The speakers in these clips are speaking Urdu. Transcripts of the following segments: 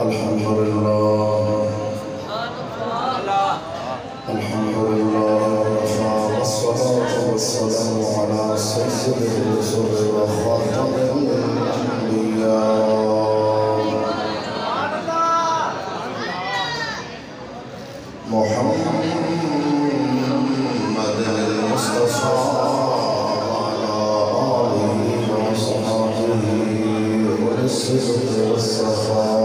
الحمد لله الحمد لله وكفى والصلاة والسلام على سيد الرسل وخاتم الأنبياء محمد المصطفى وعلى آله وصحبه أولي الصدق والصفاء.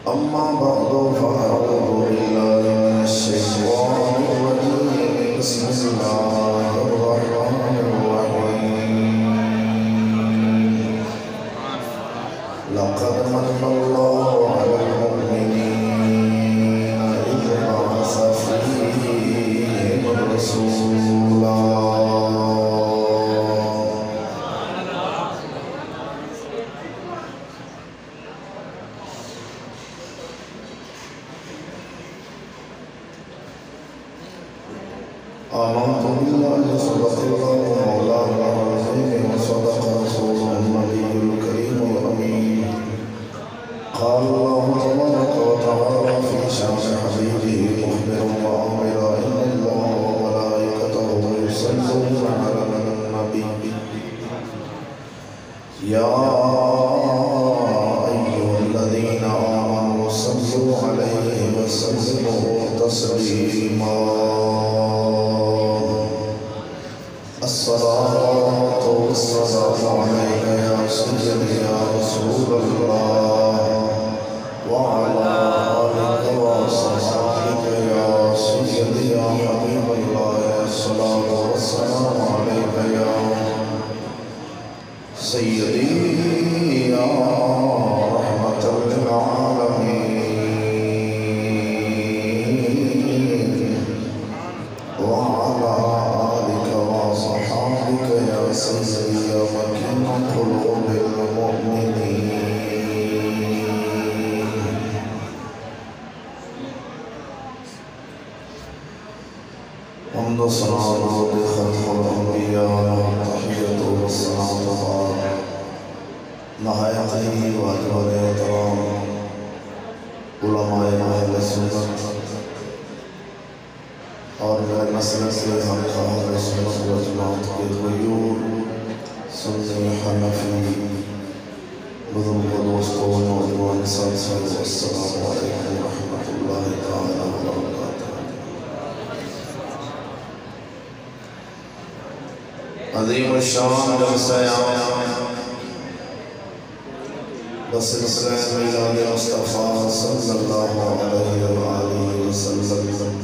أما بعد فأعوذ بالله من الشيطان الرجيم. بسم الله الرحمن الرحيم. لقد من الله على المؤمنين إذ بعث فيهم رسولا آمنت بالله صدق الله مولانا العظيم وصدق رسوله النبي الكريم الأمين. قال الله تبارك وتعالى في شأن حبيبه مخبرا وآمرا إن الله وملائكته يصلون على النبي يا أيها الذين آمنوا صلوا عليه وسلموا تسليما. الصلاة والسلام عليك يا سيدي يا رسول الله وعلى آلك وصحبك يا سيدي يا حبيب الله. الصلاة والسلام عليك يا سيدي يا رحمة للعالمين وعلى صحابك يا سيدي يا مكين قلوب المؤمنين. حمد صلاة خلق الأنبياء تحية والسلام نهايته واجب احترام علماء اہل سنت اور میرے مسئلے سے ہم اہل سنت و جماعت کے غیور سنی حنفی بزرگ و دوستوں نوجوان ساتھیوں السلام علیکم ورحمۃ اللہ تعالی وبرکاتہ. عظیم الشان جلسہ بسلسلہ میلاد مصطفیٰ صلی اللہ علیہ وآلہ وسلم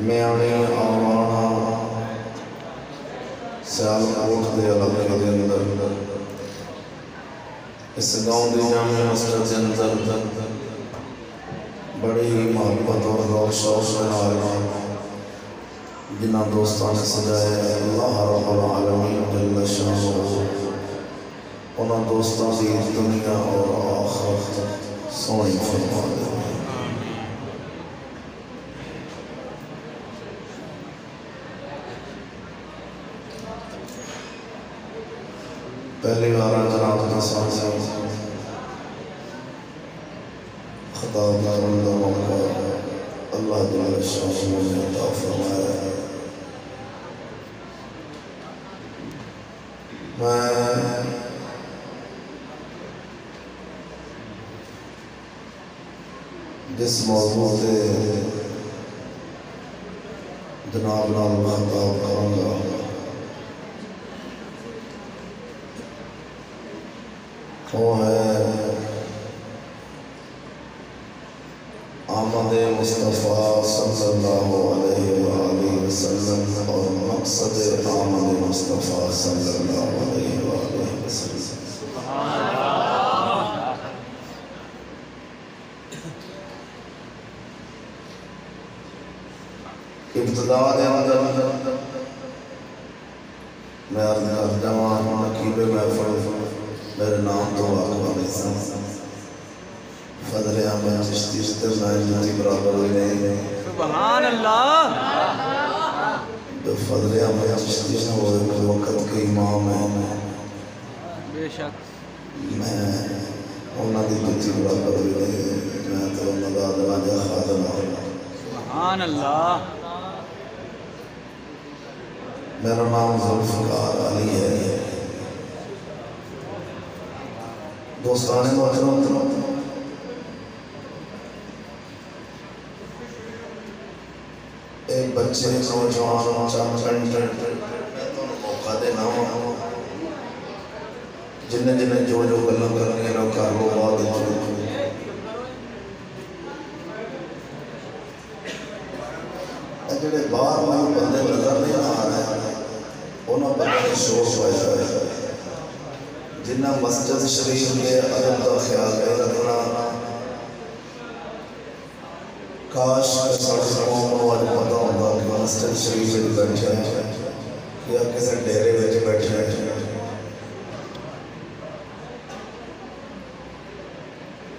میانے آوانا سیال کوٹ دے علاقے دے اندر اس گاؤں دی جامع مسجد کے اندر بڑی ہی محبت اور ذوق شوق سے آئے جنہ دوستان نے سجائے اللہ رب العالمین جل شانہ انہاں دوستان دی دنیا اور آخرت سونی فرما دے. پہلی بار جناب کے سامنے خطاب کرنے کا موقع اللہ جل شانہ نے عطا فرمایا ہے. میں جس موضوع سے جناب نال خطاب کروں گا وہ ہے آمد مصطفیٰ صلی اللہ علیہ وآلہ وسلم اور مقصد آمد مصطفیٰ صلی اللہ علیہ وآلہ وسلم. ابتدا دے اندر میں عرض جوان نقیب محفل میرے نام تو آقا نہیں سن فضل احمد چشتی سے میں جوتی برابر ہوئی نہیں سبحان اللہ جو فضل احمد چشتی سے وہ ایک وقت کے امام ہیں بے شک میں انہوں نے جوتی برابر ہوئی نہیں میں تو اللہ راجہ خادم ہوں سبحان اللہ میرا نام ذوالفقار علی ہے دوستان محترم ایک بچے نوجوان چند میں تو موقع دینا ہوں جنہیں جنہیں جو گلوں کرنی ہے نو کر لو بات جڑے باہر میں بندے نظر نہیں آ رہے ہیں انہوں بندے نے شور پایا ہے جنہ مسجد شریف کے ادب کا خیال ہے رکھنا کاش ساڑھے قوم آج پتا ہوگا کہ مسجد شریف میں بیٹھے ہیں یا کسی ڈیرے میں بیٹھے ہیں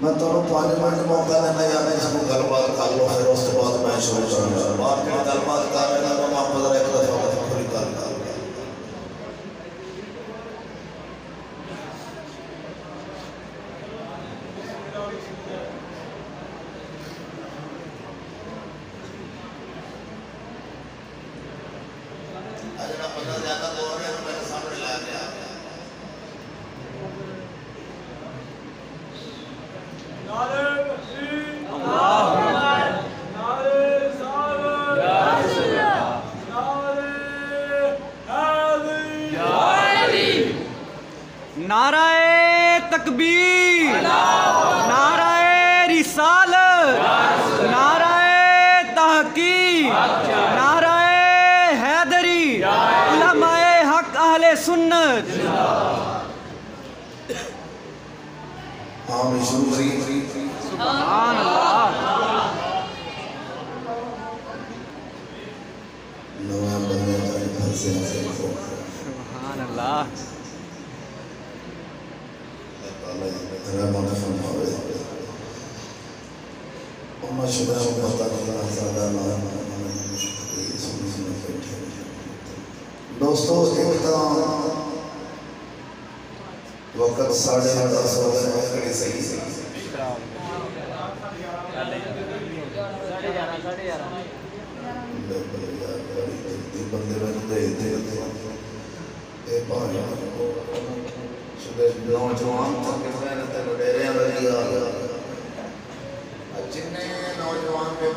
میں تو پانچ منٹ موقع دینا یعنی اس کو گل بات کر لو پھر اس کے بعد میں شروع کروں گا بات میں گل بات کر رہے ہیں تو میں آپ کو ذرا ایک دفعہ کھلی کر لوں نعرہ تکبیر نعرہ رسالت نعرہ تحقیق نعرہ حیدری علماء حق اہل سنت میں شروع کری سبحان اللہ نویں بندے جائے پھنسے سبحان اللہ رحمت فرماوے امہ شدہ پتہ نہیں زیادہ نام دوستو ایک طرح وقت 10:30 ہو گئے کڑی صحیح بندے میں دے نوجوان تک محنت وڈیرے لگی آ گیا جن نوجوان پہ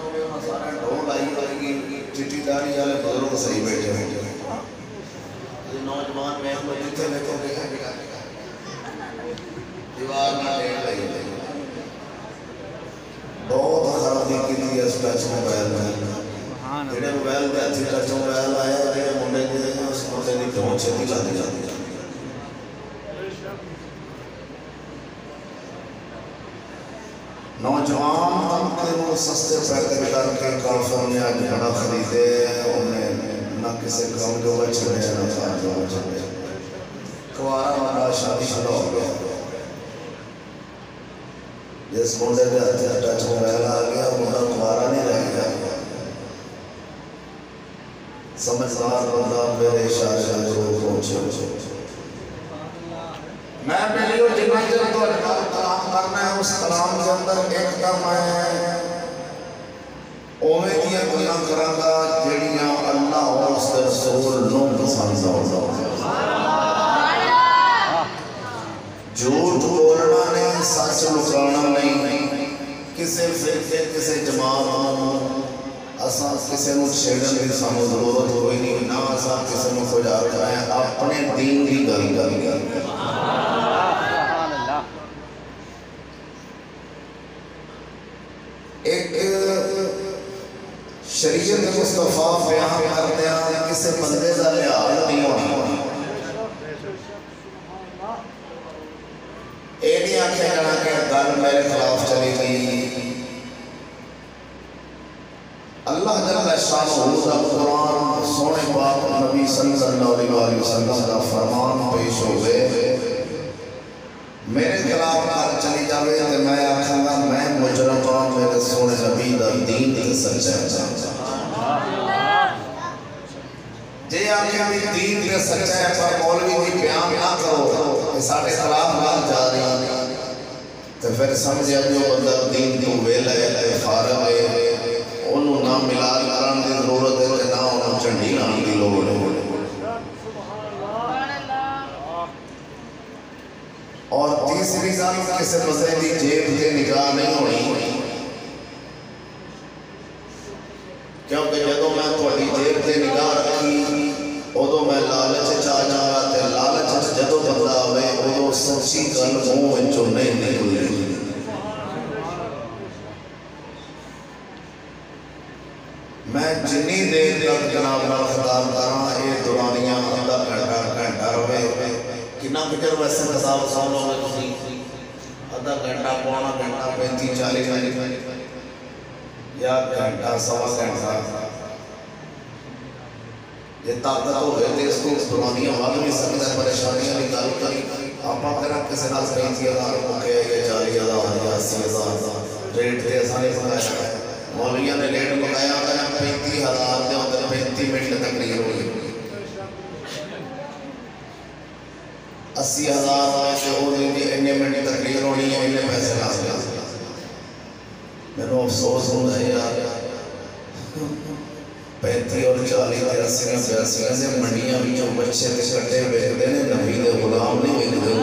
سارا ڈھول آئی لگی چٹی داڑھی والے بزرگ صحیح بیٹھے نوجوان میں ہم جتنے دیکھو گے دیوار نہ لے لگی بہت خرابی کی تھی اس ٹچ موبائل میں جڑے موبائل پہ ہاتھی ٹچ موبائل آیا جڑے منڈے کی اس منڈے کی ڈھون چھتی لاتی جاتی نوجوان کے وہ سستے پیکٹ کر کے کافر نے آج بڑا خریدے انہیں نہ کسی کام جو بچے نہ کام جو بچے کوارا والا شادی شدہ ہو گیا جس منڈے کے ہاتھ ٹچ موبائل آ گیا منڈا کوارا نہیں رہ گیا سمجھدار بندہ میرے اشارے ضرور پہنچے میں پہلی وہ جنہیں جب تو کلام کرنا ہے اس کلام کے اندر ایک دم ہے اوہ دیا گناہ کرانگا جڑیاں اللہ اور اس کے رسول نو پسند ہوگا جھوٹ بولنا نہیں سچ لکانا نہیں کسی فرقے کسی جماعت اساں کسی نو چھیڑن کی سانو ضرورت کوئی نہیں نہ اساں کسی نو کوئی جا رہا ہے اپنے دین کی گل ایک شریعت مصطفیٰ بیان کرتے ہیں کسی بندے کا لحاظ نہیں ہونا یہ نہیں آکھیا جانا کہ گل میرے خلاف چلی گئی اللہ جل شانہ کا قرآن سونے پاک نبی صلی اللہ علیہ وسلم کا فرمان پیش ہو گئے میرے خلاف کر چلی جاوے تو میں آکھاں گا میں مجرم ہاں میرے سونے نبی دا دین تے سچا ہے جے آکھیں بھی دین تے سچا ہے پر مولوی کی بیان نہ کرو کہ ساڑھے خلاف بات جا رہی تو پھر سمجھے جو بندہ دین تو ویلہ ہے فارغ ہے انہوں نہ ملال کران دی ضرورت ہے نہ انہوں چنڈی نام دی لوڑ ہے اور تیسری ذات کسے بندے دی جیب تے نگاہ نہیں ہونی کیونکہ جدو میں تھوڑی جیب تے نگاہ رکھی ادو میں لالچ چاہ جاگا تے لالچ جدو بندہ ہوئے ادو سچی گل منہ وچوں نہیں نکلی میں جنی دیر تک جناب نال خطاب کراں اے دورانیاں آدھا گھنٹہ روے کنا فکر ویسے خطاب سن لو تسی آدھا گھنٹہ پونا گھنٹہ 35-40 منٹ یا گھنٹہ سوا گھنٹہ یہ طاقت ہوئے تھے اس کو دورانیاں وقت بھی سکتا ہے پریشانیاں نکال کری آپ کرا کسی نال 35,000 مکے یا 40,000 یا 80,000 ریٹ تے آسانی پکایا ہے مولیاں نے ریٹ پکایا ہے 35,000 دے اندر 35 منٹ تقریر ہوئی 80,000 آئے سے ہو دیں گے انہیں منٹ تقریر ہونی ہے انہیں پیسے لا گیا میں نے افسوس ہوں ہے یار 35 اور 40 تے 80 سے منڈیاں بھی جو بچے تے کٹے بیٹھ دینے نبی دے غلام نہیں بیٹھ دے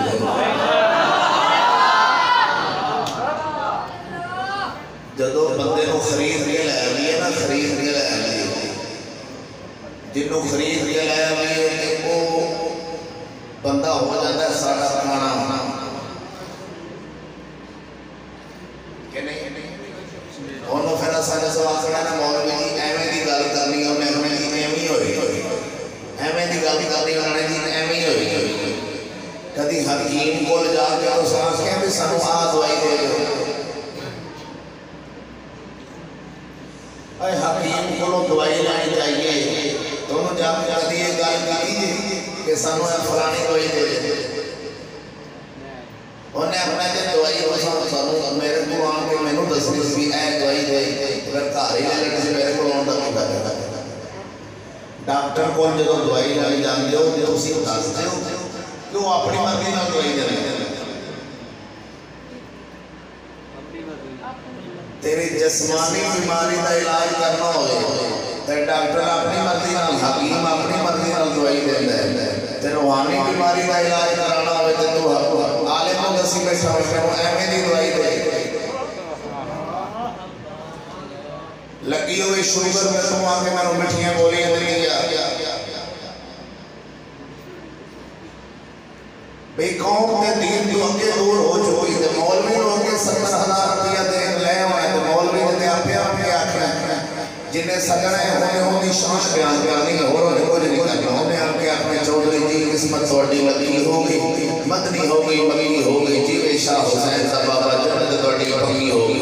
جدو بندے کو خرید کے لے لیے نا خرید کے لے لیے جنہوں خرید کے لے لیے وہ بندہ ہو جاتا ہے ساڑھا کھانا کہ نہیں انہوں پھر ساڑھا سوال کرنا نا مولوی جی ایمیں دی گل کرنی انہیں ایمیں دی ایمیں ہوئی ایمیں دی گل کرنی انہیں دی ایمیں ہوئی کدی حکیم کو جا کے تو سانس کہیں بھی سانو دوائی دے دے اے حکیم کو دوائی لانی چاہیے تو انہوں جا کے کدی یہ گل کی کہ سانو فلانی دوائی دے دے انہیں اپنے دے دوائی کو سانو میرے کو آن کے میں نے دس بھی اے دوائی دے اگر کاری لے لے کسی میرے کو آن دا کھا دے ڈاکٹر کو جدو دوائی لانی جان دے ہو جو اسی اتاز دے ہو کہ وہ اپنی مرضی نہ دوائی دے رہے تیری جسمانی بیماری دا علاج کرنا ہوئے تے ڈاکٹر اپنی مرضی نہ حکیم اپنی مرضی نہ دوائی دے دے تے روحانی بیماری دا علاج کرانا ہوئے تے تو عالم کو دسی بیٹھا ہوئے ایمیں دی دوائی دے لگی ہوئی شوگر میں تم آگے میں نے مٹھیاں بولیاں دے دیا بے قوم کے دین تو اگے دور ہو چکی تے مولوی لوگ کے 70,000 روپیہ دے لے ہوئے تے مولوی نے اپنے آپ کے آخر جنہیں سگنا ہے انہیں ہوتی شان بیان کرنی ہے اور انہیں کچھ نہیں کرنا انہیں آپ کے اپنے چودھری جی قسمت توڑی مدنی ہوگی مدنی ہوگی مکی ہوگی جیوے شاہ حسین صاحب بابا جنت توڑی پکی ہوگی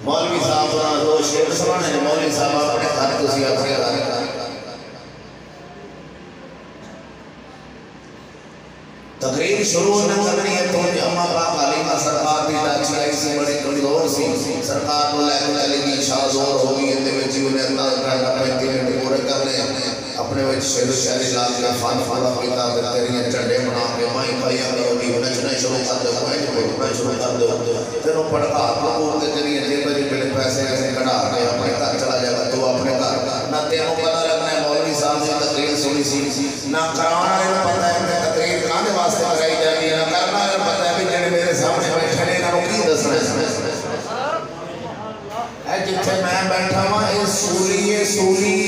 مولوی صاحب دو شیر سنانے مولوی صاحب اپنے گھر کسی اپنے گھر تقریر شروع نہ کرنی ہے تو اما پاک علیمہ سرکار بھی ٹاچی آئی سی بڑی کمزور سی سرکار کو لے کر چلے گی شاہ زور ہوگی اندے وچ انہیں انداز کرنا 35 منٹ پورے کرنے اپنے وچ شعر و شاعری لا کے فن فلا پیتا تیریاں چنڈے بنا کے مائی بھائی آگے ہوگی نچنا شروع کر دو پڑھنا شروع کر دو تینوں پڑھا لوگوں کے ذریعے جیب جی بڑے پیسے ایسے کڑا کے اپنے گھر چلا جائے گا تو اپنے گھر نہ تینوں پتہ لگنا ہے مولوی صاحب سے تقریر سنی سی نہ کرانا ہے پتہ ہے کہ تقریر کہاں واسطے کرائی جاتی ہے نہ کرنا ہے پتہ ہے بھی جڑے میرے سامنے بیٹھے نے انہوں کی دسنا ہے جتھے میں بیٹھا ہوں اے سولی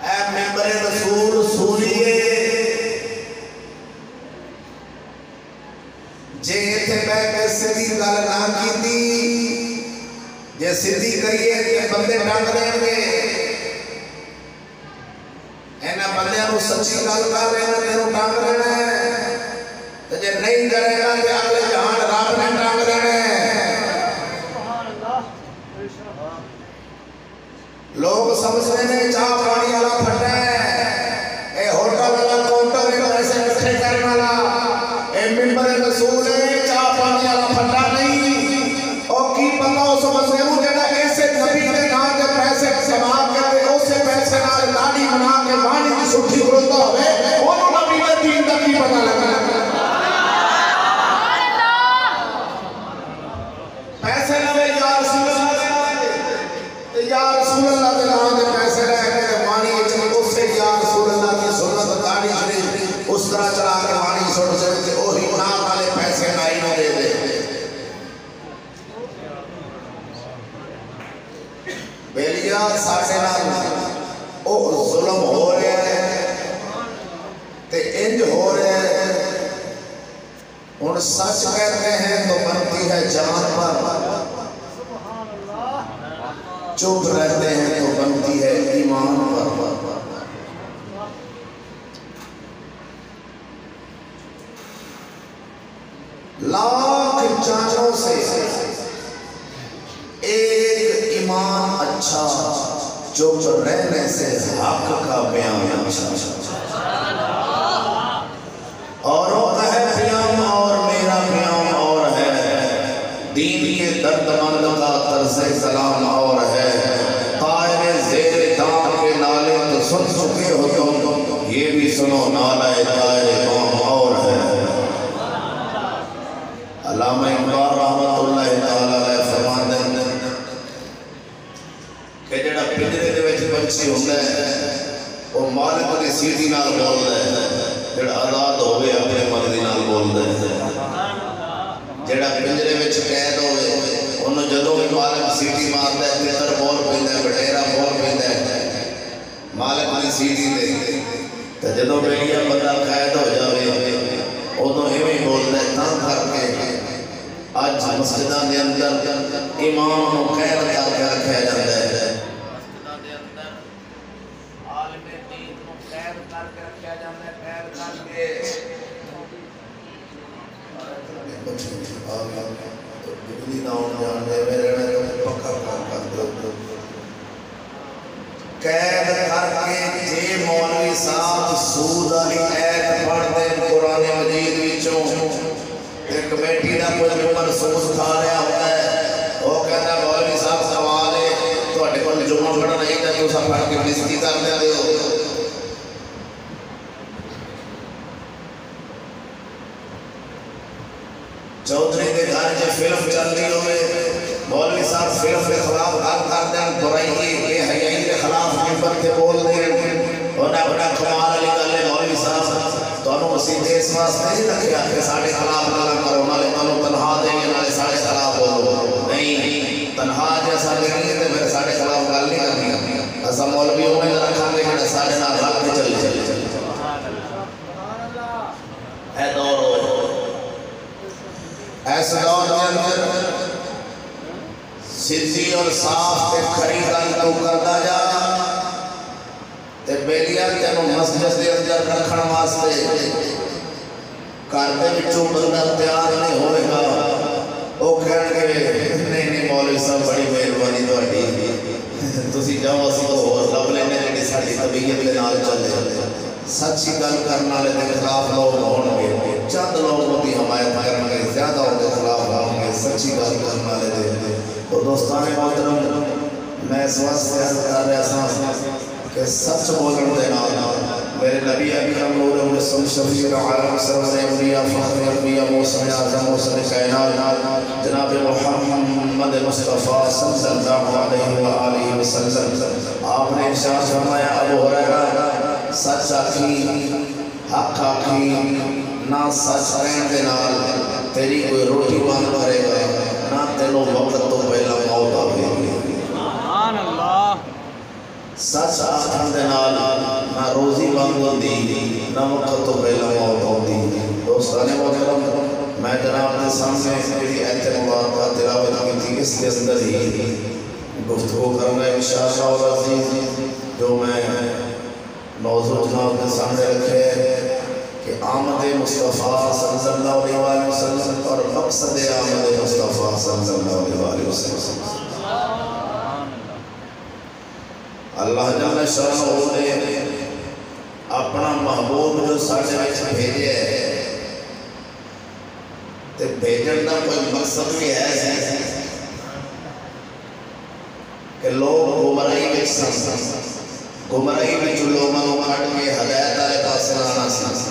اے ممبر رسول سولی جے اتھے میں سیدھی گل نہ کیتی جے سیدھی کریے کہ بندے ڈنگ دیں گے اینا بندے انہوں سچی گل کر رہے ہیں تیروں ڈنگ دینا ہے تو جے نہیں کرے گا کہ اگلے جہاں رب نے ڈنگ دینا ہے لوگ سمجھنے میں چاہ پانی اللہ پھٹا ہے، اے ہوٹل والا کاؤنٹر میں پیسے اکٹھے کرنے والا، اے ممبر رسول ہے چاہ پانی والا پھٹا نہیں، اور کی پتا اس بندے کو جڑا ایسے نبی دے نام دے پیسے جمع کرے اسے پیسے نال داڑھی بنا کے بانی کی سٹھی کھلتا ہوئے انہوں نبی دے دین دا کی پتا لگا پیسے لوے یا رسول اللہ یا رسول اللہ دے نام دے پیسے لے کے بانی چلی اسے یا رسول اللہ کی سنت داڑھی شریف اس طرح چلا کے بانی سٹ سے وہی نام والے پیسے نائی نہ دے دے بیلیا ساٹھے نال او ظلم ہو رہے ہیں تے انج ہو رہے ہیں ان سچ کہتے ہیں تو بنتی ہے جان پر چپ رہتے ہیں تو بنتی ہے ایمان پر لاکھ جانوں سے ایک ایمان اچھا چپ رہنے سے حق کا بیان اچھا اوروں کا ہے پیام اور میرا پیام اور ہے دین کے درد مند کا طرز کلام اور ہے طائر زیر دام کے نالے تو سن چکے ہو تم یہ بھی سنو نالے طائر امام اور ہے علامہ اقبال رحمت اللہ تعالیٰ علیہ فرماتے ہیں کہ جڑا پنجرے دے وچ پنچھی ہوندا ہے وہ مالک دی سیٹی نال بولدا ہے جڑا آزاد ہوئے اپنے مرضی نال بولدا ہے جڑا پنجرے وچ قید ہوئے انہوں جدوں بھی مالک سیٹی ماردا ہے تتر بول پیندا ہے بٹیرا بول پیندا ہے مالک دی سیٹی دے تے جدوں بیلیا بندہ قید ہو جاوے ادوں ایویں بولدا ہے تاں کر کے آج مسجداں دے اندر امام نو قید کر کے رکھیا جاندا ہے مسجداں دے اندر عالم دین نو قید کر کے رکھیا جاندا ہے قید کر کے بجلی نہ ہون جاندے میرے پکا کر دو قید کر کے جے مولوی صاحب سود والی ایت پڑھ دے قرآن مجید وچوں کمیٹی دا کوئی منصوص کھا رہا ہوتا ہے وہ کہتا ہے مولوی صاحب سوال ہے تواڈے کول جمعہ پڑھنا نہیں تے تساں پڑھ کے بےزتی کر دے ہو چودھری دے گھر جے فلم چل رہی ہوئے مولوی صاحب فلم کے خلاف گل کر دین برائی بے حیائی کے خلاف منبر تے بول دے انہاں بڑا کمال والی گل ہے مولوی صاحب تانوں اسی اس واسطے نہیں رکھیا کہ ساڈے خلاف نہ کرو نالے تانوں تنہا دیں گے نالے ساڈے خلاف بولو نہیں تنہا جیسا نہیں تے پھر ساڈے خلاف گل نہیں کرنی اساں مولوی ہونے رکھاں گے کہ ساڈے نال رل کے چل اے دور ایسا دور کے اندر سیدھی اور صاف تے کھری گل تو کردا جا تے بیلیا تینوں مسجد دے اندر رکھن واسطے گھر دے وچوں بندہ تیار نہیں ہوئے گا وہ کہن گے نہیں مولوی صاحب بڑی مہربانی تہاڈی تسی جاؤ اسی کو ہور لب لینے جڑی ساڈی طبیعت دے نال چلے سچی گل کرن والے دے خلاف لوگ ہون گے چند لوگوں کی حمایت کرن گے زیادہ ان کے خلاف ہون گے سچی گل کرن والے دے تو دوستان محترم میں اس واسطے عرض کر رہا تھا کہ سچ بولن دے نال میرے نبی اکرم نور الرسول شفیع العالم سرور انبیاء فخر انبیاء موسم اعظم موسم کائنات جناب محمد مصطفیٰ صلی اللہ علیہ وآلہ وسلم آپ نے ارشاد فرمایا ابو ہریرہ سچ آکھی حق آکھی نہ سچ کہن دے نال تیری کوئی روٹی بند کرے گا نہ تینوں وقت تو پہلا موت آوے گی سبحان اللہ سچ آکھن دے نال نہ روزی بند ہوندی نہ وقت تو پہلا موت ہوندی دوستان محترم میں جناب کے سامنے میری ایت مبارکہ تلاوت کی تھی اس کے اندر ہی گفتگو کرنا انشاءاللہ العزیز جو میں موضوع جناب کے سامنے رکھے کہ آمد مصطفیٰ صلی اللہ علیہ وسلم اور مقصد آمد مصطفیٰ صلی اللہ علیہ وسلم اللہ جل شانہ نے اپنا محبوب جو ساڑھے وچ بھیجے تے بھیجن دا کوئی مقصد بھی ہے کہ لوگ گمراہی وچ سن گمراہی وچ لوگاں نوں کڈ کے ہدایت والے پاسے لانا سی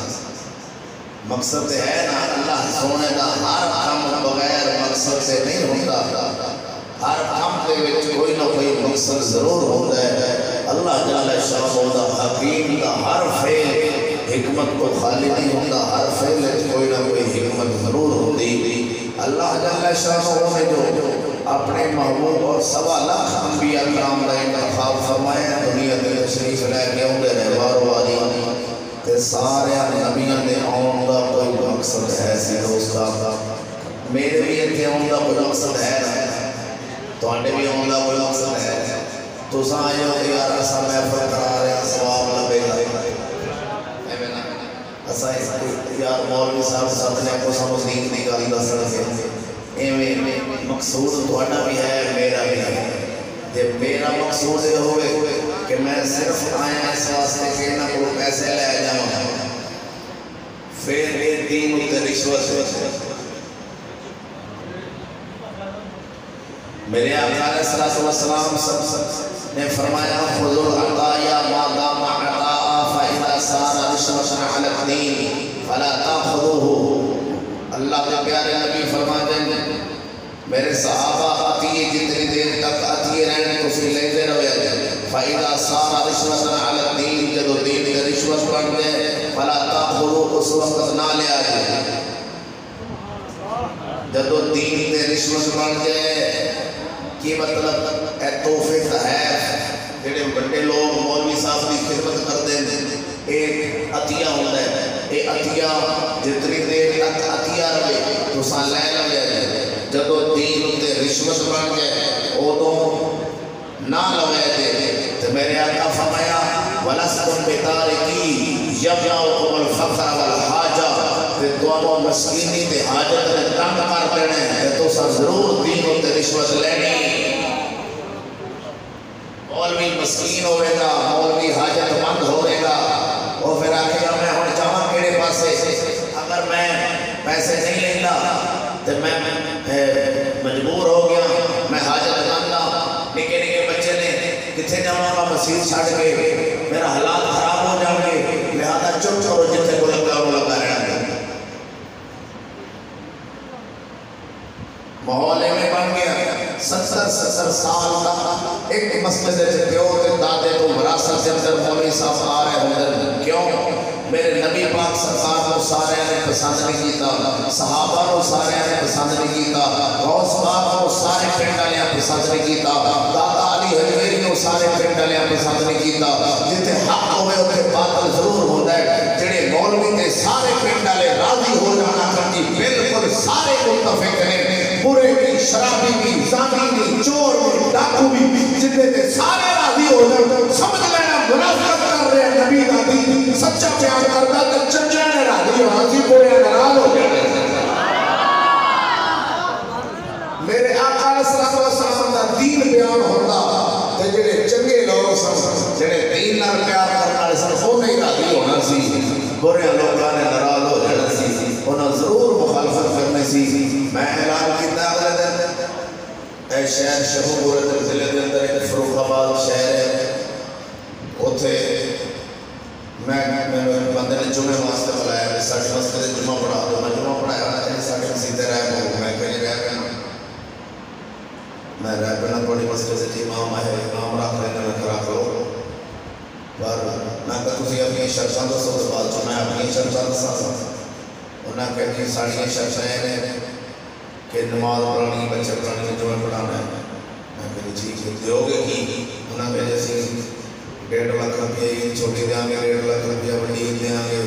مقصد ہے نا اللہ سونے دا ہر کام بغیر مقصد سے نہیں ہوتا ہر کام دے وچ کوئی نہ کوئی مقصد ضرور ہوتا ہے اللہ جل شانہ دا حکیم دا ہر فعل حکمت کو خالی نہیں ہوتا ہر فعل وچ کوئی نہ کوئی حکمت ضرور ہوتی اللہ جل شانہ نے جو اپنے محبوب اور 1.25 لاکھ انبیاء کرام کا انتخاب فرمایا دنیا کے تشریف لے کے آتے رہے وار واری تے سارے نبیوں نے آن کا کوئی مقصد ہے سی دوستا میرے بھی اتنے آن کا کوئی مقصد ہے تو آنے بھی آن کا کوئی مقصد ہے تو سائیں ہو کہ یار ایسا محفل کرا رہے ہیں سواب لبے گا ایسا یار مولوی صاحب سب نے کو سمجھ دین دی گالی دا سڑکے مقصود تھوڑا بھی ہے میرا بھی ہے جب میرا مقصود یہ ہوئے کہ میں صرف آیا اس واسطے کہ نہ کوئی پیسے لے جاؤں پھر یہ دین تے رشوت میرے آقا علیہ السلام نے فرمایا خذوا العطايا ما دام عطاء فإذا صار رشوة على الدين فلا تأخذوه اللہ کے پیارے نبی فرماتے ہیں میرے صحابہ عطیے جتنی دیر تک عطیے رہنے تو پھر لیتے رہے فَإِذَا صَارَ رِشْوَةً عَلَى الدِّينِ جدو دین کے رشوت بن گئے فَلَا تَأْخُذُوا اس وقت نہ لے آئے جدو دین کے رشوت بن گئے کی مطلب اے توفے تحائف جڑے بڑے لوگ مولوی صاحب کی خدمت کر دیں ایک عطیہ ہوتا ہے اے عطیہ جتنی دیر تک عطیہ رہے تو سان لے لے جدو دین تے رشوت بن گئے او تو نہ لوے دے تو میرے آقا فرمایا وَلَسْتُمْ بِتَارِكِي يَبْنَوْكُمُ الْفَقْرَ وَالْحَاجَةِ تے تو مسکینی تے حاجت نے تنگ کر دینے تے تو سا ضرور دین تے رشوت لینی مولوی مسکین ہوئے گا مولوی حاجت مند ہوئے گا وہ پھر آکے گا میں ہونے چاہاں میرے پاسے اگر میں پیسے نہیں لینا تو میں مجبور ہو گیا میں حاجت مند نکے نکے بچے نے کتھے جاؤں گا مسیح چھاڑ کے میرا حالات خراب ہو جائیں گے لہذا چپ چھوڑو جتنے کو لگا وہ لگا رہا ہے محولے میں بن گیا 70 سال کا ایک مسجد سے پیو کے دادے تو وراثت سے اندر مولوی صاحب آ رہے ہوندر کیوں میرے نبی پاک سرکار کو سارے نے پسند نہیں کیتا صحابہ کو سارے نے پسند نہیں کیتا غوث پاک کو سارے پنڈالیاں پسند نہیں کیتا دادا علی حجویری کو سارے پنڈالیاں پسند نہیں کیتا جتے حق ہوئے ہوتے باطل ضرور ہوتا ہے جڑے مولوی تے سارے پنڈالے راضی ہو جانا کرتی بالکل سارے متفق ہیں برے بھی شرابی بھی زانی بھی چور بھی ڈاکو بھی جتنے تے سارے راضی ہو جانا سمجھ لینا منافقت کر رہے ہیں نبی دادی سچا پیار کرتا تو چنجا نے راضی ہو حاضی برے ناراض ہو جانے میرے آقا صلی اللہ علیہ وسلم دا دین بیان ہوتا تے جڑے چنگے لوگ سن جڑے دین نال پیار کرنا سن وہ نہیں راضی ہونا سی برے لوگاں نے ناراض ہو جانا سی انہاں ضرور مخالفت کرنے سی میں اعلان کیتا اگلے دن اے شہر شہور ضلع کے اندر ایک فروخ آباد شہر ہے اوتھے میں بندے نے جمعے واسطے بلایا ساڈے مسجد جمعہ پڑھا دو میں جمعہ پڑھایا ہونا چاہیے ساڈے مسجد رہ پاؤں میں کہیں رہ پہنا میں رہ پہنا تھوڑی مسجد سے امام ہے امام رکھ لینا میں رکھ لو پر میں کہا تسی اپنی شرطاں دسو تو بعد چ میں اپنی شرطاں دساں انہاں کہا جی ساڑیاں شرطاں ہیں کہ نماز پڑھانی بچے پڑھانی جمعہ پڑھانا ہے میں کہا جی دیو گے کی انہاں کہا جیسے 1.5 لاکھ روپیہ چھوٹی دیں گے 1.5 لاکھ روپیہ بڑی دیں گے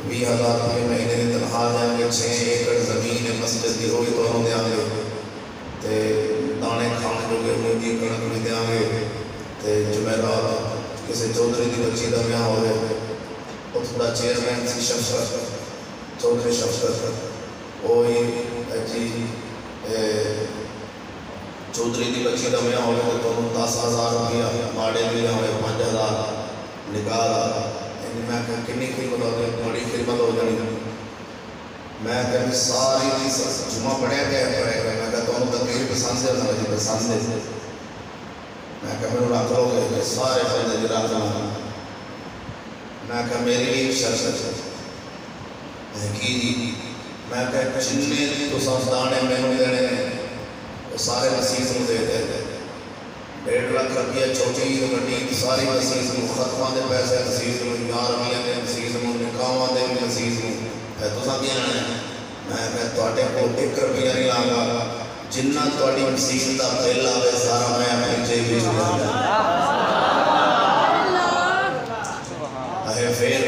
20,000 روپیہ مہینے کی تنخواہ دیں گے 6 ایکڑ زمین مسجد کی ہوگی تو انہوں دیں گے تے دانے کھانے جو گے انہیں دی کنک بھی دیں گے تے جمعرات کسی چودھری دی بچی دا بیاہ ہوئے وہ تھوڑا چیئرمین سی شفقت چودھری شفقت وہی جی چودھری کی بچی کا میاں ہوئے تو تمہیں 10,000 روپیہ ماڑے ملے ہوئے 5,000 نکاح یعنی میں کہا کنی خدمت ہو گئی بڑی خدمت ہو جانی میں کہا ساری جمعہ پڑھے گئے میں کہا تمہیں تقریر پسند ہے مجھے پسند ہے میں کہا میں رکھ لو گے سارے بندے جی رکھ لوں میں کہا میری لیے شرط ہے کی میں کہا جننے تو سب دانے میں نے دینے وہ سارے مسیح کو دے دے 1.5 لاکھ روپیہ چھوٹی عید بڑی ساری مسیح کو ختمہ دے پیسے مسیح کو 11ویں دے مسیح کو نکاحاں دے مسیح کو ہے تو سب دینا ہے میں کہا تواڈے کو 1 روپیہ نہیں لاگا جنہ تواڈی مسیح دا بل آوے سارا میں اپنی جیب وچ لے جاں ہے پھر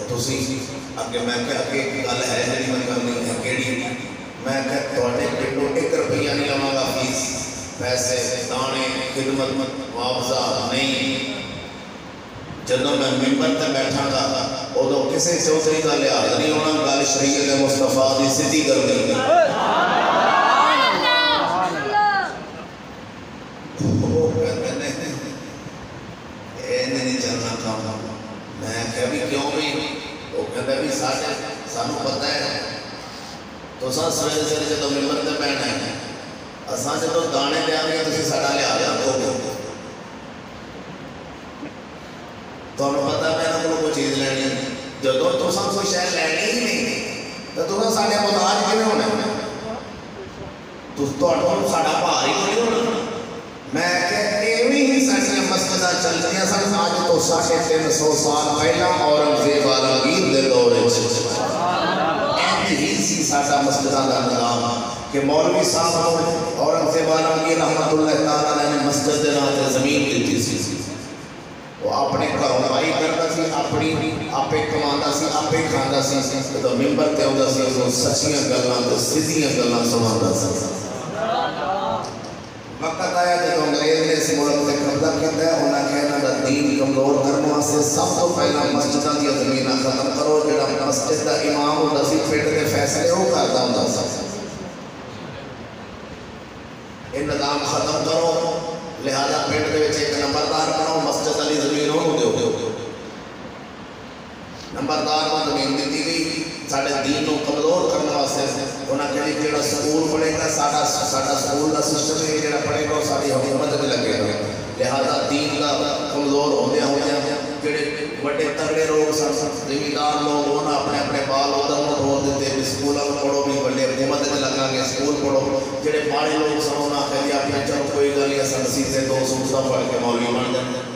تسی اگے میں کہ اگے گل ہے جڑی میں کرنی ہے کیڑی میں کہ تواڈے پنڈوں 1 روپیہ نہیں لواں گا فیس پیسے دانے خدمت معاوضہ نہیں جدوں میں ممبر تے بیٹھا گا ادو کسی چوتھری کا لحاظ نہیں ہونا گل شریعت مصطفیٰ دی سیدھی کرنی ہے وہ کہتے نہیں چلنا کام میں کہا بھی کیوں بھی وہ کہتا بھی سانو پتہ ہے تو سا سویرے سویرے جدوں ممبر تے بیٹھنا ہے اساں جدوں دانے دیا گے تسی ساڈا لحاظ رکھو گے تمہیں پتہ میں نہ کوئی چیز لینی ہے جدوں تساں کوئی شے لینی ہی نہیں تو تساں ساڈے محتاج کیویں ہونا تہاڈوں ساڈا بھار ہی نہیں ہونا میں کہ ایویں ہی ساڈیاں مسجداں چلدیاں سن اج تو 350 سال پہلا اورنگزیب عالمگیر دے دور وچ ہی سی ساڈا مسجداں دا نظام کہ مولوی صاحب اورنگزیب عالمگیر رحمۃ اللہ تعالیٰ علیہ نے مسجد دے نام تے زمین دتی سی وہ اپنے گھروں کمائی کرتا سی اپنی آپے کماندا سی آپے کھاندا سی تو ممبر تے آندا سی تو سچیاں گلاں تے سیدھیاں گلاں سناوندا سی وقت آیا جب انگریز نے اس ملک تے قبضہ کیتا ہے انہاں نے انہاں دا دین کمزور کرنے واسطے سب تو پہلا مسجداں دی زمیناں ختم کرو جڑا مسجد دا امام ہوندا سی پنڈ دے فیصلے وہ کردا ہوندا سی یہ نظام ختم کرو لہذا پنڈ دے وچ ایک نمبردار بناؤ مسجد والی زمین ہو دیو نمبردار کو زمین دیتی گئی ساڈے دین کو کمزور کرنے واسطے انہاں کہے جڑا سکول پڑھے گا ساڈا سکول دا سسٹم ہے جڑا پڑھے گا ساری حکومت تے لگے گا لہذا دین دا کمزور ہوندیاں جڑے بڑے تگڑے لوگ سن زمیندار لوگ انہاں اپنے اپنے بال ادھر نوں ڈھول دیتے بھی سکولاں پڑھو بھی بڑے حکومت تے لگا گے سکول پڑھو جڑے باڑے لوگ سن انہاں کہے اپنے چلو کوئی گل نہیں اساں سیدھے 2 سورتاں پڑھ کے مولوی بن جاندے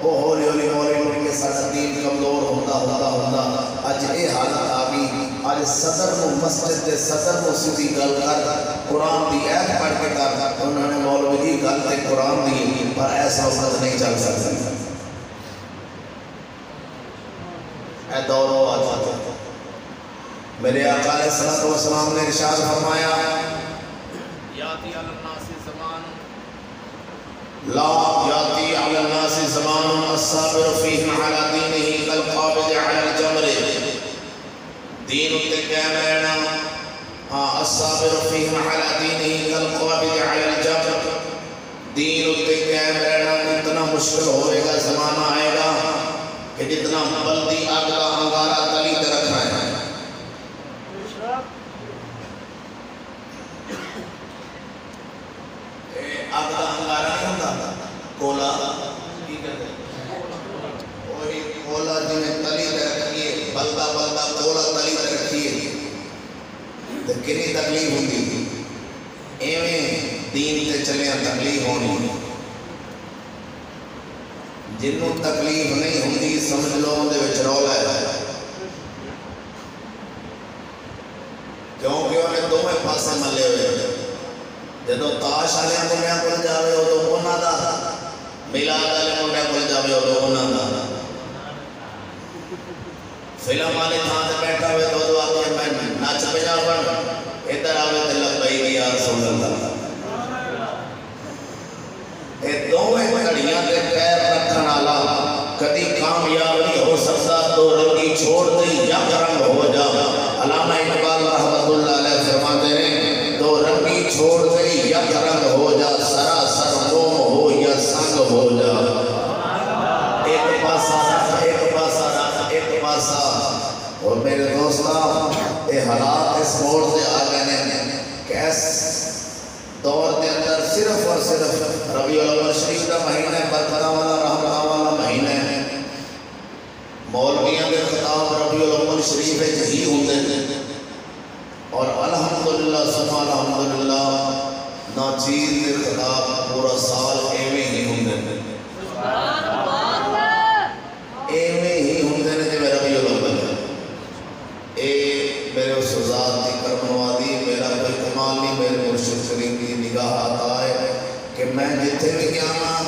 وہ ہولی ہولی مولوی کے ساڈا دین کمزور ہوندا اج یہ حالت آ گئی اج صدر کو مسجد دے صدر کو سیدھی گل کر قرآن دی ایت پڑھ کے کر انہوں نے مولوی دی گل تے قرآن دی پر ایسا وقت نہیں چل سکتا اے دور و آج میرے آقا علیہ الصلوۃ والسلام نے ارشاد فرمایا یاتی علی الناس زمان لا یاتی علی الناس زمان الصابر فیہم علی دینہ کالقابض علی الجمر دین تے قائم رہنا الصابر فیہم علی دینہ کالقابض علی الجمر دین تے قائم رہنا اتنا مشکل ہوئے گا زمانہ آئے گا کہ جتنا بلدی آگ کا انگارہ تلی تے رکھنا ہے آگ کا انگارہ نہیں ہوتا کولا کی کہتے ہیں وہی کولا جنہیں تلی تے رکھیے بلدہ کولا تلی تے رکھیے تو کنی تکلیف ہوتی تھی ایویں دین تے چلے تکلیف ہونی جنہوں تکلیف نہیں ہوتی سمجھ لو اندے وچ رولا ہے کیونکہ انہیں دوویں پاسے ملے ہوئے جدو تاش والے منڈیاں کول جاوے ادو انہاں دا میلاد والے منڈیاں کول جاوے ادو انہاں دا فلم والے تھان تے بیٹھا ہوئے تو ادو آکے میں نچ پجا بن ادھر آوے تے لبیک یا رسول اللہ اے دوویں گھڑیاں تے پیر رکھن والا کدی کامیاب نہیں ہو سکتا دو رنگی چھوڑ دے یک رنگ ہو جا علامہ اقبال رحمۃ اللہ علیہ فرماتے ہیں دو رنگی چھوڑ اس موڑ سے آ گئے ہیں کہ اس دور کے اندر صرف اور صرف ربیع الاول شریف کا مہینہ برکتاں والا رحمتاں والا مہینہ ہے. مولویاں کے خطاب ربیع الاول شریف ہی ہوندے ہیں اور الحمدللہ ثم الحمدللہ ناچیز کے خطاب پورا سال ایویں ہی ہوندے ہیں. ایویں ہی ہوندے ہیں جو ربیع الاول ہے. اے میرے استاد کی کرم نوازی میرا کوئی کمال نہیں میرے مرشد کریم کی نگاہ آتا ہے کہ میں جتھے بھی گیا ہاں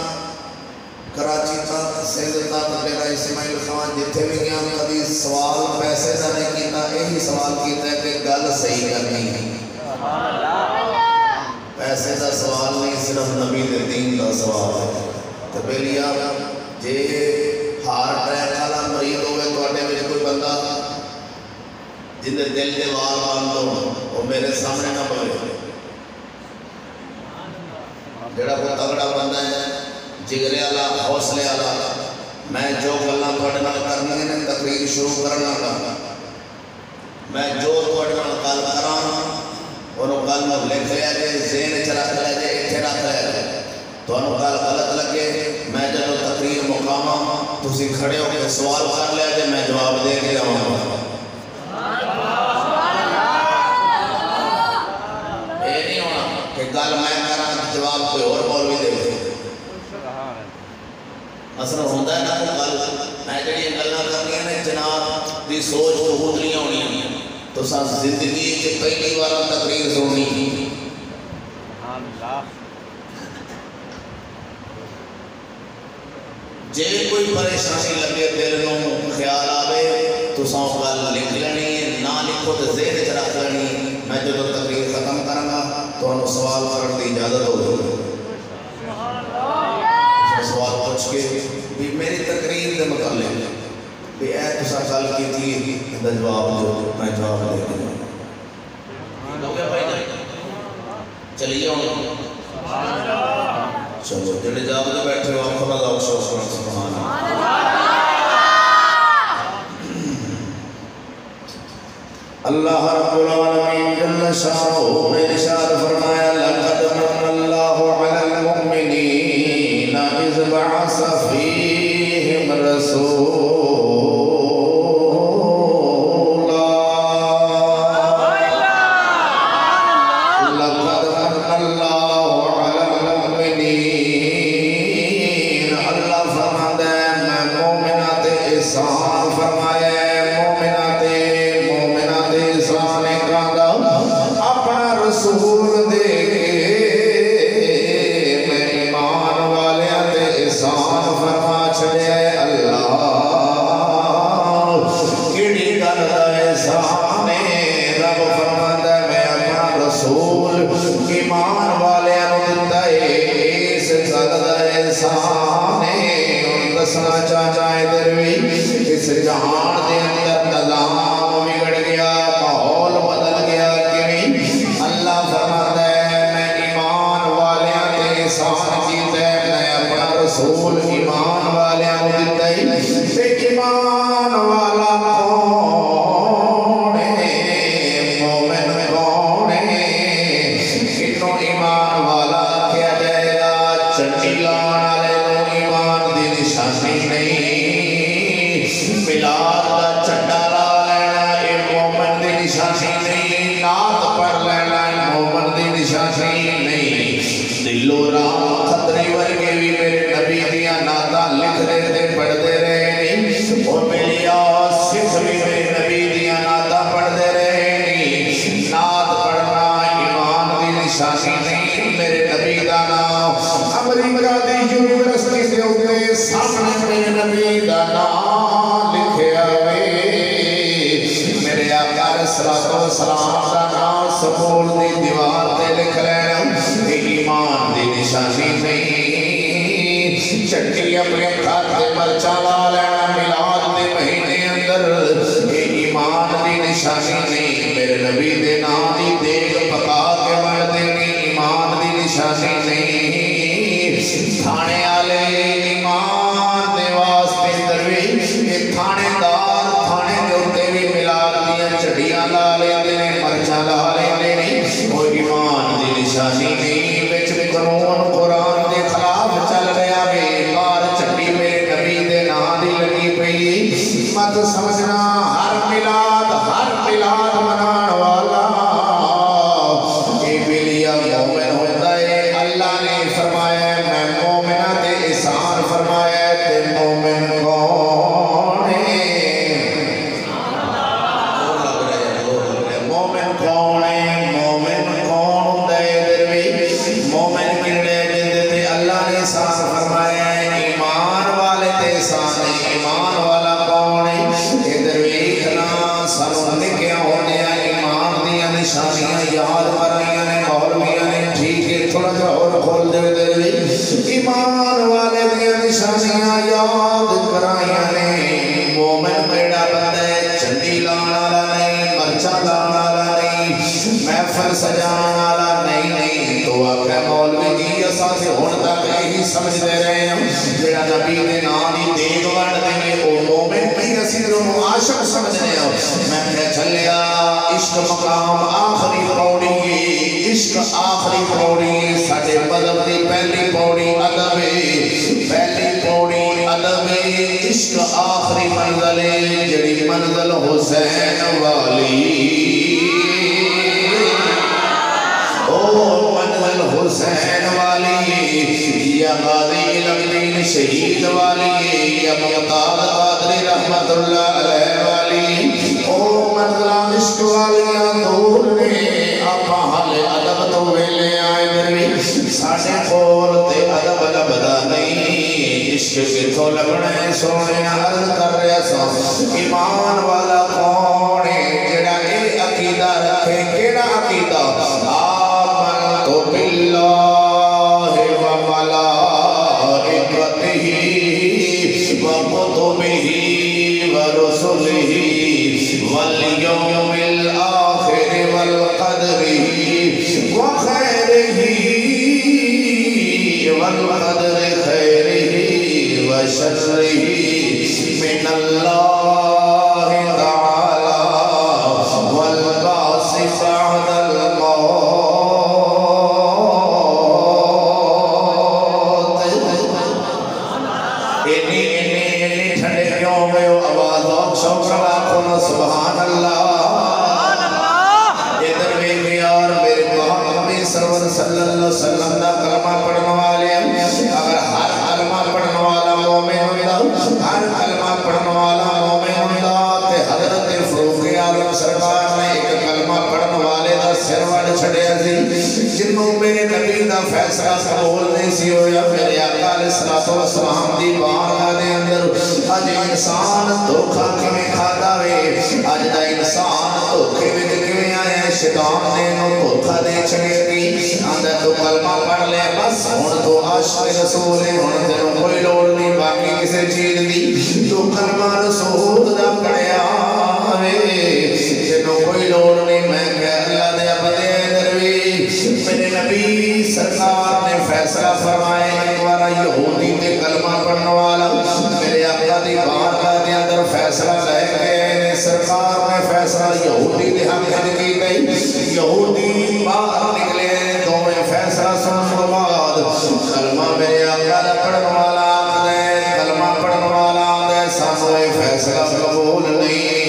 کراچی تک سندھ تک میرا اسماعیل خان جتھے بھی گیا کبھی سوال پیسے کا نہیں کیتا یہی سوال کیتا ہے کہ گل صحیح کرنی ہے. پیسے کا سوال نہیں صرف نبی دے دین کا سوال ہے. تو بیلیا جے ہارٹ اٹیک والا مریض ہوئے تو کوئی بندہ جن دل کے وال بند ہو وہ میرے سامنے نہ بولے. جڑا کوئی تگڑا بندہ ہے جگرے والا حوصلے والا میں جو گلاں تواڈے نال کرنی ہیں تقریر شروع کرنا لگا میں جو تواڈے نال گل کراں انہوں گل نوں لکھ لیا جے ذہن چ رکھ لیا جے اتنے رکھ لیا جے تانوں گل غلط لگے میں جدوں تقریر مقاما تسی کھڑے ہو کے سوال کر لیا جے میں جواب دے کے جاواں گا. گل میں کراں جواب کوئی اور مولوی دے دے. مثلا ہوتا ہے نا کوئی گل میں جڑی گلاں کرنیاں نے جناب دی سوچ کبوتری ہونی ہے تو سب زندگی چ پہلی بار تقریر سننی. جے کوئی پریشانی لگے دل نوں خیال آوے تو سو گل لکھ لینی ہے نہ لکھو تو ذہن چ رکھ لینی. میں جب تقریر ختم کروں گا تو انہوں سوال کرنے کی اجازت ہوگی. سوال پوچھ کے بھی میری تقریر کے متعلق بھی اے تسا گل کی تھی جواب دو میں جواب دے دوں. چلیے چلو جڑے جواب دے بیٹھے ہو آپ خدا دا شکر سبحان اللہ رب العالمین جل شانہ نے ارشاد فرمایا لقد من اللہ علی المؤمنین اذ بعث فیہم رسولا. لقد من اللہ علی المؤمنین اللہ فرماتا ہے میں مومنات احسان فرمایا اپنا رسول دے میں ایمان والیاں تے احسان فرما چھڑے. اللہ کیڑی گل دا احسان ہے رب فرماتا ہے میں اپنا رسول ایمان والیاں نوں دتا ہے اس گل دا احسان ہے. ہن دسنا چاہتا ہے دروی اس جہان دے اندر نظام بگڑ گیا ماحول بدل گیا کیویں اللہ فرماتا ہے میں ایمان والیاں تے احسان کیتا ہے میں اپنا رسول ایمان والیاں نوں دتا ہے. تے ایمان والا کون ہے مومن کون ہے کنوں ایمان والا کیا جائے گا. چٹی لان والے نوں ایمان دی نشانی نہیں ملاد دا چٹا لا لینا اے مومن دی نشانی نہیں. نعت پڑھ لینا مومن دی نشانی نہیں. دلو رام خطری ورگے بھی میرے نبی دیاں نعتاں لکھ دے پڑھتے رہے نہیں اور میری سکھ بھی میرے نبی دیاں نعتاں پڑھتے رہے نہیں. نعت پڑھنا ایمان دی نشانی نہیں. میرے نبی دا نام امریکہ دی یونیورسٹی دے اوتے سامنے میرے نبی دا نام لکھیا ہوئے. میرے آقا علیہ السلام دا نام سکول دی دیوار تے لکھ لینا ایمان دی نشانی نہیں. چٹی اپنے کھاتے مرچا لا لینا میلاد دے مہینے اندر ایمان دی نشانی نہیں. میرے نبی دے نام دی دیگ پکا کے بڑھ دینی ایمان دی نشانی نہیں. تھانے والے ایمان دے واسطے درویش تھانے دار تھانے دے اوتے بھی ملاد دیاں چڑیاں لا لیندے نے مرچا بات سمجھنا ہر میلاد منان والا یہ بلیا مومن ہوتا ہے اللہ نے فرمایا میں مومنہ تے احسان فرمایا تے مومن کون ہے مومن کون ہے مومن کون ہوتا ہے دروی مومن کڑے جندے تے اللہ نے احسان فرمایا ایمان والے تے احسان ایمان والا کون ہے ادھر ویکھنا سانوں نکیا ہونے ایمان دیاں نشانیاں یاد کرائیاں نے مولویاں نے ٹھیک ہے تھوڑا جا اور کھول دے دروی ایمان والے دیاں نشانیاں یاد کرائیاں نے مومن کیڑا بندہ ہے چنڈی لانا والا نہیں مرچا لانا والا نہیں محفل سجانا والا نہیں تو آکھے مولوی جی اساں تے ہن تک یہی سمجھ دے رہے ہیں جڑا نبی دے نام دی دیگ وڈ دے او مومن کی اسی نوں عاشق سمجھنے ہیں میں کہ چلیا عشق مقام آخری پوڑی عشق آخری پوڑی ساڈے مذہب دی پہلی پوڑی ادب پہلی پوڑی ادب عشق آخری منزل جڑی منزل حسین والی منزل حسین والی یا غازی الدین شہید والی یا مقتاد قادری رحمت اللہ علیہ والی او منزل عشق والی دور نے آپا حال ادب تو ویلے آئے دروی ساڑھے کھول تے ادب لبدا نہیں عشق کتھو لگنے سونے عرض کر رہا سو ایمان والا کون ہے جڑا اے عقیدہ رکھے کیڑا عقیدہ تو باللہ و ملائکتہ و کتبہ و رسلہ والیوم الآخر والقدر و خیرہ والقدر خیرہ و شرہ من اللہ تعالی والبعث بعد الموت سبحان اللہ ادھر ویکھ یار میرے محمد سرور صلی اللہ علیہ وسلم دا کلمہ پڑھنے والے اگر ہر کلمہ پڑھنے والا مومن ہوندا ہر کلمہ پڑھنے والا مومن ہوندا تے حضرت فاروق اعظم سرکار نے ایک کلمہ پڑھنے والے دا سر وڈ چھڈیا سی جنوں میرے نبی دا فیصلہ قبول نہیں سی ہویا میرے آقا علیہ الصلوۃ والسلام دی بارگاہ دے اندر اج انسان دھوکا کیویں کھادا وے اج دا انسان دھوکے وچ کیویں آیا شیطان نے نو دھوکا دے چھڑیا کی آندا تو کلمہ پڑھ لے بس ہن تو عاشق رسول ہے ہن تینوں کوئی لوڑ نہیں باقی کسے چیز دی تو کلمہ رسول دا پڑھیا وے تینوں کوئی لوڑ نہیں میں کہ اللہ دے بندے دروی میرے نبی سرکار نے فیصلہ فرمایا ایک بار یہودی تے کلمہ پڑھنے والا میرے آقا دی بارگاہ دے اندر فیصلہ لے گئے سرکار نے فیصلہ یہودی دے حق وچ کی گئی یہودی باہر نکلے دوویں فیصلہ سنن تو بعد کلمہ میرے آقا دا پڑھنے والا آندا کلمہ پڑھنے والا آندا سانوں اے فیصلہ قبول نہیں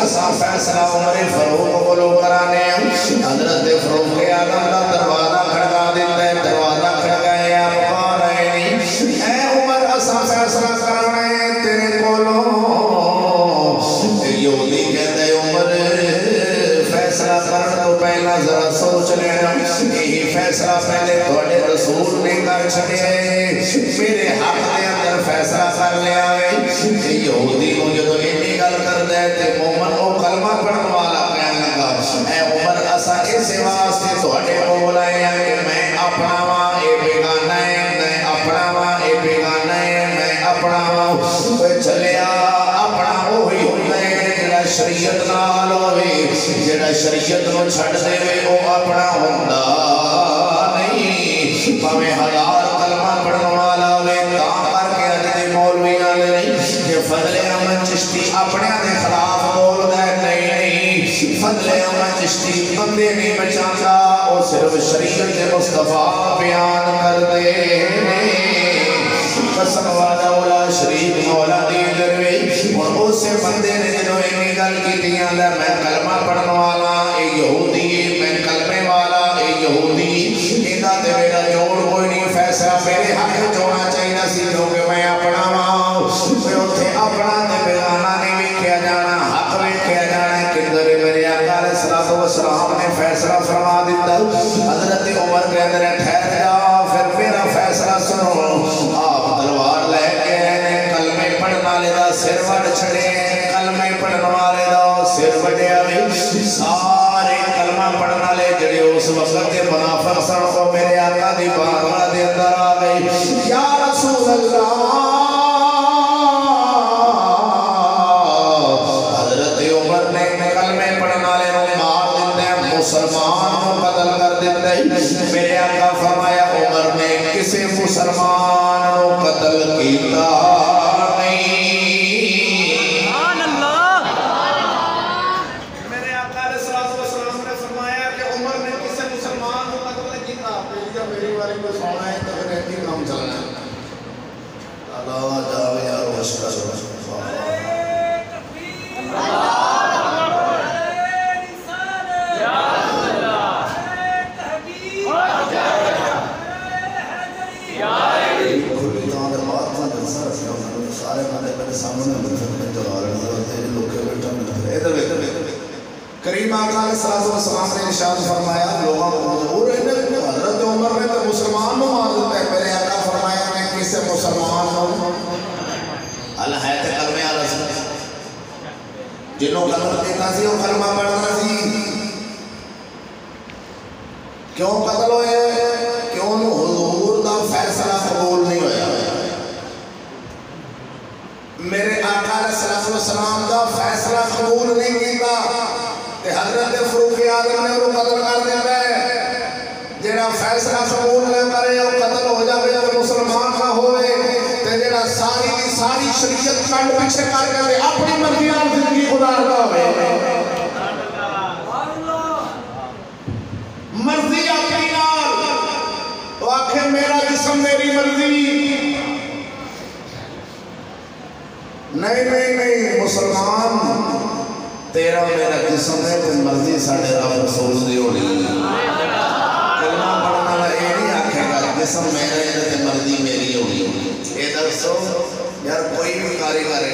اساں فیصلہ عمر فاروق کولوں کرانے حضرت فاروق اعظم دا دروازہ کھڑکا دیتا ہے دروازہ کھڑکایا آپ پا رہے نہیں اے عمر اساں فیصلہ کرنا ہے تیرے کولوں یہودی کہتا ہے عمر فیصلہ کرنے تو پہلا ذرا سوچ لینا یہی فیصلہ پہلے تھوڑے رسول نے کر چھڑے میرے حق دے اندر فیصلہ کر لیا ہے یہودی کو جو اینی گل کر دے تے مومن او کلمہ پڑھنے والا کہنے لگا اے عمر اسا اس واسطے تھوڑے کول آئے ہیں کہ میں اپنا وا اے بیگانہ ہے میں اپنا وا اے بیگانہ ہے میں اپنا وا چلیا اپنا وہی ہوندا ہے جڑا شریعت نال ہوے جڑا شریعت نو چھڈ دے او اپنا ہوندا نہیں بھاویں ہزار کلمہ پڑھن والا ہوے تاں فیصلہ میرے حق میں ہونا چاہیے سی کیونکہ میں اپنا ماں میں اتھے اپنا تے بیگانہ نہیں ویکھیا جانا حق ویکھیا جانا کدھر میرے آقا علیہ الصلوۃ والسلام نے فیصلہ فرما دیتا حضرت عمر کے اندر ٹھہر جا پھر میرا فیصلہ سنو آپ تلوار لے کے کلمے پڑھنے والے دا سر وڈ چھڑے کلمے پڑھنے والے دا سر وڈیا سارے کلمہ پڑھنے والے جڑے اس وقت کے منافق سن او میرے آقا دی بارگاہ دے اندر آ گئی یا رسول اللہ حضرت عمر نے کلمے پڑھنے والے نو مار دیتا ہے مسلمان کو قتل کر دیتا ہے میرے آقا فرمایا عمر نے کسی مسلمان کو قتل کیتا کریم آقا علیہ السلام نے ارشاد فرمایا لوگوں کو حضرت عمر نے تو مسلمان کو مار دیتا ہے میرے آقا فرمایا میں کسے مسلمان ہوں اللہ ہے تے کلمے والا سی جنوں قتل کیتا سی وہ کلمہ پڑھنا سی کیوں قتل ہوئے کیوں حضور دا فیصلہ قبول نہیں ہویا میرے آقا علیہ السلام دا فیصلہ قبول نہیں کیتا کہ حضرت فاروق اعظم نے وہ قتل کر دیتا ہے جڑا فیصلہ قبول نہ کرے وہ قتل ہو جائے تو مسلمان نہ ہوئے تے جڑا ساری شریعت کنڈ پیچھے کر کے اپنی مرضی نال زندگی گزارتا ہوئے مرضی اپنی نال تو آخر میرا جسم میری مرضی نہیں مسلمان تیرا میرا جسم ہے تے مرضی ساڑھے رب رسول دی ہونی کلمہ پڑھنا والا یہ نہیں آکھے گا جسم میرا ہے تے مرضی میری ہونی اے درسو یار کوئی بھی کاریگر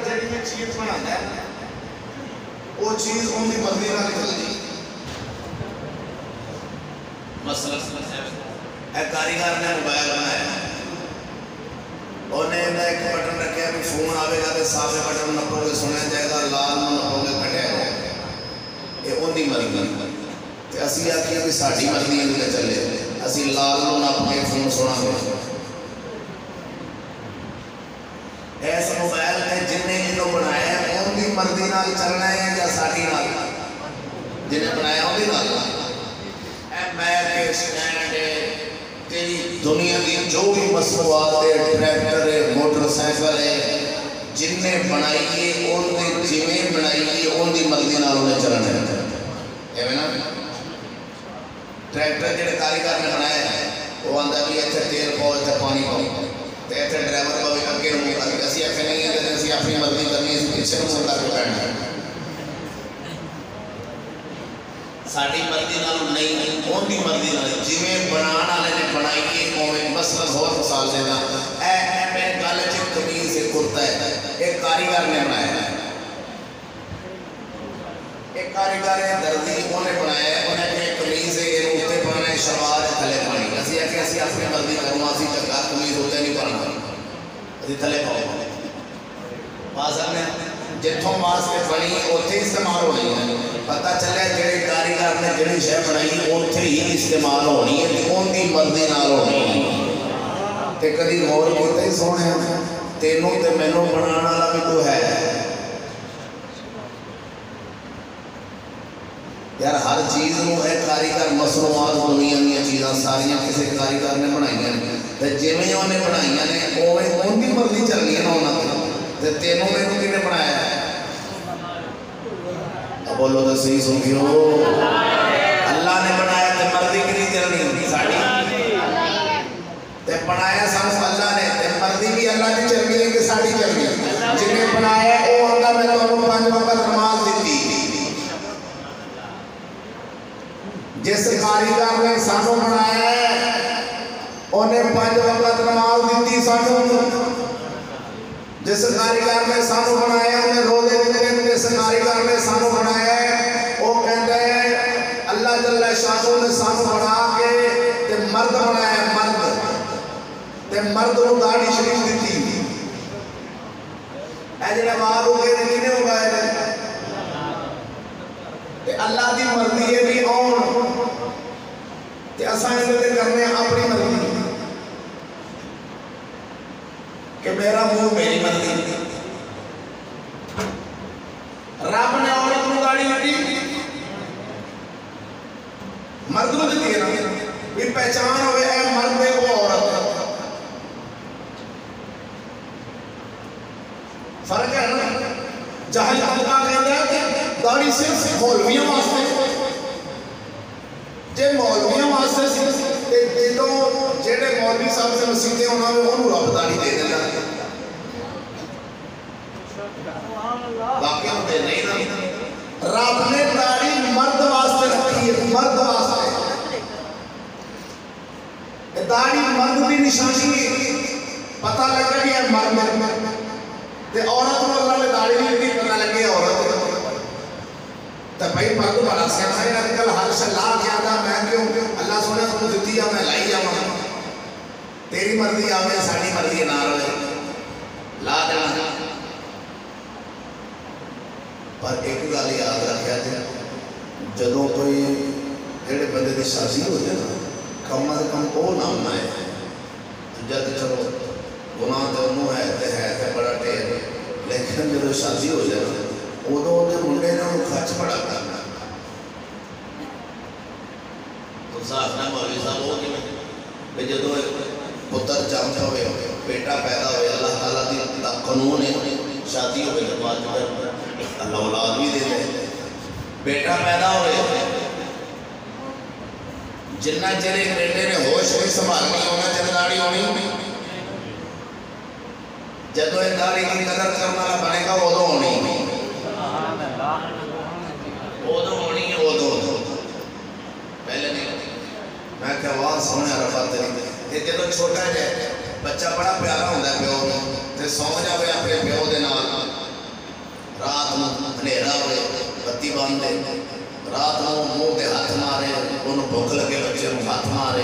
جڑی میں چیز بناتا ہے وہ چیز ان کی مرضی نہ نکل جائے مثلا اے کاریگر نے موبائل بنایا انہیں ایک بٹن رکھے بھی فون آوے گا تو سامنے بٹن نپو گے سنے جائے گا لال نپو گے کٹے جائے گا یہ ان کی مرضی اسی آخیا بھی ساڑھی مرضی ہے چلے اسی لال نپ کے فون سنا گے ایسا موبائل ہے جنہیں جنہوں بنایا ہے ان کی مرضی نال چلنا ہے یا ساڑھی نال جنہیں بنایا ان کی نال اے میپ سٹینڈ تیری دنیا کی جو بھی مصنوعات ہے ٹریکٹر ہے موٹر سائیکل ہے جن نے بنائی ہے ان نے جویں بنائی ہے ان کی مرضی نال انہیں چلنا ہے نا ٹریکٹر جڑے کاریگر نے بنایا ہے وہ آندا بھی ایتھے تیل پاؤ ایتھے پانی پاؤ تے ایتھے ڈرائیور پاؤ اگے منہ کر کے اسی آکھے نہیں ہے تے اسی اپنی مرضی کرنی ہے پیچھے منہ کر کے بیٹھنا ساڑھی مرضی نال نہیں ان کی مرضی نال جویں بنان والے نے بنائی ہے اوویں مثلا بہت مثال دینا اے میں گل وچ قمیض ہے کرتا ہے ایک کاریگر نے بنایا ہے ایک کاریگر ہے دردی انہیں بنایا ہے انہیں کہ قمیض ہے یہ اوپر پانا ہے شلوار ہے تھلے پانی اسی آ کے اسی اپنی مرضی کروں اسی چنگا قمیض ہوتے نہیں پانا اسی تھلے پاؤ بازار میں جتوں واسطے بنی اوتھے استعمال ہونی ہے پتہ چلے جڑے کاریگر نے جڑی شے بنائی اوتھے ہی استعمال ہونی ہے تے ان دی مرضی نال ہونی ہے تے کدی غور کیتا ہی سونے تینوں تے مینوں بنانا والا بھی تو ہے یار ہر چیز نو ہے کاریگر مصنوعات دنیا دی چیزاں ساریاں کسی کاریگر نے بنائیاں نے تے جویں انہیں بنائیاں نے اوویں ان دی مرضی چلنی ہے نا انہاں تے تینوں مینوں کنے بنایا ہے اب بولو تو صحیح سنگیو اللہ نے بنایا تے مرضی کری چلنی ساڑھی تے بنایا سانو اللہ نے تے مرضی بھی اللہ کی چلنی ہے کہ ساڑھی چلنی ہے جنہیں بنایا وہ آندا میں تانوں 5 وقت نماز دیتی جس کاریگر نے سانو بنایا ہے انہیں 5 وقت نماز دیتی سانو جس کاریگر نے سانو بنایا انہیں روزے دیتے جس کاریگر نے سانو بنایا ہے وہ کہتے ہیں اللہ جل شانہ نے سانو بنا کے تے مرد بنایا ہے مرد تے مرد کو داڑھی شریف دیتی اے جنہیں بعد ہو گئے نہیں ہو گئے تے اللہ دی مرضی ہے بھی اور تے اساں نے کرنے اپنی مرضی کہ میرا منہ میری مرضی رب نے عورت کو داڑھی دی مرد کو دیتی ہے نا بھی پہچان ہوئے اے مرد ہے وہ عورت فرق ہے نا جہل طبقہ کہتا ہے کہ داڑھی صرف مولویوں واسطے جے مولویوں واسطے تے دلوں جڑے مولوی صاحب سے مسیحے انہاں نے انہوں رب داڑھی دے دینا باقی ہم دے نہیں نا رب نے داڑھی مرد واسطے رکھی ہے مرد واسطے داڑھی مرد کی نشانی ہے پتہ لگا کہ ہے مرد تے عورت کو اللہ نے داڑھی نہیں دی پتہ لگے عورت تو بھائی مرد بڑا سیاح ہے آج کل ہر سے لا کیا تھا میں کیوں اللہ سونے کو دیتی ہے میں لائی جاؤں تیری مرضی آوے ساڑی مرضی نہ رہے لا دینا پر ایک گل یاد رکھیا تھے جدوں کوئی جڑے بندے دی شادی ہو جائے نا کم از کم وہ نام نہ ہے جد چلو گناہ تو انہوں ہے بڑا ٹیر لیکن جدو شادی ہو جائے نا ادو دے منڈے نے انہوں خرچ بڑا کرنا تو صاحبنا مولوی صاحب ہو کہ جدو پتر جامتا ہوئے بیٹا پیدا ہوئے اللہ تعالیٰ دی قانون ہے شادی ہوئے تو بعد اللہ اولاد بھی دے دے بیٹا پیدا ہوئے جنہ چلے ایک بیٹے نے ہوش ہوئی سنبھالنی ہونا چل داڑھی ہونی جدو ایک داڑھی کی قدر کرنا بنے گا ادو ہونی ادو ہونی ادو پہلے نہیں میں کہ آواز سونے رفا تری یہ جدو چھوٹا ہے بچہ بڑا پیارا ہوتا ہے پیو تے سو جاوے اپنے پیو دے نال رات میں اندھیرا ہوئے بتی باندھ دے رات میں منہ دے ہاتھ مارے انہوں بھوک لگے بچے کو ہاتھ مارے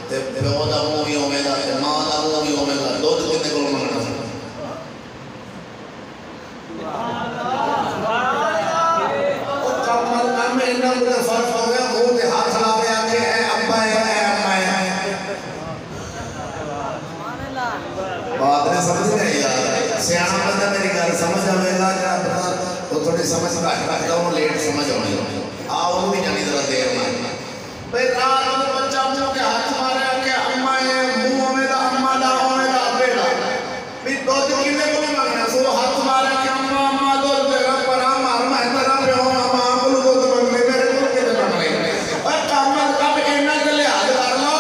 تے پیو دا منہ بھی ہوئے گا تے ماں دا منہ بھی ہوئے گا دودھ کتنے کو منگنا اور کامل کام میں انہاں مجھے فرق ہو گیا منہ دے ہاتھ لاوے آکے اے ابا ہے اے اما ہے بات نے سمجھ نہیں یار سیانا بندہ میری گھر سمجھ آوے گا کہ وہ تھوڑی سمجھ رکھتا ہوں لیٹ سمجھ آنے آؤں بھی جانی ذرا دیر میں بھئی رات میں بچہ منہ کے ہاتھ مارے کہ اما ہے منہ میں دا اما دا ہوئے دا بیٹا بھی دو دن کنے کو نہیں مانگنا سو ہاتھ مارے کہ اما اما دو تیرا پرا مار میں تیرا پہ ہوں اما بلو دو تو مانگنے میرے کو کنے مانگنے اور کامل کب اینا کے لئے حد کر لو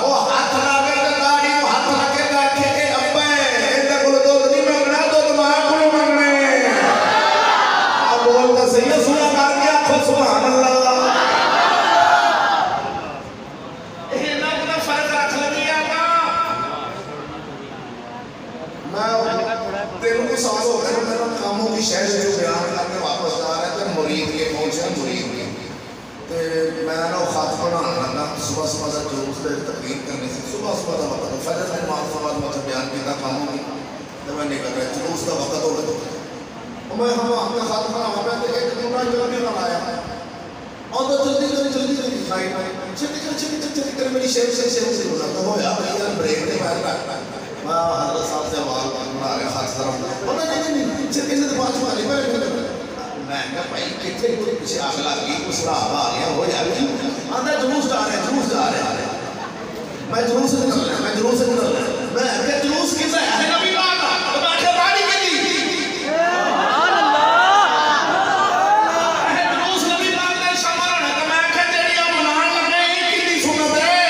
وہ ہاتھ لاغے دا داڑی وہ ہاتھ لگے دا کہ اے ابا ہے اینا کو دو نہیں مانگنا دو تو ماں کو مانگنے اب بولتا صحیح سنا کر کے خود سبحان اللہ شہر سے جو بیان کرنے واپس جا رہے تھے مرید کے پہنچے مرید کے میں نے وہ خط پڑھانا لگا صبح صبح سے جلوس دے تقریر کرنی سے صبح صبح کا وقت فجر میں نماز کے بعد مجھے بیان کیتا کاموں کی تو میں نکل رہا جلوس کا وقت ہو گیا اور میں ہم نے خط پڑھانا پہ ایک دنیا جلدی نہ آیا اور تو جلدی کر میری شہر سے بولا تو ہو یا بریک نہیں مار رہا میں حضرت صاحب سے آواز بنا رہا خاص طرح انہوں نے نہیں چھتے سے پانچ مالی میں کہا بھائی کتنے کوئی پچھے آخلا کی اس راہ آ گیا ہو جائے آدھا جلوس جا رہے میں جلوس سے نکل رہا میں کہ جلوس کس ہے نبی بات تو میں کہ باری کے دی سبحان اللہ جلوس نبی بات نے شمار ہے تو میں کہ جڑیا منان لگے ایک ہی دی سنت ہے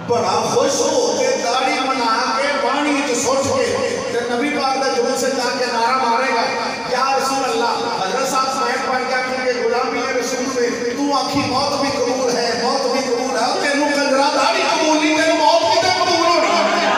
بڑا خوش ہو کہ داڑھی بنا کے پانی جو سوچ کے نبی پاک دا جلوس سے جا کے نعرہ مارے گا یا رسول اللہ حضرت صاحب سمائٹ پڑھ گیا کیونکہ غلامی ہے رسول میں تو آکھی موت بھی قبول ہے، موت بھی قبول ہے، تینوں کنجرا داڑھی قبول نہیں، تینوں موت بھی تے قبول ہونی ہے۔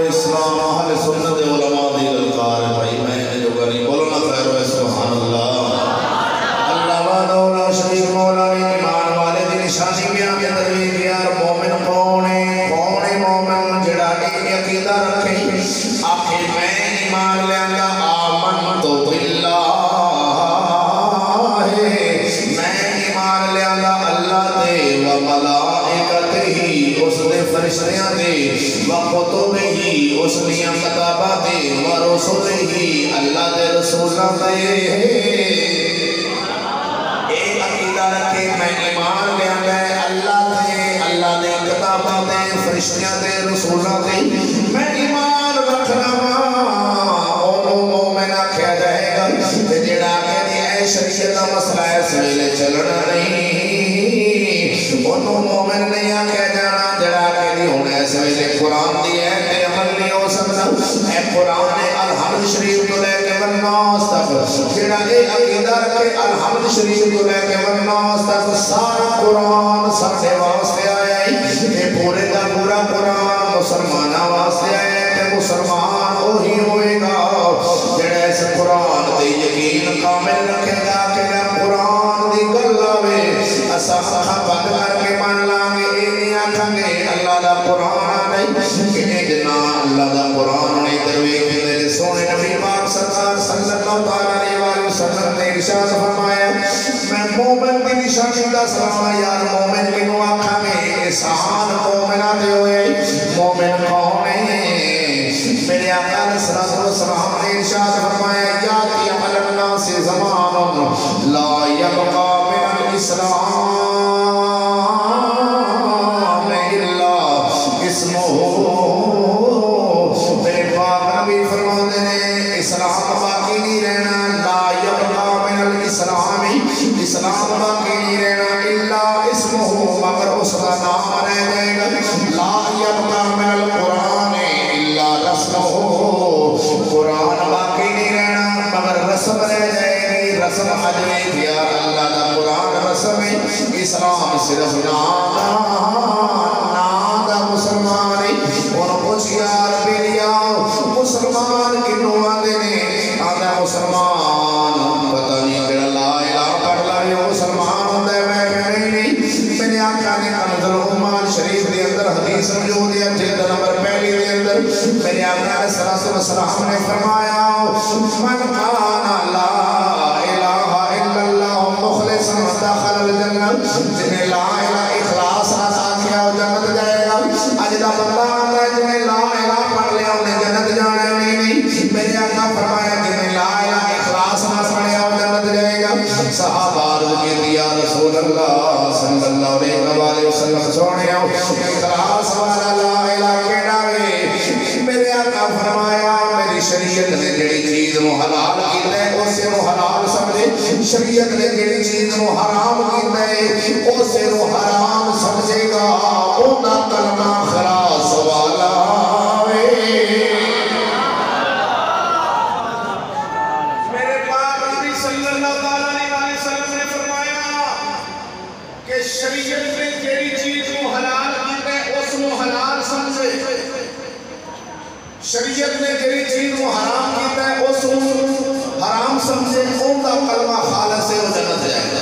اسلام اہل سنت علماء دی للکار ہے بھائی، میں جو گنی بولنا خیر ہے سبحان اللہ۔ اللہ مولا شریف مولا نے ایمان والے دی نشانی بیان کے تدویر کیا، مومن کون ہے؟ کون ہے مومن جڑا یہ عقیدہ رکھے آخر میں ایمان لے اللہ آمنت باللہ، میں ایمان لے اللہ اللہ دے و ملائکتہ ہی اس دے فرشتیاں دے و کتب ہی اس دیاں کتاباں دے و رسول ہی اللہ دے رسولاں دے۔ اے عقیدہ رکھے میں ایمان لے اللہ دے کتاباں دے فرشتیاں دے رسولاں دے میں ایمان رکھنا انہوں مومن آکھیا جائے گا جڑا کہ اے شریعت دا مسئلہ اس ویلے چلنا نہیں، انہوں مومن نہیں آکھیا جانا جڑا کہ ہن اس ویلے قرآن دی ہے تے عمل نہیں ہو سکتا۔ اے قرآن نے الحمد شریف تو لے کے والناس تک جڑا اے عقیدہ رکھے الحمد شریف تو لے کے والناس تک سارا قرآن ساڈے واسطے آیا ہے، اے پورے دا پورا قرآن مسلماناں واسطے آیا ہے تے مسلمان وہی ہوئے گا جڑا اس قرآن تے یقین کامل رکھے گا کہ قرآن دی گل آوے اساں اکھاں بند کر کے مان لیں گے، اے نہیں آکھاں گے اللہ دا قرآن نہیں کہ جنا اللہ دا قرآن نہیں دروے کہ میرے سونے نبی پاک سرکار صلی اللہ علیہ وسلم نے ارشاد فرمایا میں مومن کی نشانی دا سلام یار مومن کنوں آکھاں گے احسان مومناں دے ہوئے مومن کون ہے؟ میرے آقا علیہ السلام نے ارشاد فرمایا یاتی عمل الناس زمان لا یبقى من الاسلام الا اسمہ۔ میرے پاک نبی فرماتے ہیں اسلام باقی نہیں رہنا، لا یبقى من الاسلام اسلام باقی نہیں رہنا الا اسمہ مگر اس کا نام رہ جائے گا، لا یبقى من القرآن الا رسمہ قرآن باقی نہیں رہنا مگر رسم رہ جائے گی، رسم حجوے کیا اللہ دا قرآن رسم ہے، اسلام صرف نام دا مسلمان ہے۔ اور کچھ یار بیلیا مسلمان کنوں آدھے نے آدھا مسلمان پتہ نہیں کہڑا لا الہ پڑھ لائے مسلمان ہوتا ہے میں نہیں۔ میرے آقا نے کنز الایمان شریف دے اندر حدیث موجود ہے جلد نمبر پہلی دے اندر میرے آقا علیہ السلام نے فرمایا من قال لا الہ الا اللہ مخلصا دخل الجنہ، جنہیں لا الہ اخلاص نہ کیا وہ جنت جائے گا۔ اج دا بندہ آتا ہے جنہیں لا الہ پڑھ لیا انہیں جنت جانا نہیں، میرے آقا فرمایا جنہیں لا الہ اخلاص نہ پڑھیا وہ جنت جائے گا۔ صحابہ عرض کی یا رسول اللہ صلی اللہ علیہ وسلم سونے اخلاص والا لا الہ کہنا ہے؟ میرے آقا فرمایا میری شریعت نے جڑی چیز نو حلال کیتا ہے اسے نو حلال سمجھے، شریعت نے جڑی چیز نو حرام کیتا ہے اسے نو حرام سمجھے گا، اونا کلمہ خلاص والا ہے۔ میرے پاک نبی صلی اللہ علیہ وسلم نے فرمایا کہ شریعت نے جڑی چیز نو حلال کیتا ہے اس نو حلال سمجھے، شریعت نے جڑی چیز کو حرام کیتا ہے اس کو حرام سمجھے، ان کا کلمہ خالص ہے وہ جنت جائے گا۔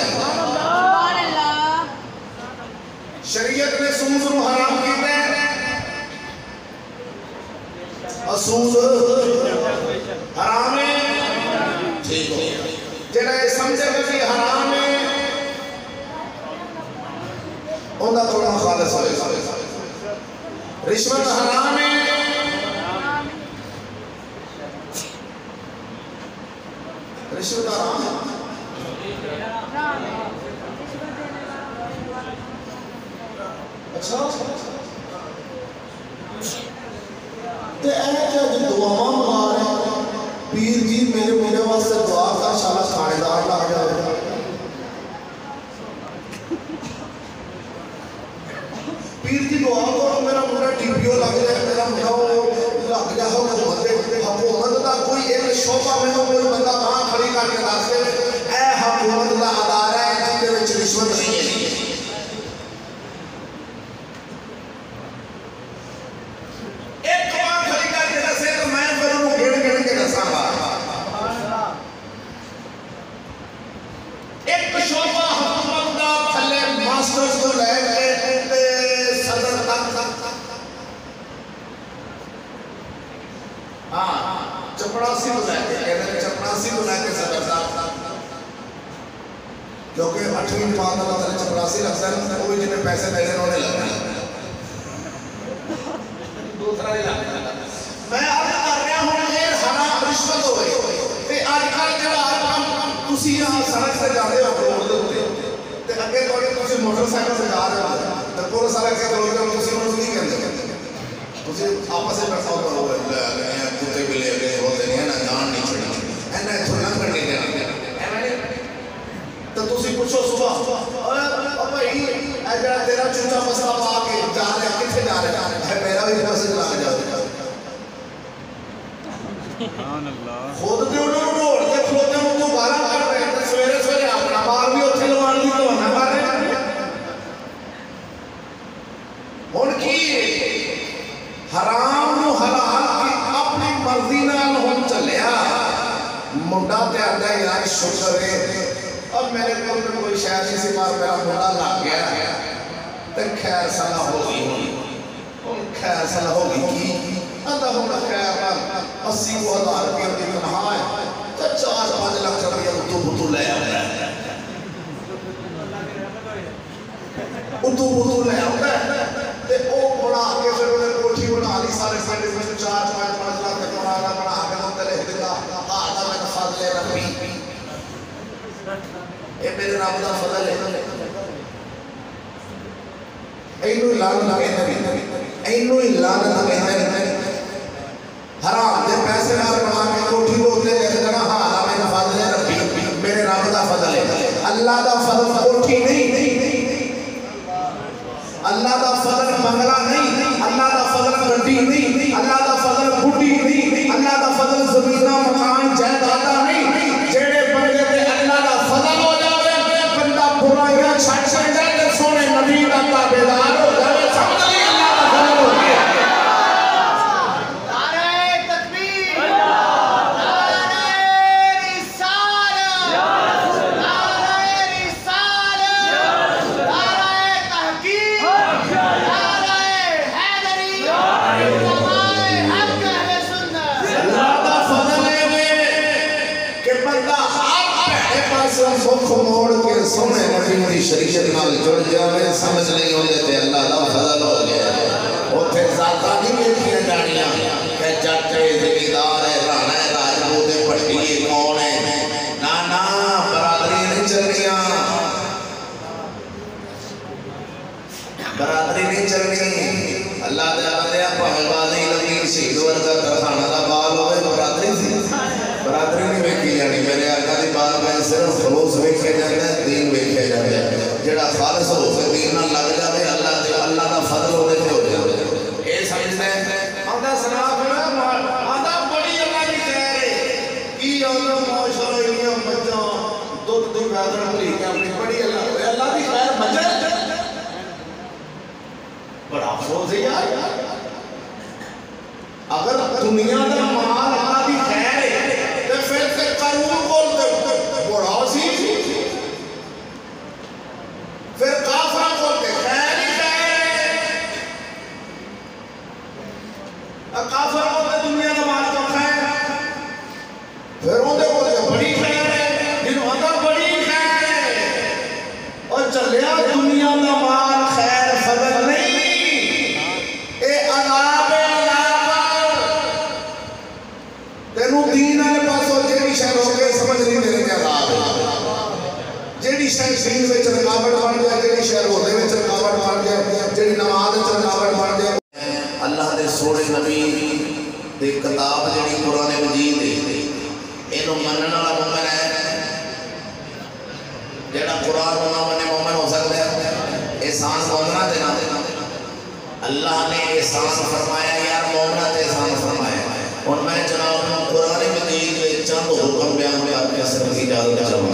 شریعت نے سود کو حرام کیتا ہے، سود حرام ہے ٹھیک ہے، جڑا یہ سمجھے گا کہ حرام ہے ان کا کلمہ خالص ہے۔ رشوت حرام ہے، رشوت حرام ہے، اچھا تے اے کیا جی دعاواں مار پیر جی میرے واسطے دعا کر شالا کھانے دار لگ جائے پیر کی دعا کرو میرا منڈا ٹی پی او لگ جائے میرا منڈا لگ جائے حکومت کا کوئی ایک شعبہ میں کوئی بندہ کہاں کھڑی کر کے دس دے اے حکومت کا ادارہ ہے جس کے وچ رشوت نہیں ہے ایک وہاں کھڑی کر کے دسے تو میں پھر انہوں گھڑ گھڑ کے دساں گا ایک شعبہ حکومت کا تھلے ماسٹر کو لے کے صدر تک چپڑاسی کو لے کے چپڑاسی کو لے کے صدر تک کیونکہ 8ویں جماعت اللہ تعالی چپڑاسی لگتا ہے وہ بھی جنہیں پیسے دینے انہوں نے لگنا دوسرا ہی لگنا میں آج کر رہا ہوں یہ حرام رشوت ہوئے کہ آج کل جڑا تسی یہاں سڑک سے جا رہے ہو روڈ دے اوپر تے اگے کوئی تسی موٹر سائیکل سے جا رہے ہو تے پورا سڑک سے روڈ تے تسی انہوں نہیں کہندے تسی آپس میں بیٹھا ہو کتے بلے گئے ہوتے نہیں نا جان نہیں چھڑی اینا ایتھوں لنگ کرنے دینا تو تسی پوچھو صبح او بھائی اے جڑا تیرا چوچا مسئلہ پا کے جا رہے کتھے جا رہے ہے میرا بھی پیسے چلا کے جا رہے سبحان اللہ خود تے انہوں روڈ تے کھلوتے ہوں تو بارہ کر رہے ہیں سویرے سویرے اپنا مار بھی اتھے لوان دی تو نہ مار رہے ہیں ان کی حرام و حلال کی اپنی مرضی نال ہم چلیا منڈا تے آتا ہے یار شکر ہے اب میرے کل میں کوئی شاید اسی بار میرا منڈا لگ گیا تے خیر صلاح ہوگی خیر صلاح ہوگی کی اندہ ہونا خیر پر 80,000 روپیہ کی تنہا ہے تو 4-5 لاکھ روپیہ اتو بطو لے آتا ہے اتو بطو لے آتا ہے تے او بڑا آگے پھر انہیں کوٹھی بنا لی سارے سارے میں 4-5 لاکھ تکرانا بنا آگے ہم تلے دیتا آدھا میں فضل ربی اے میرے رب دا فضل ہے اینو لعنت کہتے ہیں حرام دے پیسے نہ بنا کے کوٹھی کو لے کے جگہ ہاں میں فضل ربی میرے رب دا فضل ہے اللہ دا فضل کوٹھی نہیں اللہ دا فضل منگلا نہیں اللہ دا فضل گڈی نہیں اللہ دا فضل بڈی نہیں اللہ دا فضل زمینہ مکان جائیداد نہیں جڑے بندے تے اللہ دا فضل ہو جاوے بندہ برائیاں چھٹ جائے تے سونے نبی دا تابعدار ہو جاوے سمجھ لیں اللہ دا فضل ہو گیا موڑ کے سونے نبی دی شریعت نال جڑ جاوے سمجھ نہیں ہوندے تے اللہ دا فضل ہو گیا اوتھے ذاتاں نہیں ویکھیاں جانیاں کہ جٹ زمیندار ہے رانا ہے راجپوت ہے پٹی ہے کون ہے نا نا برادری نہیں چلنیاں برادری نہیں چلنی اللہ دے بندے بھاویں بازی لگی شہید ورگا ترخانہ دا بال ہوئے برادری نہیں ویکھی جانی میرے آقا دی بات میں صرف خلوص ویکھے جاندے ہیں دین ویکھے جاندے ہیں جڑا خالص ہو کے دین نال لگ جاوے اللہ دا فضل ہونے تے ہو جاوے اے سمجھدے ہیں آندا سنا آندا بڑی اللہ دی خیر ہے کی آندا ماشاءاللہ انہاں بچاں دودھ دی وادر بھلی کے اپنی بڑی اللہ دی خیر بچے بڑا افسوس ہے یار اگر دنیا دا مال اللہ دی خیر ہے تے پھر تے قانون کول تے بڑا سی پھر کافر کول تے خیر ہی خیر کافر کول تے دنیا دا مال تو خیر پھر اودے کول تے بڑی خیر ہے جنوں آندا بڑی خیر ہے اور چلیا دنیا دا مال خیر فضل نہیں اے عذاب تینوں دین والے پاسوں جیڑی شے روکے سمجھ نہیں میرے تے عذاب ہے جیڑی شے دین وچ رکاوٹ بن جائے جیڑی شے روزے وچ رکاوٹ بن جائے جیڑی نماز وچ رکاوٹ بن جائے اللہ دے سونے نبی دی کتاب جیڑی قرآن مجید ہے اینو منن والا مومن ہے قرآن میں مومن ہو سکتا ہے؟ احسان مومنہ دینا اللہ نے احسان فرمایا یار مومنہ تے احسان فرمایا اور میں جناب قرآن مجید میں چند حکم بیان کر کے اثر کی اجازت چاہوں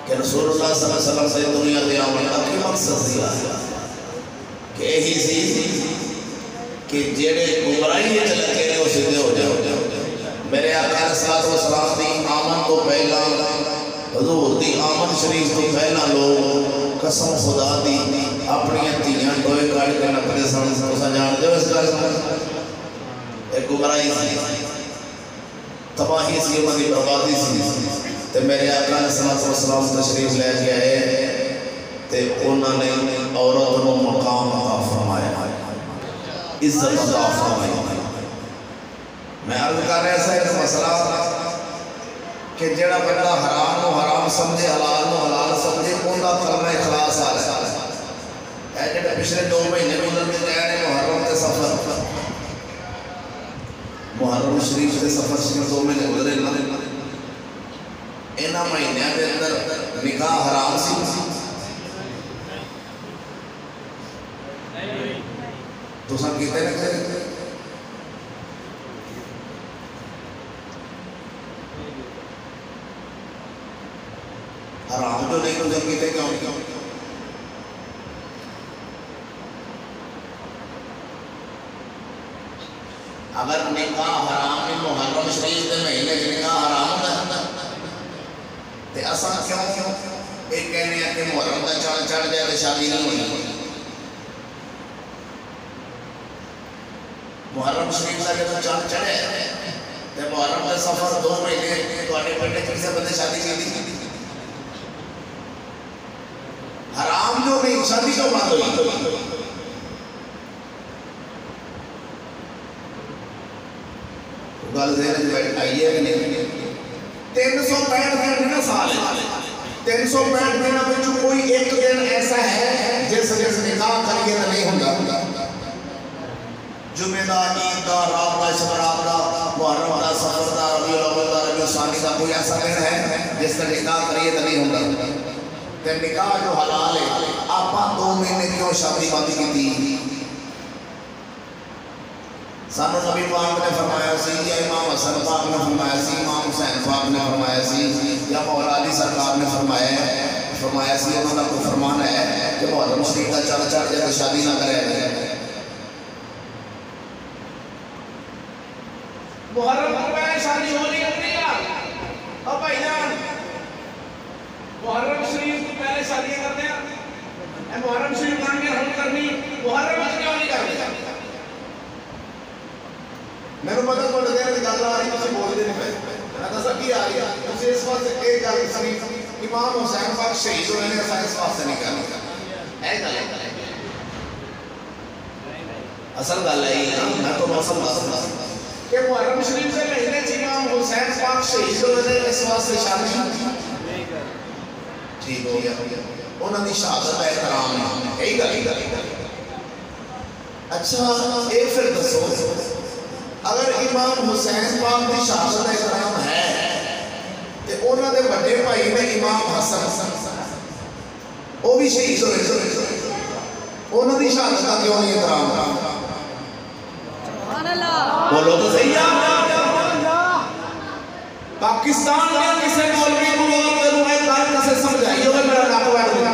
کہ رسول اللہ صلی اللہ علیہ وسلم سے دنیا دے آمد کی مقصد دیا کہ یہی سی کہ جیڑے گمراہی چلے گئے وہ سیدھے ہو جاؤ میرے آقا علیہ السلام دی آمن تو پہلا حضور دی آمن شریف تو پہلا لوگ قسم خدا دی اپنی تیاں ٹوئے کاٹ کے نپتے سن جان دے اس کا ایک گمراہی سی تباہی سی امت بربادی سی تے میرے آقا علیہ السلام تشریف لے کے آئے تے انہوں نے عورت کو مقام عطا فرمایا عزت عطا فرمائی میں عرض کر رہا ایسا ایک مسئلہ کہ جڑا بندہ حرام و حرام سمجھے حلال و حلال سمجھے ان کا کلمہ اخلاص آ رہا ہے اے جڑے پچھلے 2 مہینے گزر کے گئے ہیں محرم کے سفر محرم شریف کے سفر سے 2 مہینے گزرے انہاں مہینے کے اندر نکاح حرام سی تو سب کہتے ہیں حرام جو نہیں تو جب کہتے کیوں اگر نکاح حرام ہے محرم شریف کے مہینے کے نکاح حرام ہوتا ہے تو اساں کیوں ایک کہنے ہیں کہ محرم کا چاند چڑھ جائے تو شادی نہیں ہوئی محرم شریف کا جب چاند چڑھے تو محرم کا سفر 2 مہینے تو آنے پڑھنے کسی بندے شادی کی تھی حرام جو نہیں شادی جو بات ہوئی گل ذہن میں آئی ہے کہ نہیں 365 دن کا سال ہے 365 دن میں کوئی ایک دن ایسا ہے جس نکاح کریے تو نہیں ہوتا جمعہ دا عید دا رات دا شبرات دا محرم دا سفر دا ربیع الاول دا ربیع الثانی دا کوئی ایسا دن ہے جس سے نکاح کریے تو نہیں ہوتا تے نکاح جو حلال ہے آپاں 2 مہینے کیوں شادی بندی کی تھی سانو نبی پاک نے فرمایا سی یا امام حسن پاک نے فرمایا سی امام حسین پاک نے فرمایا سی یا مولا علی سرکار نے فرمایا سی انہوں نے کو فرمان ہے کہ محرم شریف کا چڑھ جائے تو شادی نہ کرے محرم فرمایا شادی ہونی اپنی اب بھائی جان محرم شریف تو پہلے شادیاں کرتے ہیں محرم شریف مانگے ہم کرنی محرم کیوں نہیں کرنی میں نے پتا تو لگے کہ گل آ رہی تھی بول دے نہیں پے میں دسا کی آ رہی ہے تسی اس واسطے ایک گل سنی امام حسین پاک شہید ہوئے نے اس واسطے نہیں کرنی اے گل اصل گل ہے میں تو موسم کہ محرم شریف سے مہینے سے امام حسین پاک شہید ہوئے نے اس واسطے شادی ٹھیک ہو گیا انہوں نے شہادت احترام ہے یہی گل اچھا ایک پھر دسو اگر امام حسین پاک کی شہادت احترام ہے تو انہوں نے بڑے بھائی نے امام حسن وہ بھی شہید ہوئے انہوں نے شہادت کا کیوں نہیں احترام بولو تو صحیح پاکستان کے کسی مولوی کو ضرور ایک بات کسے سمجھائی ہوگا میرا نام بیٹھ دیا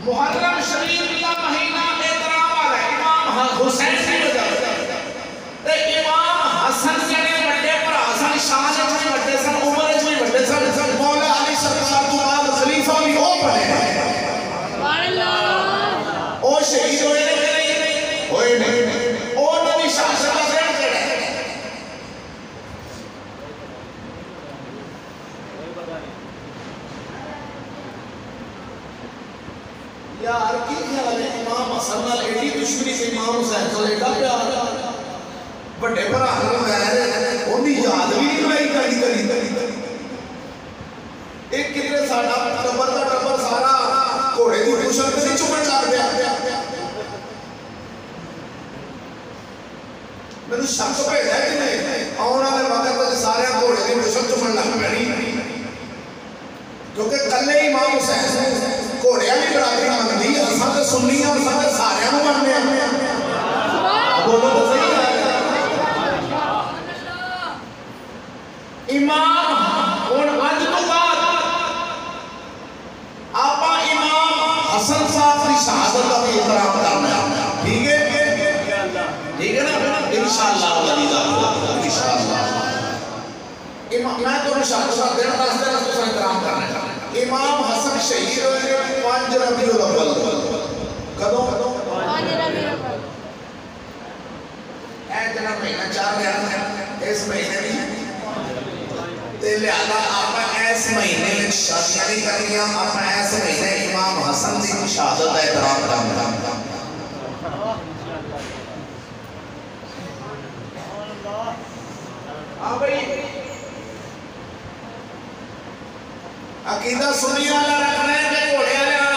محرم شریف کا مہینہ احترام والا ہے امام حسین کی وجہ سے امام حسن جنے بڑے پر حسن شاہ جنے بڑے سن عمر جنے بڑے سن مولا علی سرکار تو بعد خلیفہ بھی ہو پڑے او شہید ہوئے نہیں ہوئے نہیں او نبی شاہ شاہ یار کی خیال ہے امام حسن نال ایڈی دشمنی سے امام حسین کو ایڈا پیار بڑے بھرا ہے اونی یاد بھی نہیں لائی کری ایک کتنے ساڈا ٹبر دا ٹبر سارا گھوڑے دی پوچھل تے چپڑ لگ پیا مینوں شک پہ ہے کہ نہیں آਉਣ والے وقت تے سارے گھوڑے دی پوچھل امام اور اج تو بعد آپ امام حسن صاحب کی شہادت کا بھی احترام کرنا ہے. ٹھیک ہے نا انشاءاللہ انشاءاللہ. میں تو شہادت کا دن دس دن تو احترام کرنا ہے. امام حسن شہید ہوئے 5 ربیع الاول. کدوں 5 ربیع الاول. اے جناب مہینہ 4 دن اس مہینے بھی لہذا آپ ایس مہینے میں شادیاں نہیں کرنی. آپ ایس مہینے امام حسن کی شہادت کا احترام کرنا. عقیدہ سنی والا رکھنا ہے کہ گھوڑے والا؟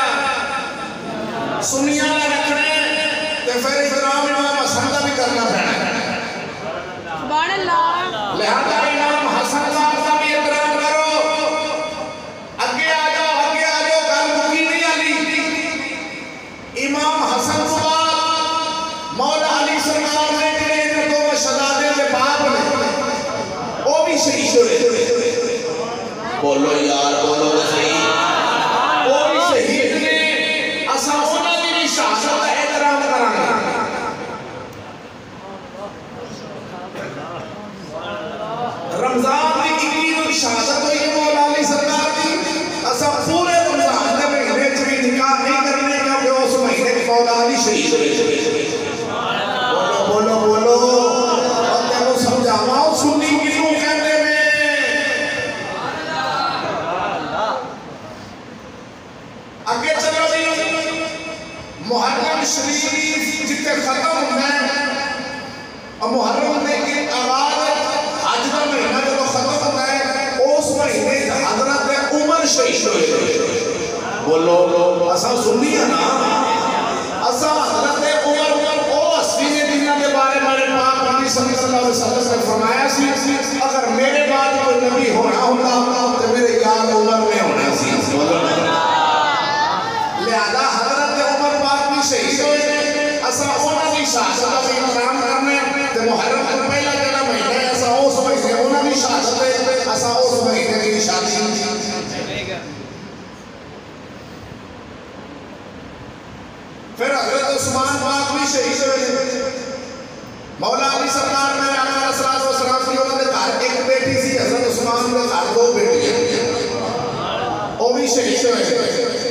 سنی والا رکھنا ہے تو پھر احترام امام حسن کا بھی کرنا پڑنا. سبحان اللہ. لہذا امام حسن صاحب کا بھی احترام کرو. آگے آ جاؤ گل مکی نہیں آلی. امام حسن کو بعد مولا علی سرکار نے جنہیں ان دو شہزادے کے باپ نے وہ بھی شہید ہوئے. بولو یار بولو صحیح. وہ بھی شہید نے. اساں انہاں دی بھی شہادت کا احترام کراں. رمضان کی 21 شہادت ہوئی ہے مولا علی سرکار کی. اساں پورے رمضان کے مہینے چ بھی نکاح نہیں کرنے کیونکہ اس مہینے میں مولا علی شہید ہوئے. بولو بولو بولو. اور تینوں سمجھاواں سنی کیوں کہتے ہیں. آگے چلو جی. محرم شریف جتنے ختم ہونا ہے اور محرم نے کی آغاز حج کا مہینہ جب ختم ہوتا ہے اس مہینے حضرت عمر شہید ہوئے. بولو اساں سنی ہے نا. اساں حضرت عمر وہ ہستی نے جنہاں کے بارے میں پاک نبی صلی اللہ علیہ وسلم نے فرمایا سی اگر میرے بعد کوئی نبی ہونا ہوتا تو میرے یار عمر نے ہونا سی. لہذا حضرت عمر پاک بھی شہید ہوئے. اساں انہاں دی شہادت کا بھی احترام کرنا ہے. تے محرم کا پہلا جڑا مہینہ ہے اساں اس مہینے انہاں دی شہادت ہے. اساں اس مہینے کی شادی. پھر حضرت عثمان پاک بھی شہید ہوئے. مولا علی سرکار نے آقا علیہ الصلوۃ والسلام کی انہوں نے گھر ایک بیٹی سی. حضرت عثمان کے گھر 2 بیٹیاں وہ بھی شہید ہوئے.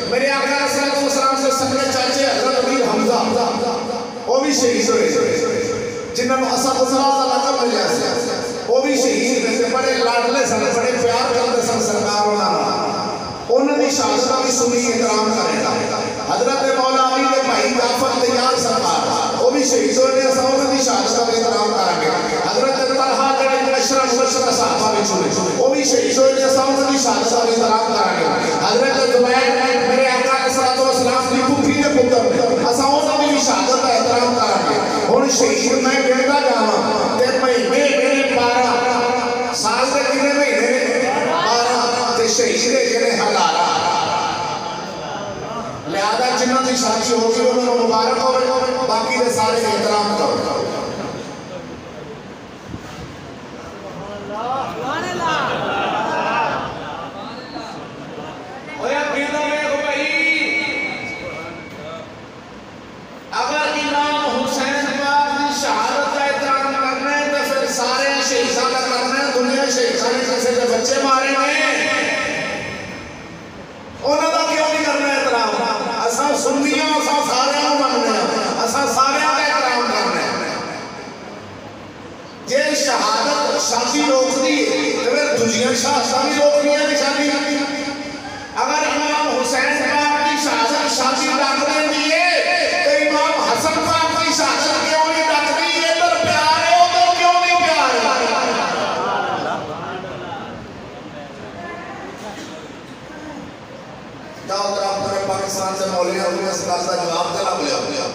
میرے آقا علیہ الصلوۃ والسلام سے سگے چاچے حضرت امیر حمزہ وہ بھی شہید ہوئے. جنہوں نے اسد اللہ کا لقب ملیا سی وہ بھی شہید ہوئے. بڑے لاڈلے سن بڑے پیار کرتے سن سرکار انہوں نے شہادت بھی سنی احترام کرے گا. حضرت مولا علی کے بھائی جعفر تیار سرکار وہ بھی شہید ہوئے. انہوں نے شہادت کا احترام کریں گے. حضرت طلحہ کے عشرہ مبشرہ صحابہ بھی چھوڑے وہ بھی شہید ہوئے. انہوں نے شہادت کا احترام کریں گے. حضرت زبیر میرے آقا علیہ الصلوۃ والسلام کی پھوپھی کے پتر اساں انہوں نے شہادت کا احترام کریں گے. ہن شہید میں کہندا جاواں تے مہینے میرے 12 سال دے کنے مہینے 12 تے شہید دے کنے 1000. لہذا جنہاں دی شادی ہوگی انہوں نے مبارک ہوئے. باقی دے سارے احترام کرو. اگر امام حسین پاک کی شہادت کا احترام کرنا ہے تو پھر سارے شہیداں کا کرنا ہے. دنیا شہیداں نے کیسے جو بچے مارے ہیں انہوں کا کیوں نہیں کرنا احترام. اساں سنیاں اساں سارے ماننے ہیں. اساں سارے کا احترام کرنا ہے. جے شہادت شادی روک دی تو پھر دوسری شہادتاں بھی روکنی ہے شادی. اگر امام حسین پاک کی شہادت شادی ڈاک دینی ہے تو امام حسن پاک کی شہادت کیوں نہیں ڈاکتی. ادھر پیار ہے ادھر کیوں نہیں پیار ہے. جاؤ ذرا اپنے پاکستان سے مولوی ہوئے اس کا جواب دلا بولیا.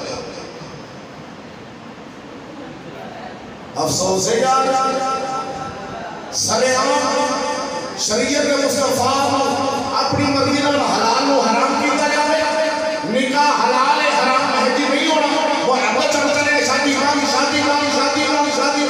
افسوس ہے یار سرے عام شریعت مصطفیٰ اپنی مرضی نال حلال و حرام کیتا جاوے. نکاح حلال ہے حرام مہدی نہیں ہونا. وہ رب چڑھ چلے شادی شادی شادی شادی شادی شادی.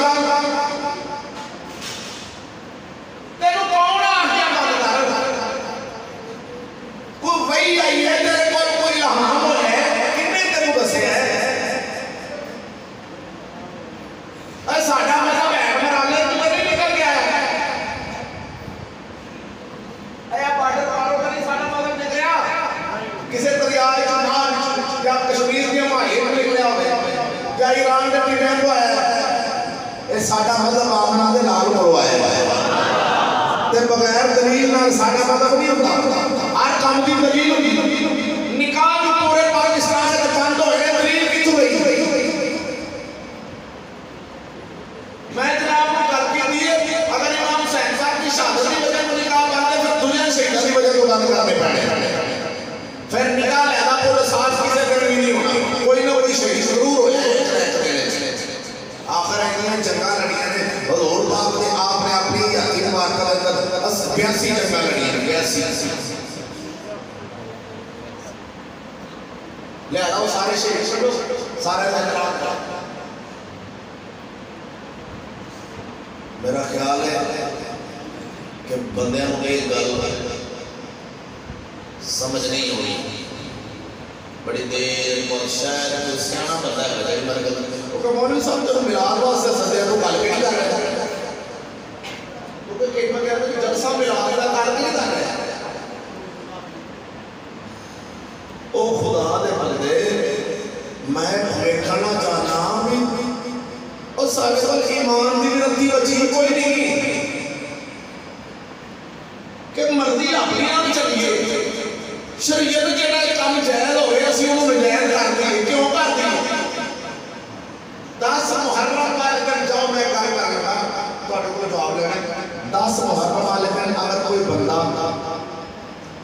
نال سارا مطلب نہیں ہوتا ہر کام کی دلیل ہوتی نکاح جو پورے پاکستان سے بند ہوئے دلیل کتوں گئی میں جناب کو کر کے دیے اگر امام حسین صاحب کی شہادت کی وجہ کو نکاح بند ہے پھر دنیا شہیدہ کی وجہ کو بند کرانے پڑے پھر نکاح لینا پورے ساتھ کسی دن بھی نہیں ہونا کوئی نہ کوئی شہید ضرور ہو جائے آخر ایک جنگا لڑیاں نے حضور پاک نے آپ نے اپنی یقین مبارکہ اندر 82 جنگا لڑیاں 82 لہذا وہ سارے شہید چھوڑو سارے احترام کرو میرا خیال ہے کہ بندیاں کو یہ گل سمجھ نہیں ہوئی بڑی دیر بہت شاید کوئی سیانا بندہ ہے بجائے مر گل کیونکہ مولوی صاحب جب میلاد واسطے سدے تو گل بھی نہیں کر رہے کیونکہ کئی بار کہتے ہیں کہ جلسہ میلاد کا کر نہیں کر رہے او خدا دے بندے میں دیکھنا چاہنا بھی اور سارے سال ایمان دی رتی بچی کوئی نہیں کہ مرضی اپنی آپ چلیے شریعت جڑا کام جائز ہوئے اسی انہوں نجائز کر دیے کیوں کر دیے 10 محرم والے دن جاؤ میں کہا کر رہا تھوڑے کو جواب لینا 10 محرم والے دن اگر کوئی بندہ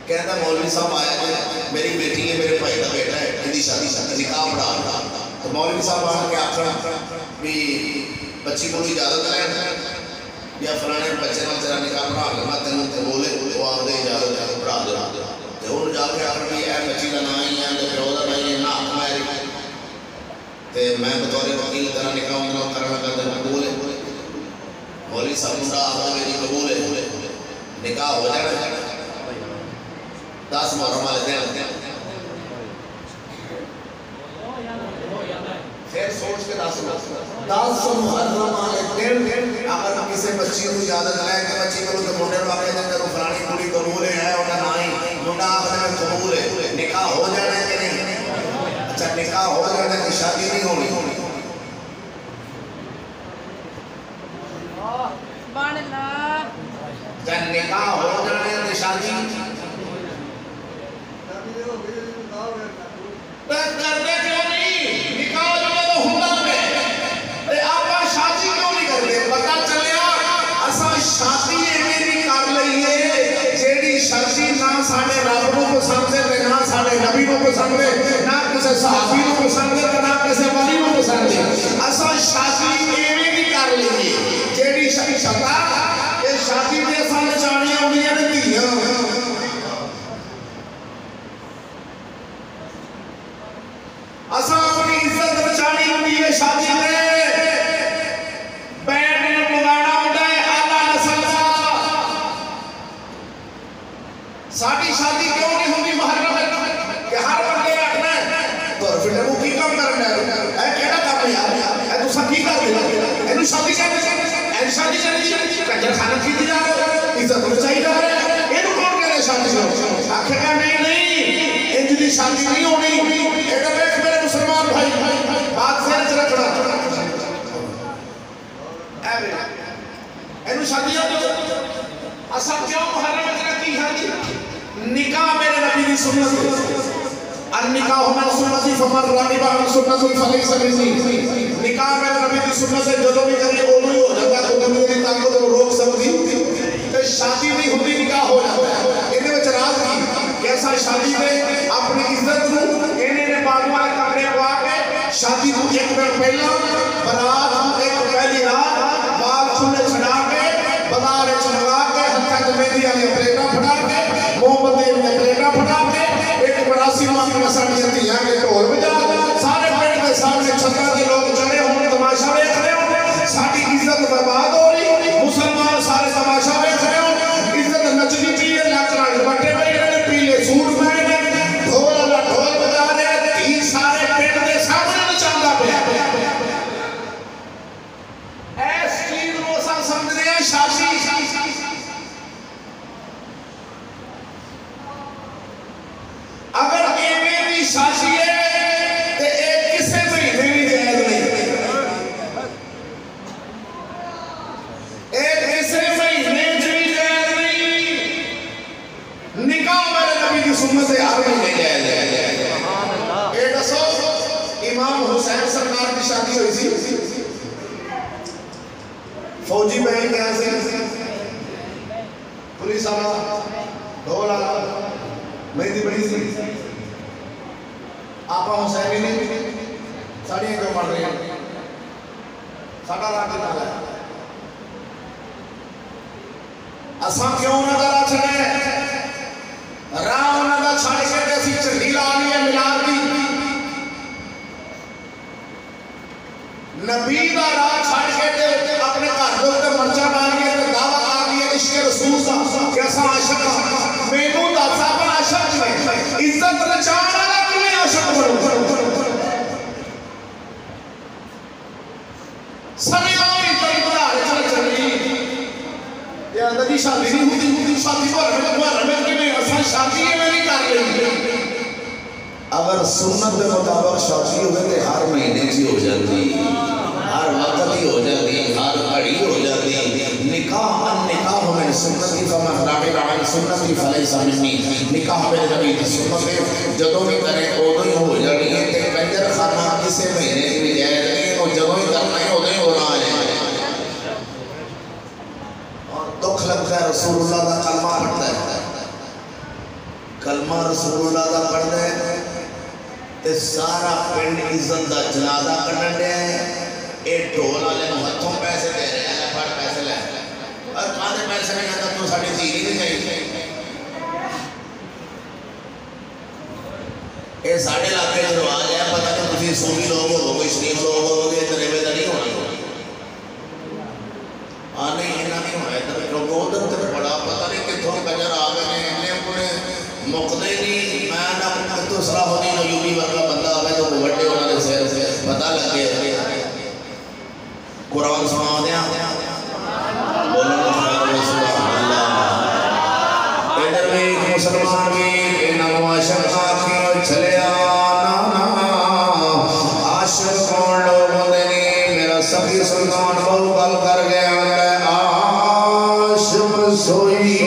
کہتا مولوی صاحب آیا ہے میری بیٹی ہے میرے بھائی کا بیٹا ہے ہندی شادی نکاح پڑھا رہا تو مولوی صاحب آ کے آخر بھی بچی کو اجازت لیں یا فلانے بچے نال تیرا نکاح پڑھا لوں تینوں تے بولے وہ آخر اجازت ہے پڑھا دو تے ہن جا کے آخر بھی اے بچی کا نام ہی ہے تے پیو دا بھائی نہ حق میری تے میں بطور وکیل تیرا نکاح انہاں کرنا تے قبول ہے مولوی صاحب منڈا آخر میری قبول ہے نکاح ہو جانا 10 محرم والے دن پھر سوچ کے 10 محرم والے دن اگر کسی بچی کو اجازت لے کہ بچی کو تو منڈے کو آگے جاتے تو فلانی پوری قبول ہے اور نہ ہی منڈا آخر میں قبول ہے نکاح ہو جانا ہے کہ نہیں اچھا نکاح ہو جانا ہے کہ شادی نہیں ہونی جب نکاح ہو جانا ہے کہ شادی کرتے کیوں نہیں نکاح جو ہے تو ہوندا ہے آپ شادی کیوں نہیں کرتے پتہ چلیا اساں شادی ایویں کر لئیے جیڑی شادی نہ ساڈے رب نوں پسند ہے تے نہ ساڈے نبی نوں پسند ہے نہ کسے صحابی نوں پسند ہے تے نہ کسے ولی نوں پسند ہے اساں شادی ایویں کر لئیے جیڑی شتا کہ شادی تے اساں نچاڑیاں ہوندیاں نے دھیاں اساں اپنی عزت بچانی ہوندی ہے شادی میں بینڈ بجانا ہوتا ہے اعلیٰ نسل کا ساری شادی کیوں نہیں ہوندی محرم میں کہ ہر بندے آخنا ہے تو پھر وہ کی کام کرنا ہے اے کیڑا کام ہے یار اے تساں کی کر دے اینو شادی چاہیے کنجر خانہ کی جا رہا عزت بچائی جا رہا ہے اینو کون کہہ رہے شادی کرو آخر کا نہیں انج دی شادی نہیں ہونی مسلمان بھائی بات سے نچ رکھنا اینو شادیاں جو اساں کیوں محرم وچ رکھی شادی نکاح میرے نبی دی سنت ہے النکاح من سنتی فمن رغب عن سنتی فلیس منی نکاح میرے نبی دی سنت سے جدوں بھی کبھی اولو ہو جاتا تو نبی دی طاقت کو روک سکتی تے شادی نہیں ہوندی نکاح ہو جاتا ہے اینے وچ راز کی کیسا شادی دے اپنی عزت نوں اینے نے باغ والے کمرے کو آ کے شادی کو ایک دن پہلا برات ایک پہلی رات بال کھلے چھڑا کے بازار چلوا کے ہتھاں تے مہندی والی پلیٹاں پھڑا کے موم بتی والی پلیٹاں پھڑا کے ایک بڑا سیما کی مساڑیاں دھیاں کے ڈھول بجا سارے پنڈ کے سامنے چھتاں تے لوگ چڑھے ہون تماشا ویکھ رہے ہون ساڈی عزت برباد ہو رہی مسلمان سارے تماشا ویکھ رہے ہون عزت نچدی پئی ہے لک نال بٹے پئے نے پیلے سوٹ پہنے نے ڈھول والا ڈھول بجا رہے دھی سارے پنڈ دے سامنے نچاندا پیا ایس چیز نوں اساں سمجھدے ہاں شادی سی پولیس والا ڈھول والا مہندی بڑی سی آپ حسینی نہیں ساڑیاں کیوں پڑھ رہی ہیں ساڑھا راہ کی نال ہے اساں کیوں نہ کرا چھڑے راہ انہاں دا چھڑ کے تے اسی چنڈی لا لیے ملاد دی نبی دا راہ چھڑ کے تے اپنے گھر دے اوپر مرچا ڈال کے تے دعویٰ کر دیے عشق رسول دا کہ اساں عاشق ہاں مینوں دس آپ عاشق میں عزت رچان والا کیویں عاشق بنو سنے ہوئی کوئی بڑھارے چل چلی یا اندر شادی نہیں ہوتی شادی پر رمت کی میں اساں شادی میں نہیں کر رہی اگر سنت کے مطابق شادی ہوئے تو ہر مہینے کی ہو جاتی ہر وقت ہی ہو جاتی ہر گھڑی ہو جاتی نکاح النکاح من سنتی فمن رغب عن سنتی فلیس منی نکاح میرے نبی کی سنت ہے جدوں بھی کرے ادوں ہی ہو جانی ہے تے کنجر خانہ کسی مہینے کی بھی جائز نہیں اور جدوں ہی کرنا ہے ادوں ہی ہونا ہے اور دکھ لگتا ہے رسول اللہ کا کلمہ پڑھتا ہے کلمہ رسول اللہ کا پڑھتا ہے تے سارا پنڈ عزت دا جنازہ کڈن دے اے ڈھول والے ہتھوں پیسے دے رہے ہیں پر پیسے لے اور کھانے پیسے نہیں آتا تو ساڑی تیری نہیں چاہیے اے ساڑھے علاقے کا رواج ہے پتہ نہیں تسی سونی لوگ ہو کوئی شریف لوگ ہو گے تریوے دا نہیں ہونا آنے اینا نہیں ہونا ہے لوگ ادھر تک بڑا پتہ نہیں کتھوں کنجر آ گئے ہیں انہیں اپنے مقدے نہیں میں نہ تو صلاح ہونی نیوبی ورگا بندہ آگئے تو بڑھے ہونا نے سیر سے پتہ لگ گیا قرآن سنا دیا بولنا خیر سبحان اللہ ادھر میں ایک مسلمان بھی انہا معاشق آکھیں چلے آنا عاشق کون لوگوں دینی میرا سخی سلطان بہو گل کر گیا عاشق سوئی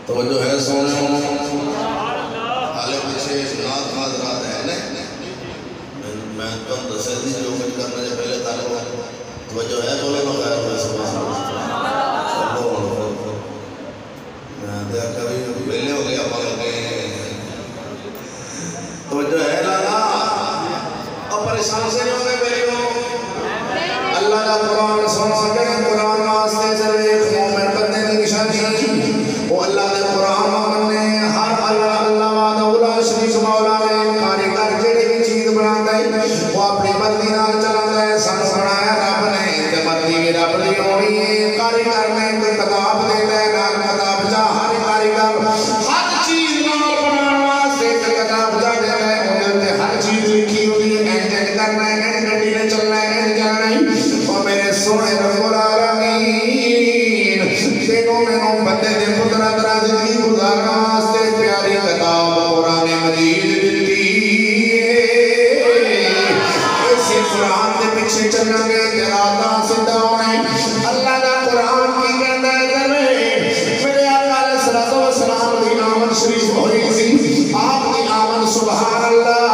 توجہ ہے سونے حالے پیچھے نات حاضرات ہے میں تم دسے دی جو کچھ کرنا جب پہلے طالب توجہ ہے بولے نہ خیر ہوئے سبحان اللہ میں دیا کبھی پہلے ہو گیا پاگل گئے توجہ ہے لالا اور پریشان سے نہیں ہوگے پہلے ہو اللہ کا قرآن سنا کے قرآن واسطے چلے مومن بندے کی نشانی وہ اللہ کے قرآن مننے ہر اللہ وعدہ اولا شریف مولا نے کاریگر جڑی بھی چیز بناتا ہے وہ اپنی مرضی نال چلاتا ہے سن بنایا رب نے تے مرضی بھی رب دی ہونی ہے کاریگر نے کوئی کتاب دیتا ہے نال کتاب والی گل ہر چیز نال بنانے واسطے کتاب جانے لے اندر ہر چیز لکھی ہوئی ہے اینج کرنا ہے اینج گڈی نے چلنا ہے اینج کرنا ہے اور میرے سونے رب العالمین تینوں مینوں بندے دے پترا طرح زندگی گزارنا واسطے پیاری کتاب قرآن مجید دتی اسی قرآن دے پیچھے چلنا گے تیرا سیدھا ہونا ہے اللہ دا قرآن کی کہتا ہے میرے آقا علیہ السلام کی آمد شریف ہوئی تھی آپ کی آمد سبحان اللہ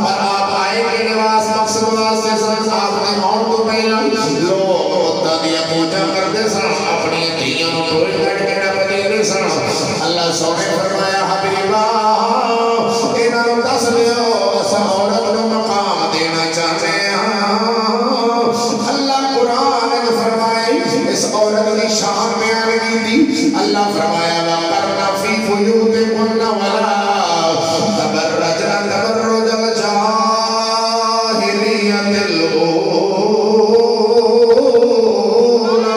پر آپ آئے کے نواز مقصد واسطے سن آپ نے آن تو پہلا لوگ مدہ دیا پوجا کرتے سن اپنی دھیاں کوئی گھٹ کے نہ بدلے سن اللہ سونے فرمایا حبیبا انہوں دس دیو اسا عورت نو مقام دینا چاہتے ہیں اللہ قرآن نے فرمایا اس عورت کی شان میں آنے دی اللہ فرمایا وَقَرْنَ فِي بُيُوتِكُنَّ وَلَا تَبَرَّجْنَ تَبَرُّجَ الْجَاهِلِيَّةِ الْأُولَى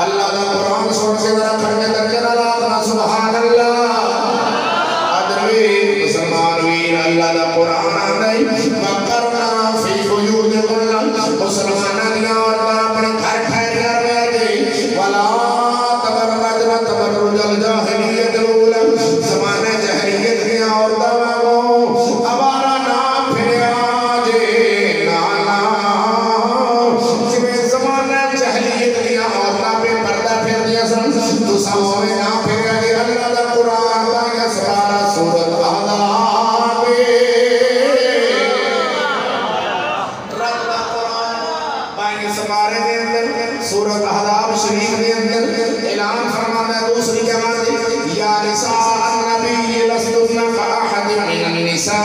اللہ کا قرآن سن کے ذرا کھڑے درجہ اللہ سبحان اللہ ادرویر مسلمان ویر اللہ کا قرآن آدھائی وَقَرْنَ فِي بُيُوتِكُنَّ مسلمانہ دیا اور اپنے گھر ٹھہر کر رہے تھے وَلَا تَبَرَّجْنَ تَبَرُّجَ الْجَاهِلِيَّةِ الْأُولَى زمانہ جہلیت کے عورتوں کو ہمارا نام پھریا جے نانا جویں زمانہ جہلیت کے عورتوں پہ پردہ پھر دیا سن تو سامنے نام پھریا جے اللہ دا قرآن کا سارا سورۃ احزاب سمارے دے اندر سورۃ احزاب شریف دے اندر اعلان فرماتا ہے دوسری جماعت یا نساء النبی لستن کاحد من النساء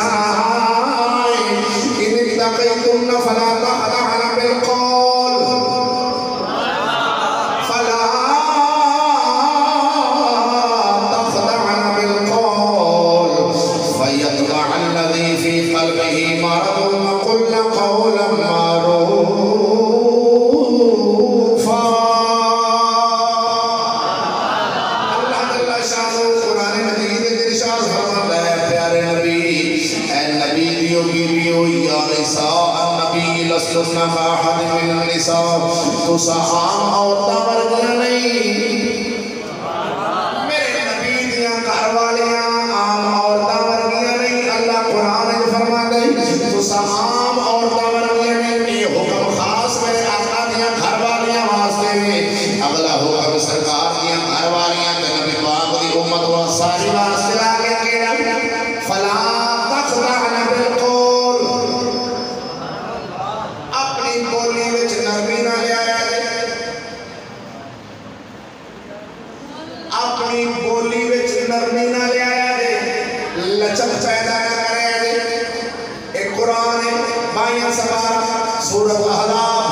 ان اتقیتن فلا تخضعن بالقول فلا تخضعن بالقول فيطمع الذي في قلبه مرض وقلن قولا معروفا اللہ جل شانہ قرآن مجید کے ارشاد فرماتا ہے پیارے نبی اے نبی دیو بیویو یا نساء النبی لستن کاحد من النساء تو عام عورتاں ورگیاں نہیں میرے نبی دیاں گھر والیاں عام عورتاں ورگیاں نہیں اللہ قرآن میں فرماتا ہے تو عام عورتاں ورگیاں نہیں یہ حکم خاص میرے آقا دیاں گھر والیاں واسطے میں اگلا حکم سرکار دیاں گھر والیاں تے نبی پاک دی امت و ساری واسطے آگے کیڑا فلا تخضعن بالقول اپنی بولی وچ نرمی نہ لے آیا جے اپنی بولی وچ نرمی نہ لے آیا جے لچک پیدا نہ کرے جے ایک قرآن ہے بائیاں سوارا سورۃ احزاب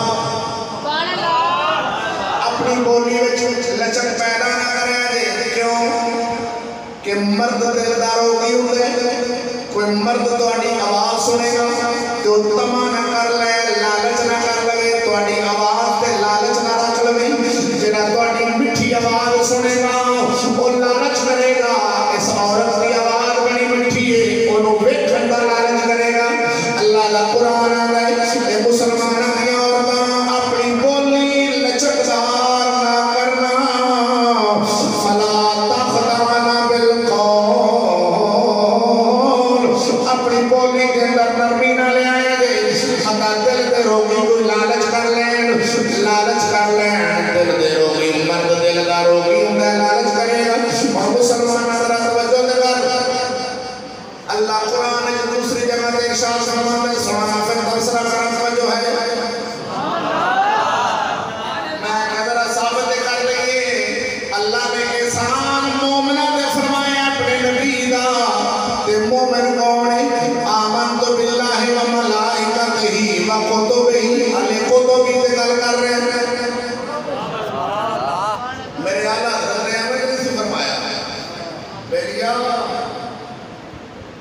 اپنی بولی وچ لچک پیدا نہ کرے جے کیوں کہ مرد دلداروں کی ہوتے کوئی مرد تو آنی آواز سنے گا تو تمہ نہ کر لے لالچ نہ کر لے تو آنی آواز تے لالچ نہ رکھ لے جنہ تو آنی مٹھی آواز سنے گا وہ لالچ کرے گا اس عورت کی آواز بڑی مٹھی ہے انہوں ویکھن دا لالچ کرے گا اللہ کا قرآن آئے اے مسلمانہ کی عورتاں اپنی بولی لچکدار نہ کرنا فلا تخضعن بالقول اپنی بولی کے اندر نرمی نہ لے آئے دے خطا دل دے روگی کوئی لالچ کر لین دل دے روگی مرد دل دا روگی اندر لالچ کرے گا اور مسلمان ذرا توجہ دے گا اللہ قرآن نے دوسری جگہ دے ارشاد فرماتا ہے سبحان پھر تبصرہ کرم توجہ ہے میں ذرا ثابت کر لئیے اللہ نے احسان مومنہ دے فرمایا اپنے نبی دا تے مومن کون ہے آمنت باللہ و ملائکتہ و کتبہ علی کتبی تے گل کر رہے ہیں میرے اعلیٰ حضرت احمد نے سے فرمایا بیلیا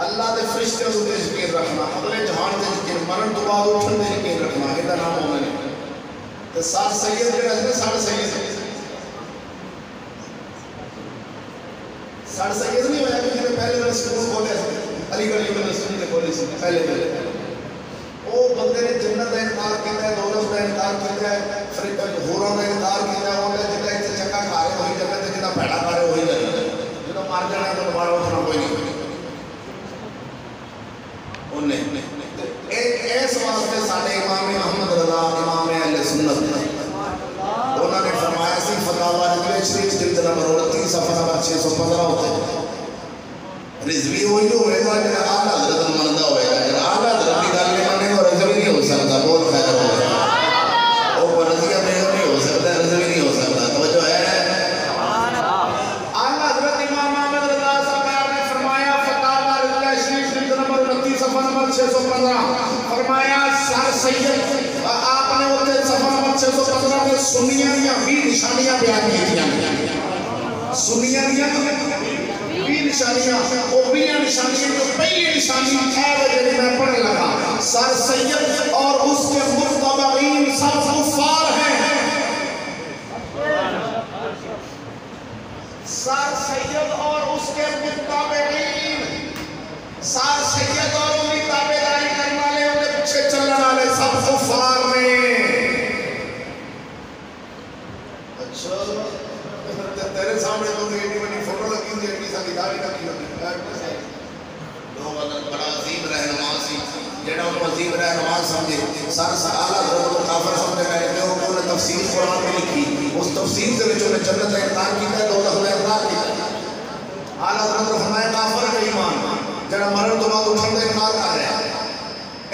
اللہ دے فرشتے اس دے یقین رکھنا اگلے جہان دے یقین مرن تو بعد اٹھن دے یقین رکھنا یہ نام مومن ہے تو سات سید کے رہتے ساڑھ سید سر سید نہیں ہویا کہ پہلے میں سکول کھولے علی گڑھ یونیورسٹی نے کھولی سی پہلے وہ بندے نے جنت کا انکار کیا ہے، دولت کا انکار کیا ہے، حوروں کا انکار کیا ہے، انہیں جتنا اتنے چکا کھا رہے وہی جنت ہے، جتنا پیڑا کھا رہے وہی جنت جب مار جانا ہے تو دوبارہ اٹھنا کوئی نہیں انہیں اس واسطے سارے امام احمد رضا امام اہل سنت انہوں نے فرمایا سی فتاوی رضوی شریف جلد نمبر 29 صفحہ نمبر 615 ہوتے رضوی وہی ہوئے گا جنہا اعلیٰ حضرت مندہ ہوئے گا جنہا اعلیٰ حضرت کی دل میں مانے اور رضوی نہیں ہو سکتا بہت خیر ہوئے گا وہ رضویہ میں نہیں ہو سکتا رضوی نہیں ہو سکتا توجہ ہے اعلیٰ حضرت امام احمد رضا سرکار نے فرمایا فتاوی رضوی شریف جلد نمبر 29 صفحہ نمبر 615 فرمایا سر سید آپ نے ہوتے صفحہ نمبر 615 میں سنیاں یا بھی نشانیاں بیان کی دیا سنیاں یا بھی نشانیاں وہ بھی نشانیاں جو پہلی نشانی ہے وہ جنہیں میں پڑھنے لگا سر سید اور اس کے متبعین سب کفار ہیں سر سید اور اس کے متبعین سر سید اور انہی تابعداری کرنے والے انہیں پیچھے چلنے والے سب کفار ہیں اچھا تیرے سامنے تو ایڈی بڑی فوٹو لگی ہوئی ایڈی ساری داڑھی لگی ہوئی لوگ اگر بڑا عظیم رہنما سی جڑا ان کو عظیم رہنما سمجھے سر اعلیٰ حضرت کافر سمجھے گئے تھے انہوں نے تفسیر قرآن میں لکھی اس تفسیر سے جو نے جنت کا انکار کیا ہے دوزخ کا انکار کیا ہے اعلیٰ حضرت فرمایا کافر کا ایمان جڑا مرن تو بعد اٹھن کا انکار کر رہا ہے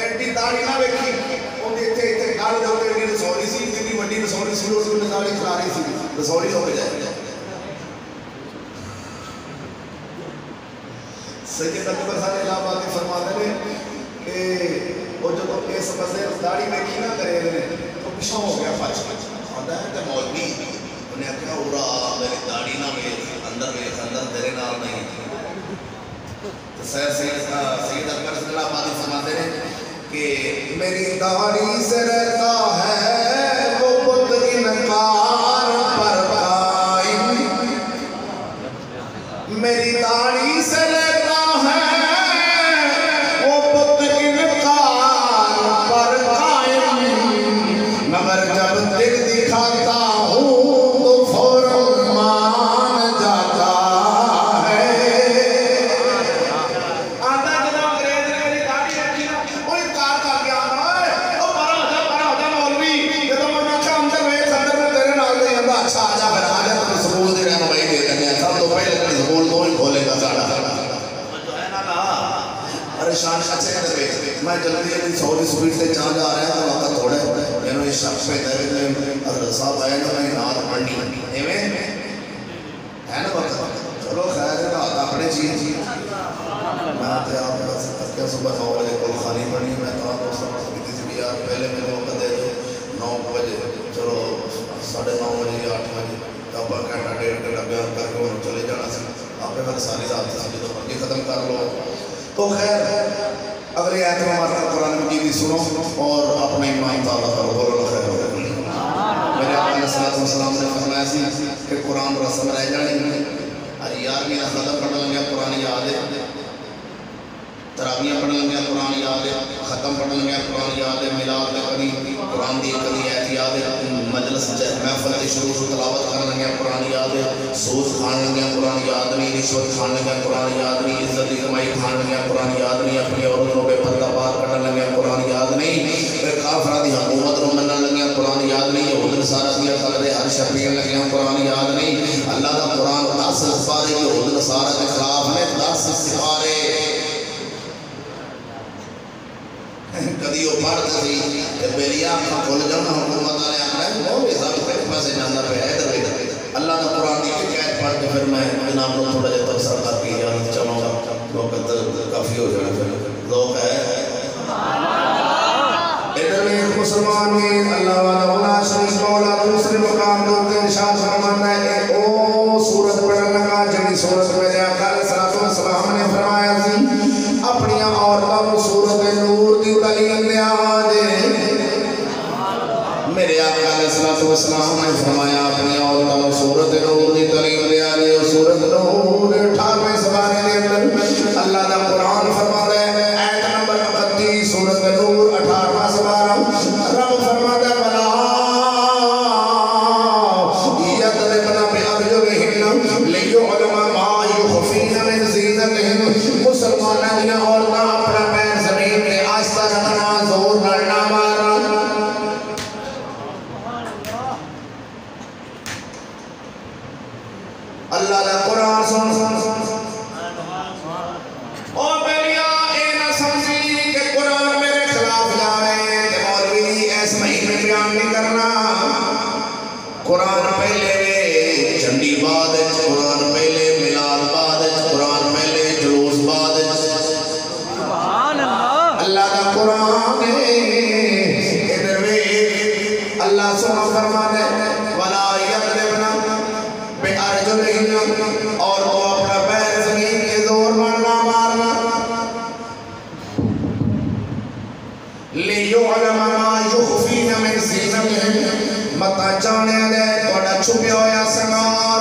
ایڈی داڑھی نہ ویکھی ان کے اتنے گل دے ایڈی رسولی سی جتنی وڈی رسولی سی اس نے داڑھی کھلا رہی سی رسولی ہو کے جائے سید اکبر صاحب الہ آبادی فرماتے ہیں کہ وہ جو اس مسئلے داڑھی میں کی نہ کرے تو پیچھے ہو گیا پاچ آتا ہے کہ مولوی انہیں کہا اورا میری داڑھی نہ اندر تیرے نال نہیں تو سید اکبر صاحب الہ آبادی فرماتے ہیں کہ میری داڑھی سے رہتا ہے وہ بت انکار پر قائم میری داڑھی سے میں جلدی جلدی سوری سپیڈ سے جہاں جا رہا ہے تو وقت تھوڑے میں اس شخص پہ دے حضرت صاحب آئے نا میں نات پڑھنی ایویں ہے نا وقت چلو خیر ہے بات اپنے چیز میں تے آپ بس کیا صبح 9 بجے کل خالی پڑھنی میں تو دوستوں سے کہتی تھی کہ یار پہلے میرے وقت دے دو 9 بجے چلو 9:30 بجے یا 8 بجے تب گھنٹہ ڈیڑھ گھنٹہ بیان کر کے چلے جانا سی آپ کے بعد ساری رات سے جو مرضی ختم کر لو تو خیر اگلے آیت میں ہمارا قرآن مجید سنو اور اپنے ایمان تعالیٰ پر بولو خیر ہو میرے آقا علیہ السلام نے فرمایا سی کہ قرآن رسم رہ جانے آج 11ویں ختم پڑھنے لگیا قرآن یاد ہے تراویاں پڑھنے لگیا قرآن یاد ہے ختم پڑھنے لگیا قرآن یاد ہے میلاد میں کبھی قرآن دی کبھی آیت یاد ہے مجلس محفل کے شروع تلاوت کرنے لگیا قرآن یاد ہے سود کھانے لگیا قرآن یاد نہیں رشوت کھانے لگیا قرآن یاد نہیں عزت کی کمائی کھانے لگیا قرآن یاد نہیں اپنی عورتوں پہ پردہ پار کرنے لگیا قرآن یاد نہیں کافرہ دی حکومت رو مننے لگیا قرآن یاد نہیں یہود نصارہ دیا کلے ہر شفیع لگیا قرآن یاد نہیں اللہ کا قرآن 10 سپارے یہود نصارہ کے خلاف میں 10 سپارے کدی وہ پڑھتے تھی کہ میری آنکھاں کھول جانا حکومت نے آنا ہے وہ بھی سب پھر پیسے جانا پہ ہے ادھر ادھر اللہ کا قرآن کی حکایت پڑھ کے پھر میں جناب کو تھوڑا جہا تفسیر کر کے اجازت چاہوں گا وقت کافی ہو جانا پھر لوگ ہے ادھر میں ایک مسلمان میں اللہ والا مولا شریف مولا دوسرے مقام دوتے ارشاد فرمانا ہے کہ او سورت پڑھنے لگا جنہی سورت میرے آقا علیہ السلام نے فرمایا تھی اپنی عورتوں سورت نور دی تعلیم دیا دے میرے آقا علیہ السلام نے فرمایا اپنی عورتوں سورت نور دی تعلیم دیا دے سورت نور 18 اللہ دا قرآن سن اور بیلیا اے نہ سمجھی کہ قرآن میرے خلاف جاوے کہ مولوی ایس مہینے بیان نہیں کرنا قرآن پہلے جھنڈی بعد قرآن پہلے میلاد بعد قرآن پہلے جلوس بعد سبحان اللہ اللہ دا قرآن ادھر میں اللہ سبحانہ فرمانے وَلَا يَقْلِبْنَا بِأَرْجُلِهِنَّ اور وہ اپنا پیر زمین کے زور مرنا مارنا لِيُعْلَمَ مَا يُخْفِينَ مِنْ زِينَتِهِمْ متا جانے دے توڑا چھپے ہویا سنگار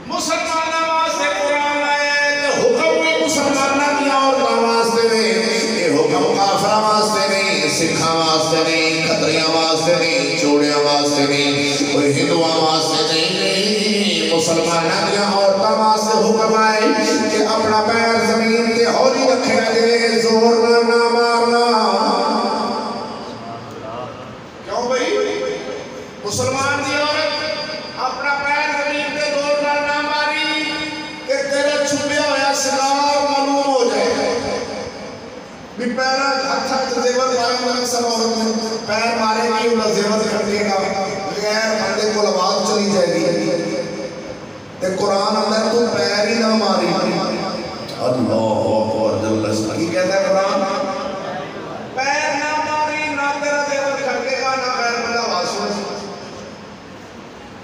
مسلمان واسطے قرآن آئے تو حکم بھی مسلمان کی عورتوں واسطے نہیں یہ حکم کافروں واسطے نہیں سکھاں واسطے نہیں کھتریاں واسطے نہیں چوڑیاں واسطے نہیں کوئی ہندوؤں واسطے نہیں مسلمانوں کی عورتوں واسطے حکم آئے کہ اپنا پیر زمین تے ہولی رکھنا دے زور نہ مارنا کیوں بھائی مسلمان کی عورت اپنا پیر زمین تے زور نہ ماری کہ تیرے چھپے ہویا سلام معلوم ہو جائے بھی پیرا ہتھا زیور پائیں گا اکثر عورت پیر مارے گی انہیں زیور کھٹے گا غیر بندے کو آواز چلی جائے گی تے قرآن اندر تو پیر ہی نہ ماری اللہ اکبر جل اللہ کی کہتا ہے قرآن پیر نہ ماری نہ تیرا زیور کھٹے گا نہ غیر بندہ آواز سن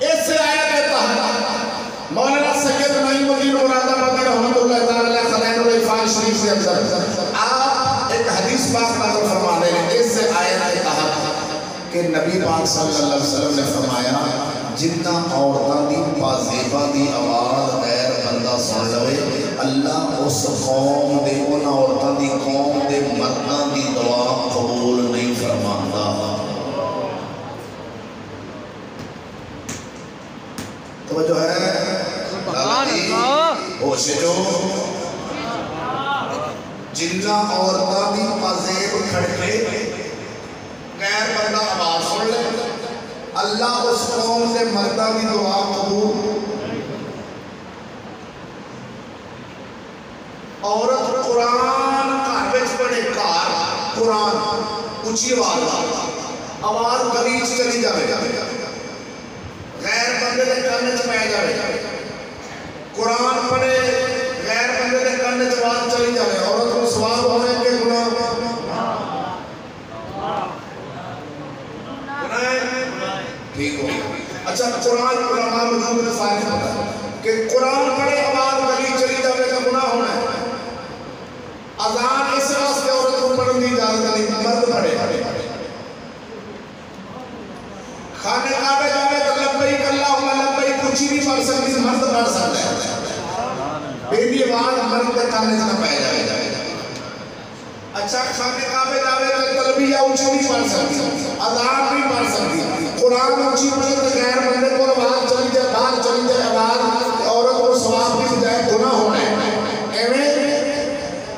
اس سے آیت تحت مولانا سید نعیم الدین مراد آبادی رحمۃ اللہ تعالی خلین العرفان شریف سے اندر آپ ایک حدیث پاک نازل فرمانے ہیں اس سے آیت تحت کہ نبی پاک صلی اللہ علیہ وسلم نے فرمایا جتنا عورتاں دی پازیبا دی آواز غیر بندہ سن لوے اللہ اس قوم دے ان عورتاں دی قوم دے مرداں دی دعا قبول نہیں فرماندا توجہ ہے سبحان اللہ ہوش جو جنہ عورتاں دی پازیب کھڑکے غیر بندہ آواز سن لے اللہ اس قوم سے مردہ دی دعا قبول عورت قرآن کاربیج پڑے کار قرآن اونچی آواز گلیچ چلی جاوے غیر بندے دے کان چ پے جاوے قرآن پڑھے غیر بندے دے کان چ آواز چلی جاوے عورت کو ثواب ہونے کے گناہ ٹھیک ہو اچھا قرآن علماء مجھوب نے سارے پتا کہ قرآن پڑھے آواز گلی چلی جاوے کا گناہ ہونا ہے اذان اس واسطے عورت کو پڑھن دی اجازت نہیں مرد پڑھے خانے کعبے جاوے تو لبیک اللہم لبیک کچھ نہیں پڑھ سکتی مرد پڑھ سکتا ہے بیٹی آواز مرد کے کان نہ پے جائے اچھا خانے کعبے جاوے تو تلبیہ اونچی نہیں پڑھ سکتی اذان نہیں پڑھ سکتی قرآن اونچی پڑھے تو غیر بندے کو آواز چلی جائے باہر چلی جائے آواز عورت کو ثواب کی بجائے گناہ ہونا ہے ایویں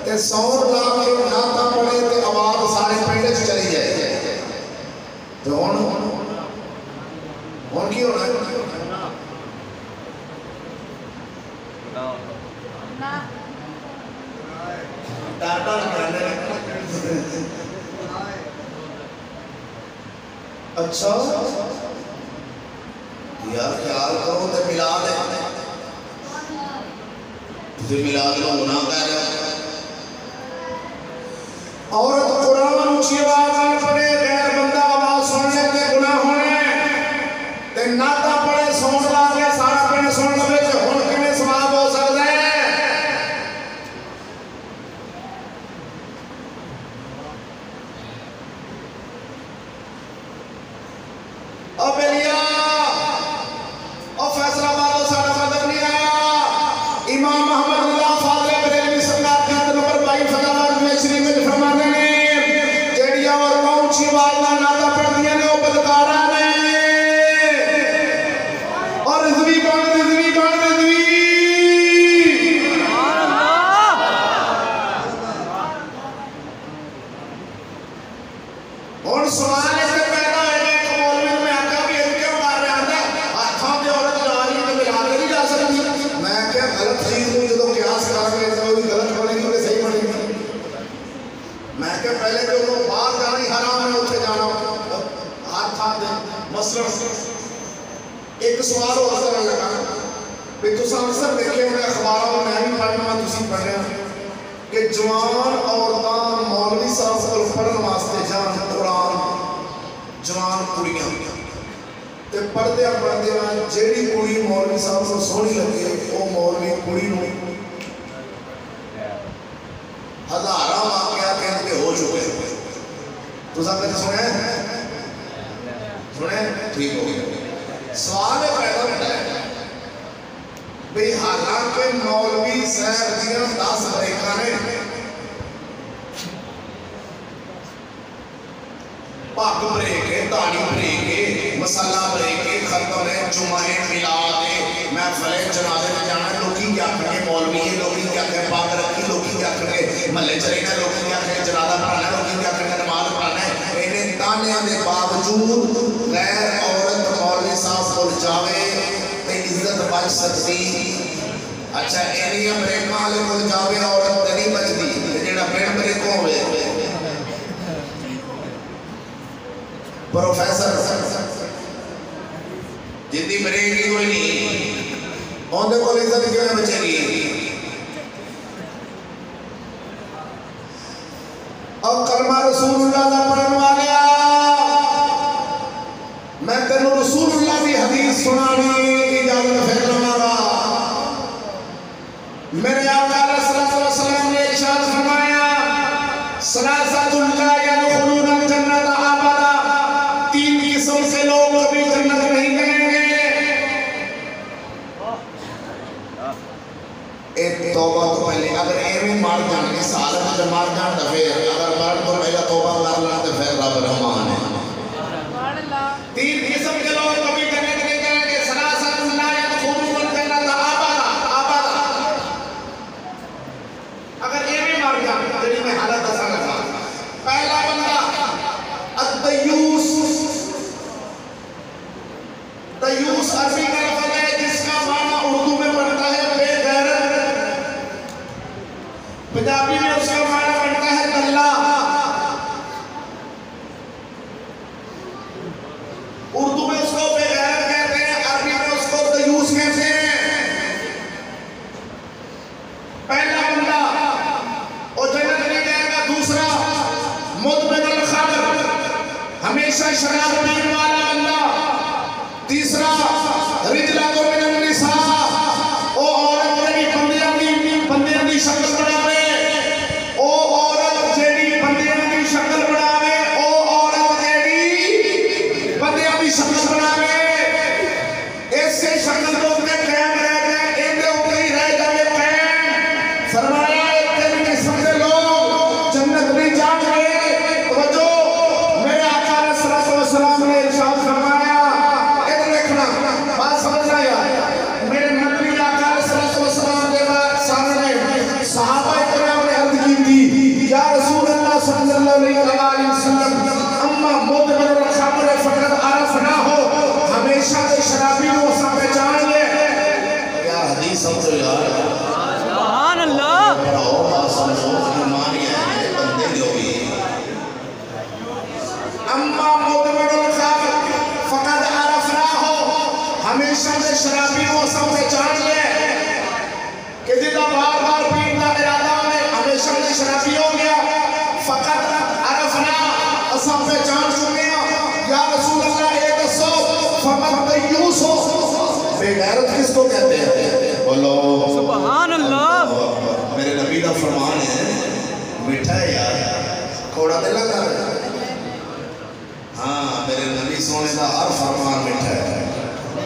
تے سور لا کے ناتا پڑھے تے آواز سارے پنڈ چ چلی جائے تو ہن کی ہونا ہے ٹاٹا اچھا یار خیال کرو تے میلاد ہے تے میلاد کو گناہ کہہ رہے ہو عورت قرآن اونچی آواز میں پڑھے غیر بندہ آواز سننے کے گناہ ہونے تے ناتا پڑھے سون لا کے سارا پڑھے سن لوے تے ہن کیویں ثواب ہو سکدا ہے او بلیا او فیصلہ بادو ساڑھا مدد نہیں آیا امام محمد اللہ فاضل بریلوی سرکار کی نمبر 22 فتاوی میں شریف میں فرماتے ہیں جیڑی اور اونچی آواز نہ ناتا پڑھ دیا نے او بدکارا نے مثلا ایک سوال اور کرنے لگا کہ تساں اکثر دیکھے ہوئے اخباروں میں بھی پڑھنا تسی پڑھ رہے ہیں کہ جوان عورتاں مولوی صاحب کو پڑھن واسطے جان قرآن جوان کڑیاں تے پڑھدے جیڑی کڑی مولوی صاحب کو سونی لگے وہ مولوی کڑی نو ہزاراں واقعات کہتے ہو چکے ہیں تساں کبھی سنے ٹھیک ہو گیا سوال پیدا ہوتا ہے بھئی حالانکہ مولوی صاحب دیاں 10 بریکاں نے پاک بریکے داڑھی بریکے مسالہ بریکے ختم ہے جمعہ میلاد محفل جنازے میں جانا لوگی کیا کریں مولوی ہے لوگی کیا کریں پاک رکھی لوگی کیا کریں محلے چلینا لوگی کیا کریں جنازہ پڑھانا لوگی کیا کریں نماز پڑھانا ہے انہیں تانیاں دے باوجود غیر عورت مولوی صاحب کو جاوے تے عزت بچ سکتی اچھا اینیاں بریکاں والے کو جاوے عورت نہیں بچتی جیڑا بین بریکوں ہوئے پروفیسر جتنی بریک کی کوئی نہیں اوندے کو عزت کیوں بچے گی اب کلمہ رسول اللہ دا پڑھن والیا میں تینوں رسول اللہ کی حدیث سنانی اجازت فرماؤں گا میرے آقا صلی اللہ علیہ وسلم نے ارشاد فرمایا ثلاثۃ لا يدخلون الجنۃ ابدا 3 قسم سے لوگ کبھی جنت نہیں جائیں گے ایک توبہ تو پہلے اگر ایویں مار جان کے سال میں مار جان تو پھر اگر مرد تو پہلے توبہ کر لینا تو پھر رب رحمان ہے 3 قسم کے لوگ کبھی جنت نہیں جائیں گے ثلاثۃ لا يدخلون الجنۃ ابدا اگر ایویں مار جان جڑی میں حالت دسا لگا پہلا بندہ الدیوس دیوس عربی کا لفظ ہے جس کا معنی اردو میں بنتا ہے بے غیرت پنجابی میں اس کا معنی بنتا ہے دلہ اردو میں اس کو بے غیرت کہتے ہیں عربی میں اس کو دیوس کہتے ہیں پہلا بندہ وہ جنت نہیں جائے گا دوسرا مدمن الخمر ہمیشہ شراب پینے والا بندہ تیسرا رجلۃ من النساء او عورت جڑی بندیاں دی شکل بناوے او عورت جڑی بندیاں دی شکل بناوے او عورت جڑی بندیاں دی شکل بناوے ایسے شکل تو تے قائم رہ جائے ایندے اوپر ہی رہ جائے قائم فرمایا 3 قسم کے لوگ جنت نہیں جائیں گے توجہ میرے آقا صلی اللہ علیہ وسلم نے ارشاد فرمایا بات سمجھ آیا میرے نبی آقا صلی اللہ علیہ وسلم کے سامنے صحابہ کرام نے عرض کی تھی یا رسول اللہ صلی اللہ علیہ وسلم اما مدمن الخمر فقد عرفنا ہو ہمیشہ سے شرابی کو سب پہچان لے کیا حدیث سمجھو یار سبحان اللہ پڑھاؤ بات سمجھو ایمان یہ ہے بندے جو بھی اما مدمن الخمر فقد عرفنا ہو ہمیشہ سے شرابی کو سب پہچان لے کہ جدہ بار بار پین کا ارادہ میں ہمیشہ سے شرابی ہو گیا فقط عرفنا سب پہچان چکے ہیں یا رسول اللہ ایک سو فقط دیوس ہو بے غیرت کس کو کہتے ہیں بولو سبحان اللہ میرے نبی کا فرمان ہے میٹھا ہے یار کوڑا دل لگا ہاں میرے نبی سونے کا ہر فرمان میٹھا ہے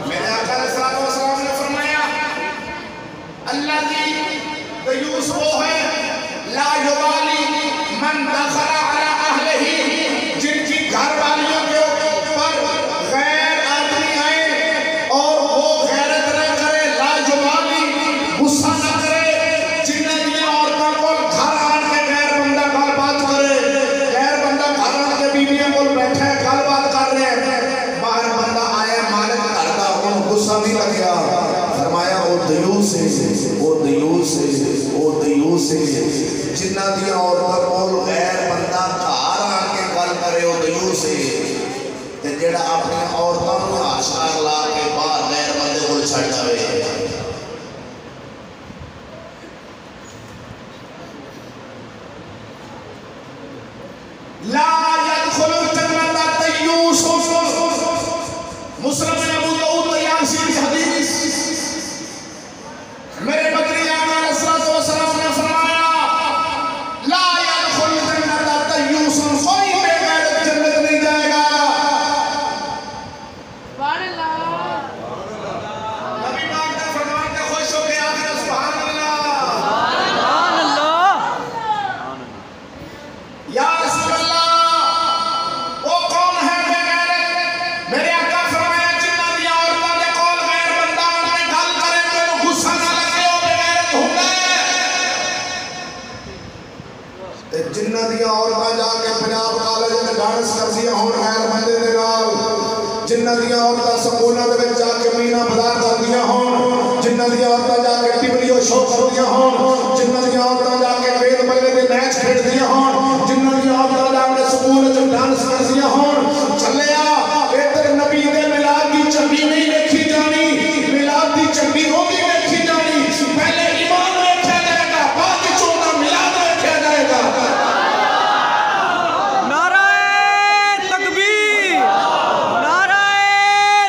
میرے آقا صلی اللہ علیہ وسلم نے فرمایا اللہ کی دیوس وہ ہے لا یبالی من دخل علی اہلہ جن کی گھر والیوں کے اوپر غیر آدمی آئے اور وہ غیرت نہ کرے لا یبالی غصہ نہ کرے جنہ دیا عورتوں کو گھر آن کے غیر بندہ گل بات کرے غیر بندہ گھر آن کے بیویوں کو بیٹھے گل بات کر رہے ہیں باہر بندہ آئے مالک کرتا غصہ بھی لگ گیا فرمایا وہ دیوس ہے جنہ دیا عورتوں کو غیر بندہ گھر آن کے گل کرے وہ دیوس ہے تے تے جڑا اپنی عورتوں کو آشکار لا کے باہر غیر بندے کو چھڑ جاوے لا يدخل الجنة الديوث مسلم ابو داؤد طیالسی کی حدیث میرے بدری آقا علیہ الصلوۃ والسلام نے فرمایا لا يدخل الجنة الديوث کوئی بے غیرت جنت نہیں جائے گا سبحان اللہ نبی پاک نے فرمایا خوش ہو کے آخر سبحان اللہ سبحان اللہ یا رسول اللہ وہ کون ہے بے غیرت میرے آقا فرمایا جنہ دیا عورتوں نے قول غیر بندہ انہیں گل کرے تو وہ غصہ نہ لگے وہ بے غیرت ہوں گے جنہ دیا عورتوں جا کے پنجاب کالج میں ڈانس کر دیا ہون غیر بندے دے نال جنہ دیا عورتوں سکولوں دے وچ جا کے مینا بازار کر دیا ہون جنہ دیا عورتوں جا کے ٹیویو شو کر دیا ہون جنہ دیا عورتوں جا کے وید بلے دے میچ کھیل دیا ہون جنہ دیا عورتوں جا کے سکول وچ ڈانس کر دیا ہون چلیا ادھر نبی دے میلاد دی چنگی نہیں دیکھی جانی میلاد دی چنگی ہوگی دیکھی جانی پہلے ایمان دیکھا جائے گا بعد چونا میلاد دیکھا جائے گا نعرہ تکبیر نعرہ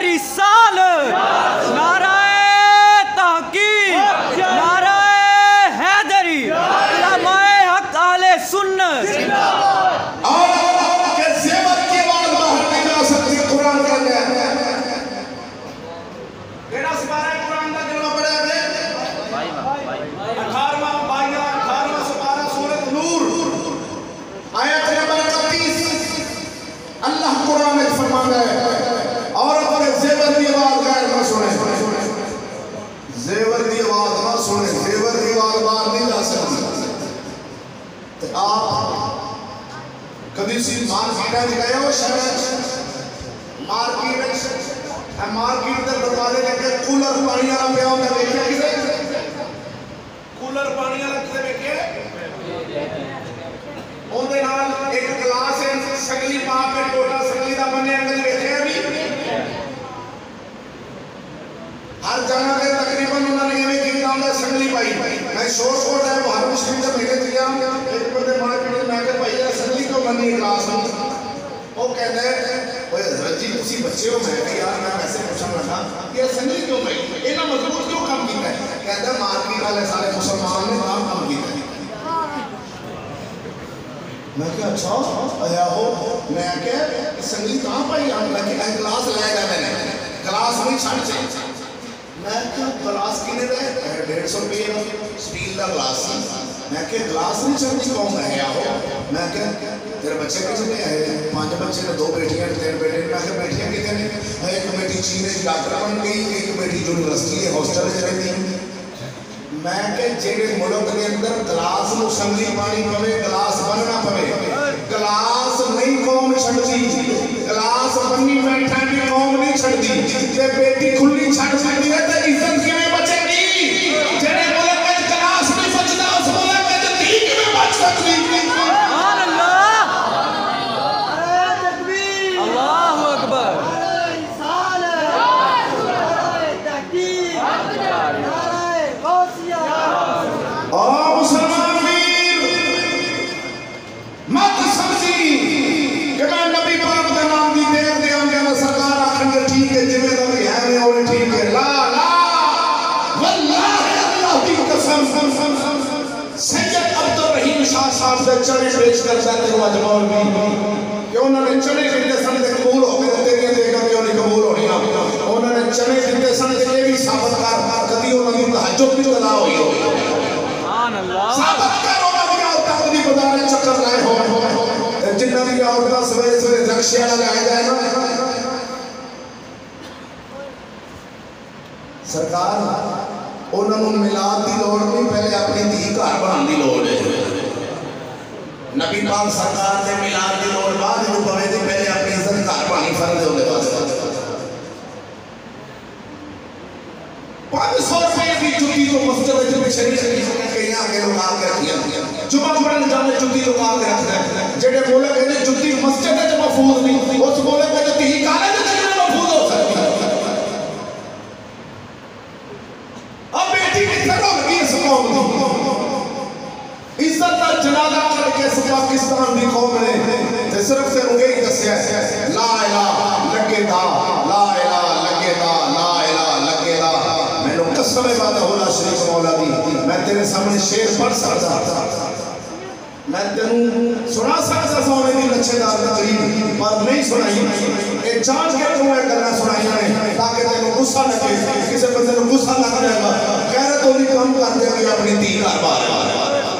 رسالت نعرہ تحقیق نعرہ حیدری علماء حق اہل سنت اور کہ زیور کی بات باہر نہیں جا سکتی قرآن کا ہے کیڑا سپارہ قرآن کا کلمہ پڑھے گئے 18واں سپارہ سورۃ نور آیت نمبر 31 اللہ قرآن میں فرماتا ہے اور اپنے زیور کی آواز غیر نہ سنیں زیور کی آواز نہ سنیں زیور کی آواز باہر نہیں جا سکتی تو آپ کبھی سی مارکیٹ گئے ہو شہر مارکیٹ دے دروازے لگے کولر پانی والا پیا ہوندا ویکھیا کسے کولر پانی والا کسے ویکھیا اون دے نال ایک گلاس ہے سگلی پا کے ٹوٹا سگلی دا بنیا کدی ویکھیا بھی ہر جگہ تے تقریباً انہاں نے ایویں کیتا ہوندا سگلی پائی میں شور شور ہے وہ ہر مسلم دے میرے گیا ایک بندے مارکیٹ میں کہ بھائی سگلی تو بنی گلاس وہ کہتا ہے اوے حضرت جی تسی بچے ہو میں کہ یار میں ایسے پوچھن لگا کہ سنگلی کیوں بھائی انہاں مضبوط کیوں کام کیتا ہے کہتا ہے مارکیٹ والے سارے مسلمان نے کام کیتا ہے میں کہ اچھا آیا ہو میں کہ سنگلی کہاں پائی ہم لگے گلاس لے گیا میں نے گلاس نہیں چھڑ سے میں کہ گلاس کنے دے 150 روپے سٹیل دا گلاس میں کہ گلاس نہیں چڑھتی کون ہے ہو میں کہ تیرے بچے کتنے ہیں 5 بچے نے 2 بیٹیاں 3 بیٹے میں کہ بیٹیاں کتنے ہیں ایک بیٹی چین میں ڈاکٹر بن گئی ایک بیٹی یونیورسٹی ہے ہاسٹل میں رہتی میں کہ جڑے ملک کے اندر گلاس نو سنگلی پانی پوے گلاس بننا پوے گلاس نہیں قوم چھڑتی گلاس بنی بیٹھا بھی قوم نہیں چھڑتی تے بیٹی کھلی چھڑ سکتی ہے تے عزت کیویں بچے گی جڑے ملک وچ گلاس نہیں بچدا اس ملک وچ دھی کیویں بچ سکتی سبحان اللہ اللہ اکبر مسلمان ویر مت سمجھی کہ میں نبی پاک کا نام دی دیر دے آنگے سرکار آخر کے ٹھیک ہے جویں دا بھی ہے میں اور ٹھیک ہے لا لا واللہ اللہ کی قسم سید عبد الرحیم شاہ صاحب سے چڑے بیچ کر جاتے ہوا جمال بھی کہ انہوں نے چڑے دیتے سن دے قبول ہو گئے تیریاں دے کر کیوں نہیں قبول ہونی انہوں نے چڑے دیتے سن دے یہ بھی ثابت کر کبھی انہوں نے تہجد بھی قضا ہوئی ہو سبحان اللہ ثابت کر انہوں نے عورتوں کی بازار چکر لائے ہو جنہ بھی عورتیں سویرے سویرے رکشے والا لائے جائے نا سرکار انہوں نے میلاد دی لوڑ نہیں پہلے اپنی دھی گھر بنان دی لوڑ ہے نبی پاک سرکار نے میلاد دی لوڑ بعد میں پوے دی پہلے اپنی عزت گھر بنانی فرض ہے واسطے 500 روپے کی جُتی تو مسجد میں شریف کہیں آگے لگا کے رکھیا جمعہ پڑھنے جانے جُتی لگا کے رکھنا جڑے بولے کہ جُتی مسجد میں محفوظ نہیں اس بولے کہ جو تھی کا پاکستان دی قوم نے تے صرف تینوں یہی دسیا لا الہ لگے دا لا الہ لگے دا لا الہ لگے دا. مینوں قسم ہے وعدہ ہولا شریف مولا دی میں تیرے سامنے شعر پڑھ سکتا میں تینوں سنا سکتا سونے دی لچھے دار تقریر پر نہیں سنائی. اے جان کے تمہیں کرنا سنائی نے تاکہ تینوں غصہ لگے کسی بندے کو غصہ لگ جائے گا غیرت ہولی کام کر دے گی اپنی دین بار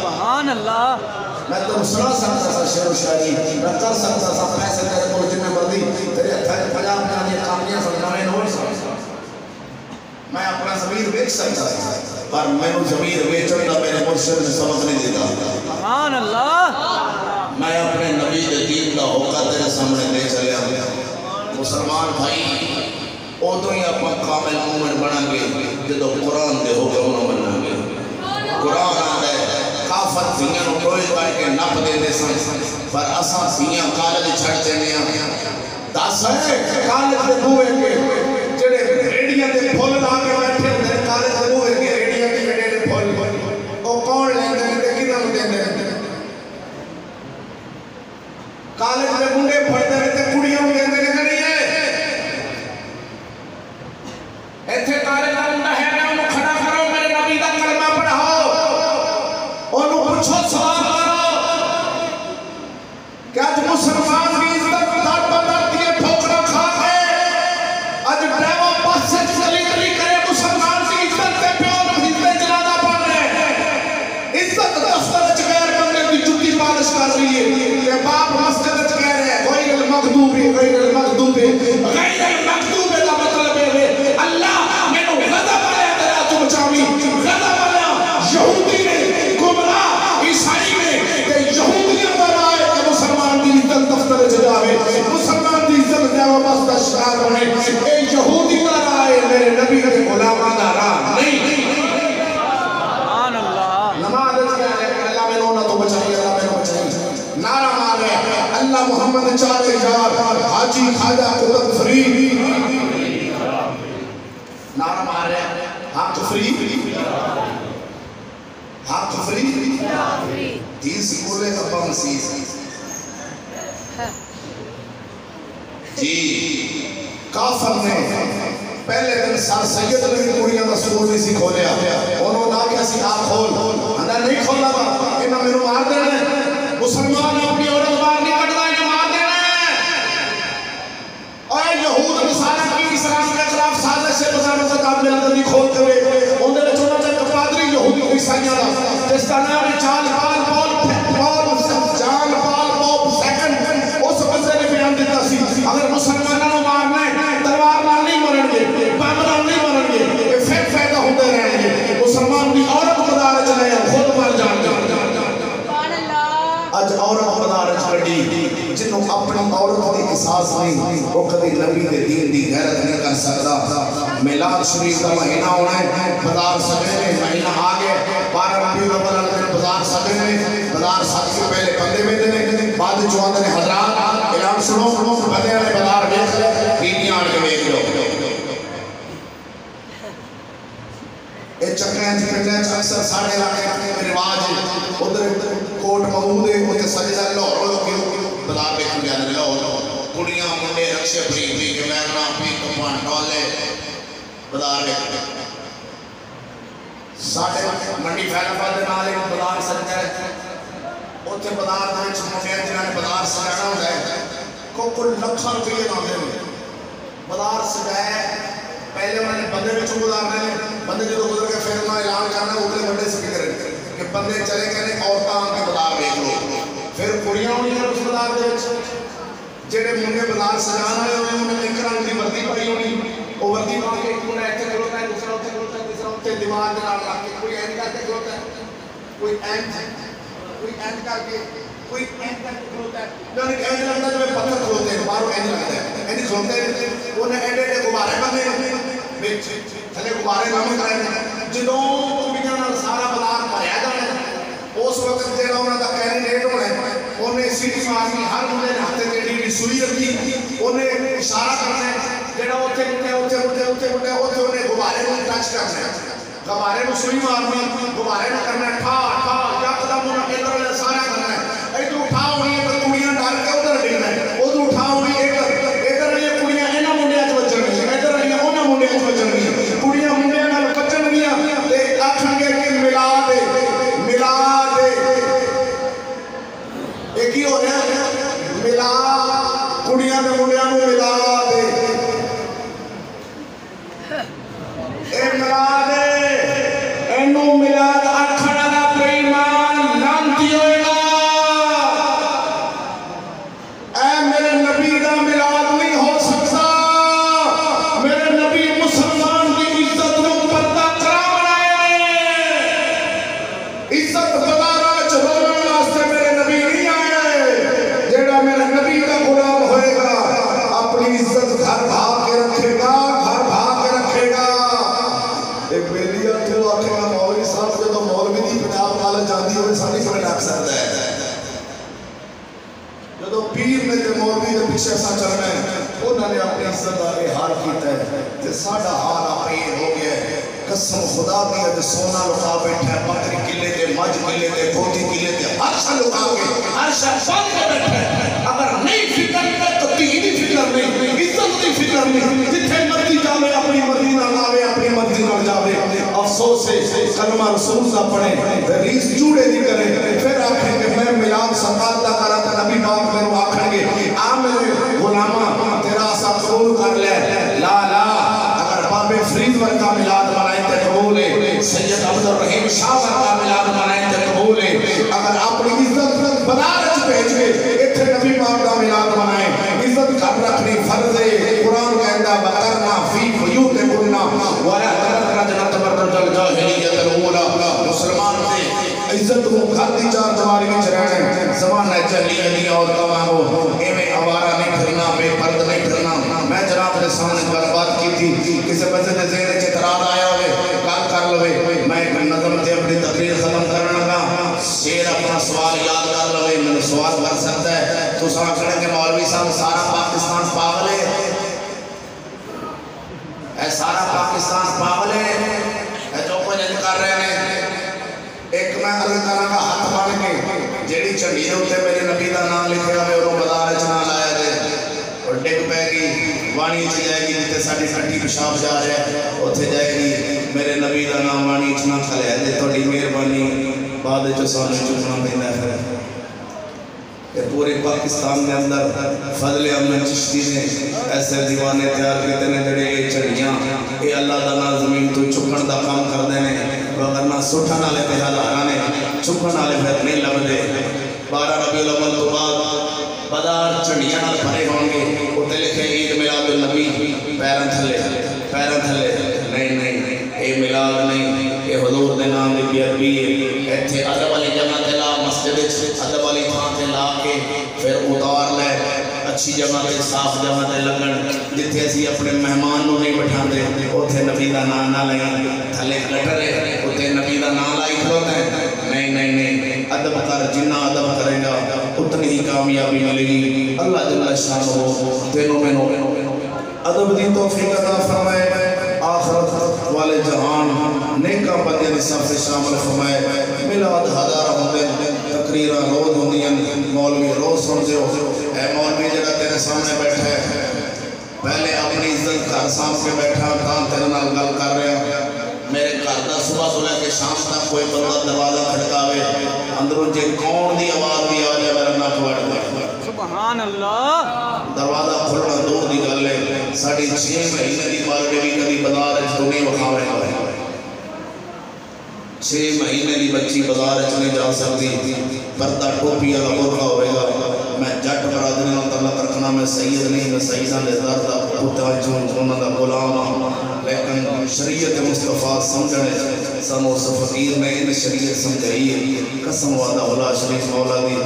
سبحان اللہ. میں تینوں سنا سکتا سا شعر و شاعری میں کر سکتا سا پیسے تیرے کو جن میں مردی تیرے ہتھاں پنجاب میں آنے کامیاں سمجھانے نوڑ سکتا میں اپنا ضمیر بیچ سکتا پر میں نے ضمیر بیچن دا میرے مرشد نے سبق نہیں دیتا. سبحان اللہ. میں اپنے نبی دین کا ہوکا تیرے سامنے دے چلے آیا. مسلمان بھائی ادو ہی اپنا کامل مومن بنا گے جدو قرآن دے حکم نہ بنا گے. قرآن آدھے کافر سیاں نو ٹوئے کر کے نپ دے دے سن پر اساں سیاں کالج چھڑ دینے آیا. دس ہے کالج دے بوئے کے جڑے ریڈیاں دے پھول لا کے بیٹھے ہوندے کالج دے بوئے کے ریڈیاں دے بڑے پھول او کون لیندے نے تے کیناں نوں دیندے نے. کالج دے منڈے پڑھدے نے تے کڑیاں نوں دیندے نے نہیں ہے. ایتھے کالج دا منڈا ہے نا اونوں کھڑا کرو میرے نبی دا کلمہ پڑھاؤ اونوں پوچھو سوال کرو کہ اج مسلمان کی عزت در بدر دیے ٹھوکرا کھا کے اج ڈرائیور بس سے چلی گلی کرے مسلمان کی عزت تے پیو بھیجتے جنازہ پڑھ رہے ہیں. عزت دفتر وچ غیر بندے دی جُتی پالش کر رہی ہے کہ باپ مسجد وچ کہہ رہے ہیں غیر المغضوب غیر المغضوب غیر المغضوب دا مطلب ہے اللہ مینوں غضب آیا تیرا تو بچاوی غضب آیا یہودی نے گمراہ عیسائی نے تے یہودیاں دا رائے کہ مسلمان دی عزت دفتر وچ جاوے مسلمان دی عزت دیوا بس دا شکار ہونے اے یہودی دا رائے میرے نبی دے غلاماں دا راہ نہیں. سبحان اللہ. نماز کیا ہے کہ اللہ میں نہ تو بچائی اللہ میں نہ بچائی نعرہ مار رہے اللہ محمد چارے یار حاجی خواجہ قطب فرید نعرہ مار رہے حق فرید حق فرید دین سکولے ابا مسیح جی کافر نے پہلے دن سر سید نے کڑیاں دا سکول نہیں سی کھولیا انہوں نے کیا سی آپ کھول اندر نہیں کھولا با انہاں میرے مار دینا مسلمان اپنی عورت باہر نہیں کٹدا انہیں مار دینا. اے یہود نصارا کی اسلام کے خلاف سازش سے بزرگ سے کام میں اندر نہیں کھول کرے اندر نے چونہ چاہتا پادری یہودی عیسائیاں دا جس کا نام ہے جان پال پاپ سیکنڈ اس بندے نے بیان دیتا سی اگر مسلمانوں کو مارنا ہے تلوار نال نہیں مرن گے بم نال نہیں مرن گے یہ پھر پیدا ہوتے رہیں گے. مسلمان کی عورت مدار چلے خود مر جان گے. اج عورت مدار چڑی جنوں اپنی عورت کی احساس نہیں وہ کبھی نبی دے دین دی غیرت نہیں کر سکتا. میلاد شریف کا مہینہ ہونا ہے بازار سجے میں مہینہ آ گیا 12 ربیع الاول میں بازار سجے میں بازار سج کے پہلے بندے میں نے بعد جو آندے نے حضرات اعلان سنو بندے والے بازار دیکھ لے بیویاں آن کے دیکھ لو اے چکریں پنڈیں اکثر ساڑھے علاقے میں رواج ادھر کوٹ محمود ہے اتنے سجدہ لاہور کے بازار دیکھنے جانے لاہور کڑیاں منڈے رکشے بری کے لہرنا پی کپان ٹولے بازار دیکھنے ساڑھے منڈی پھیلا پاتے نالے بازار سجدہ ہے اتنے بازار دے منڈے جنہاں نے بازار سجانا ہوتا ہے کل لکھاں روپیے نامے ہوئے بازار سجائے پہلے انہوں نے بندے میں چون گزارنے ہیں بندے جو گزر کے پھر انہوں نے اعلان کرنا ہے اتنے بندے سے کریں کہ بندے چلے کہنے عورتاں آن کے بازار دیکھ لو پھر کڑیاں ہونی ہیں اس بازار دے جڑے منڈے بازار سجانا ہے انہوں نے ایک رنگ کی وردی پائی ہونی وہ وردی پا کے انہیں ایتھے کھلوتا ہے دوسرا اتھے کھلوتا ہے تیسرا اتھے دماغ دے نال لگ کے کوئی اینڈ کر کے کھلوتا ہے کوئی اینڈ کر کے کوئی اینڈ کر کے کھلوتا ہے یعنی کہ اینڈ لگتا ہے جو پتھر کھلوتے ہیں باہروں اینڈ لگتا ہے اینڈ کھلوتے ہیں انہیں اینڈ اینڈ غبارے بنے تھلے غبارے نامے کریں جدوں کڑیاں نال سارا بازار بھریا جانا اس وقت جہاں انہوں کا کینڈیڈیٹ ہونا ہے انہیں سیٹی مارنی ہر بندے نے ہاتھ تے سوئی رکھی انہیں اشارہ کرنا ہے جہاں اتنے انہیں غبارے کو ٹچ کرنا ہے غبارے کو سوئی مارنی غبارے کو کرنا ہے ٹھا ٹھا یکدم انہیں ادھر سارا کرنا ہے اے ملاد اینو ملاد آکھنا دا بے ایمان لانتی ہوئے گا اے میرے نبی دا ملاد نہیں ہو سکتا میرے نبی مسلمان کی عزت نو پردہ کرا بنائے عزت بدارا چلونے واسطے میرے نبی نہیں آئے جیڑا میرے نبی کا غلام ہوئے گا اپنی عزت گھر بھاگ کے رکھے گا گھر بھاگ کے رکھے گا ایک بیلیہ تو آکھے گا مولوی صاحب جو تو مولوی دی پنجاب کالج جاندی ہوئے سانی کو ڈاک سکتا ہے جو تو پیر نے تے مولوی دے پیچھے سا چلنا ہے انہوں نے اپنی عزت آگے حال کیتا ہے کہ ساڑھا حال اپیر ہو گیا ہے قسم خدا کی ہے سونا لکھا بیٹھا ہے بکری کلے تے مجھ کلے تے بوٹی کلے تے ہر شا لکھا کے ہر شا بند کے بیٹھا ہے اگر نہیں فکر ہے تو تیری فکر نہیں عزت کی فکر نہیں جتھے مرضی جاوے اپنی مرضی نہ لاوے اپنی مرضی نہ جاوے افسوس سے کلمہ رسول نہ پڑھے ریس جوڑے دی کرے پھر آکھیں کہ میں ملاد سرکار دا کرا تا نبی پاک میں آکھیں گے آ میرے غلامہ تیرا سا قبول کر لے لا لا اگر باب فرید ورکا ملاد منائیں تے قبول ہے سید عبد الرحیم شاہ ورکا ملاد منائیں تے قبول ہے اگر اپنی عزت بنارچ بھیج کے اتھے نبی پاک دا ملاد منائیں عزت گھر رکھنی فرض ہے قرآن کہندا بکرنا فی بیوت کننا ولا تبرجنا تبرج الجاہلیت الاولی مسلمان دے عزت کو گھر دی چار دیواری وچ رہنا زمانہ جاہلیت دی عورتاں وانگو ایویں آوارہ نہیں پھرنا بے پرد نہیں پھرنا میں جناب نے سامنے گل بات کی تھی کسی بچے دے ذہن وچ اعتراض آیا ہوئے گل کر لوے میں ایک نظم تے اپنی تقریر ختم کرنے لگا شیر اپنا سوال یاد کر لوے میں سوال کر سکتا ہے تو سنا کھڑے کہ مولوی صاحب سارا پاکستان پاگل ہے اے سارا پاکستان پاگل ہے اے جو کوئی نہیں کر رہے ہیں ایک میں عرض کرا گا ہاتھ بن کے جیڑی چڑھی ہوتے میرے نبی دا نام لکھے گا اور بازار وچ نہ لایا جائے اور ڈگ پے گی وانی چ جائے گی جتے ساڈی ٹھنڈی پیشاب جا رہا ہے اوتھے جائے گی میرے نبی دا نام وانی چ نہ کھلیا تے تہاڈی مہربانی بعد وچ سانوں چکنا پیندا ہے کہ پورے پاکستان کے اندر فضل احمد چشتی نے ایسے دیوانے تیار کیتے ہیں جڑے یہ چڑیاں یہ اللہ دا نام زمین تو چکن دا کام کر دے ہیں وگرنہ سٹھن والے تے ہزاراں نے چکن والے پھر نہیں لبدے 12 ربیع الاول تو بعد بازار چڑیاں نال بھرے ہوں گے اوتے لکھے عید میلاد النبی پیراں تھلے نہیں اے میلاد نہیں اے حضور دے نام دی بیعتبی ہے ایتھے ادب والی جگہ تے لا مسجد وچ ادب والی تھاں تے لا کے پھر اتار لے اچھی جگہ تے صاف جگہ تے لگن جتھے اسی اپنے مہمان نو نہیں بٹھاندے اوتھے نبی دا نام نہ لیں تھلے گٹر ہے اوتھے نبی دا نام لائی کھلوتا ہے نہیں ادب کر جنہ ادب کرے گا اتنی ہی کامیابی ملے گی اللہ جل شانہ دلوں میں ادب دی توفیق عطا فرمائے آخرت والے جہان نیکا بندے دی سب سے شامل فرمائے میلاد ہزارہ ہوندے تقریرہ روز ہوندیاں مولوی روز سنتے ہو اے مولوی جگہ تیرے سامنے بیٹھا ہے پہلے اپنی عزت گھر سامنے کے بیٹھا کام تیرے نال گل کر رہا میرے گھر دا صبح سے لے کے شام تک کوئی بندہ دروازہ کھڑکاوے اندروں جے کون دی آواز بھی آ جائے میرا نک وڑ دے سبحان اللہ دروازہ کھلنا دور دی گل ہے ساڑھی 6 مہینے دی بالڈے بھی کبھی بازار تو نہیں اٹھاوے گا 6 مہینے دی بچی بازار نہیں جا سکتی پردہ ٹوپی والا برقع ہوئے گا میں جٹ برادری نال تعلق رکھنا میں سید نہیں میں سیداں دے در دا پتہ انہاں دا غلام لیکن شریعت مصطفیٰ سمجھنے سانو اس فقیر نے ان شریعت سمجھائی ہے قسم وعدہ اللہ شریف مولا دی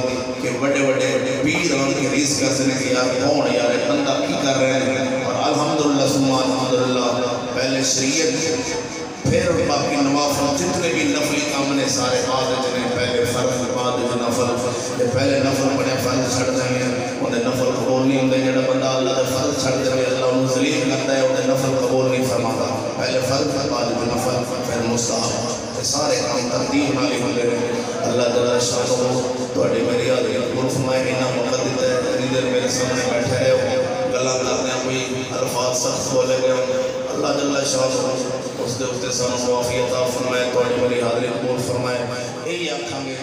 کہ بڑے پیر آن کے ریس کرتے ہیں کہ یار کون یار بندہ کی کر رہے ہیں اور الحمدللہ ثم الحمدللہ پہلے شریعت پھر باقی نوافل جتنے بھی نفلی کام نے سارے بعد جنے پہلے فرض بعد جو نفل پہلے نفل بڑے فرض چھڑ دیں گے انہیں نفل قبول نہیں ہوندے جڑا بندہ اللہ دے فرض چھڑ دیں گے اللہ انہوں ذلیل کرتا ہے انہیں نفل قبول نہیں فرماتا پہلے فرض بعد جو نفل پھر مستحب سارے کام ترتیب نالی ہوندے ہیں اللہ تعالی شان تو اڑے میری آدھی قبول فرمائے انہاں موقع دیتا ہے اتنی دیر میرے سامنے بیٹھے ہے گلا کرتے ہیں کوئی الفاظ سخت بولے گئے اللہ جل شان اس دے اتے سانو معافی عطا فرمائے تو میری حاضری قبول فرمائے یہی آکھاں گے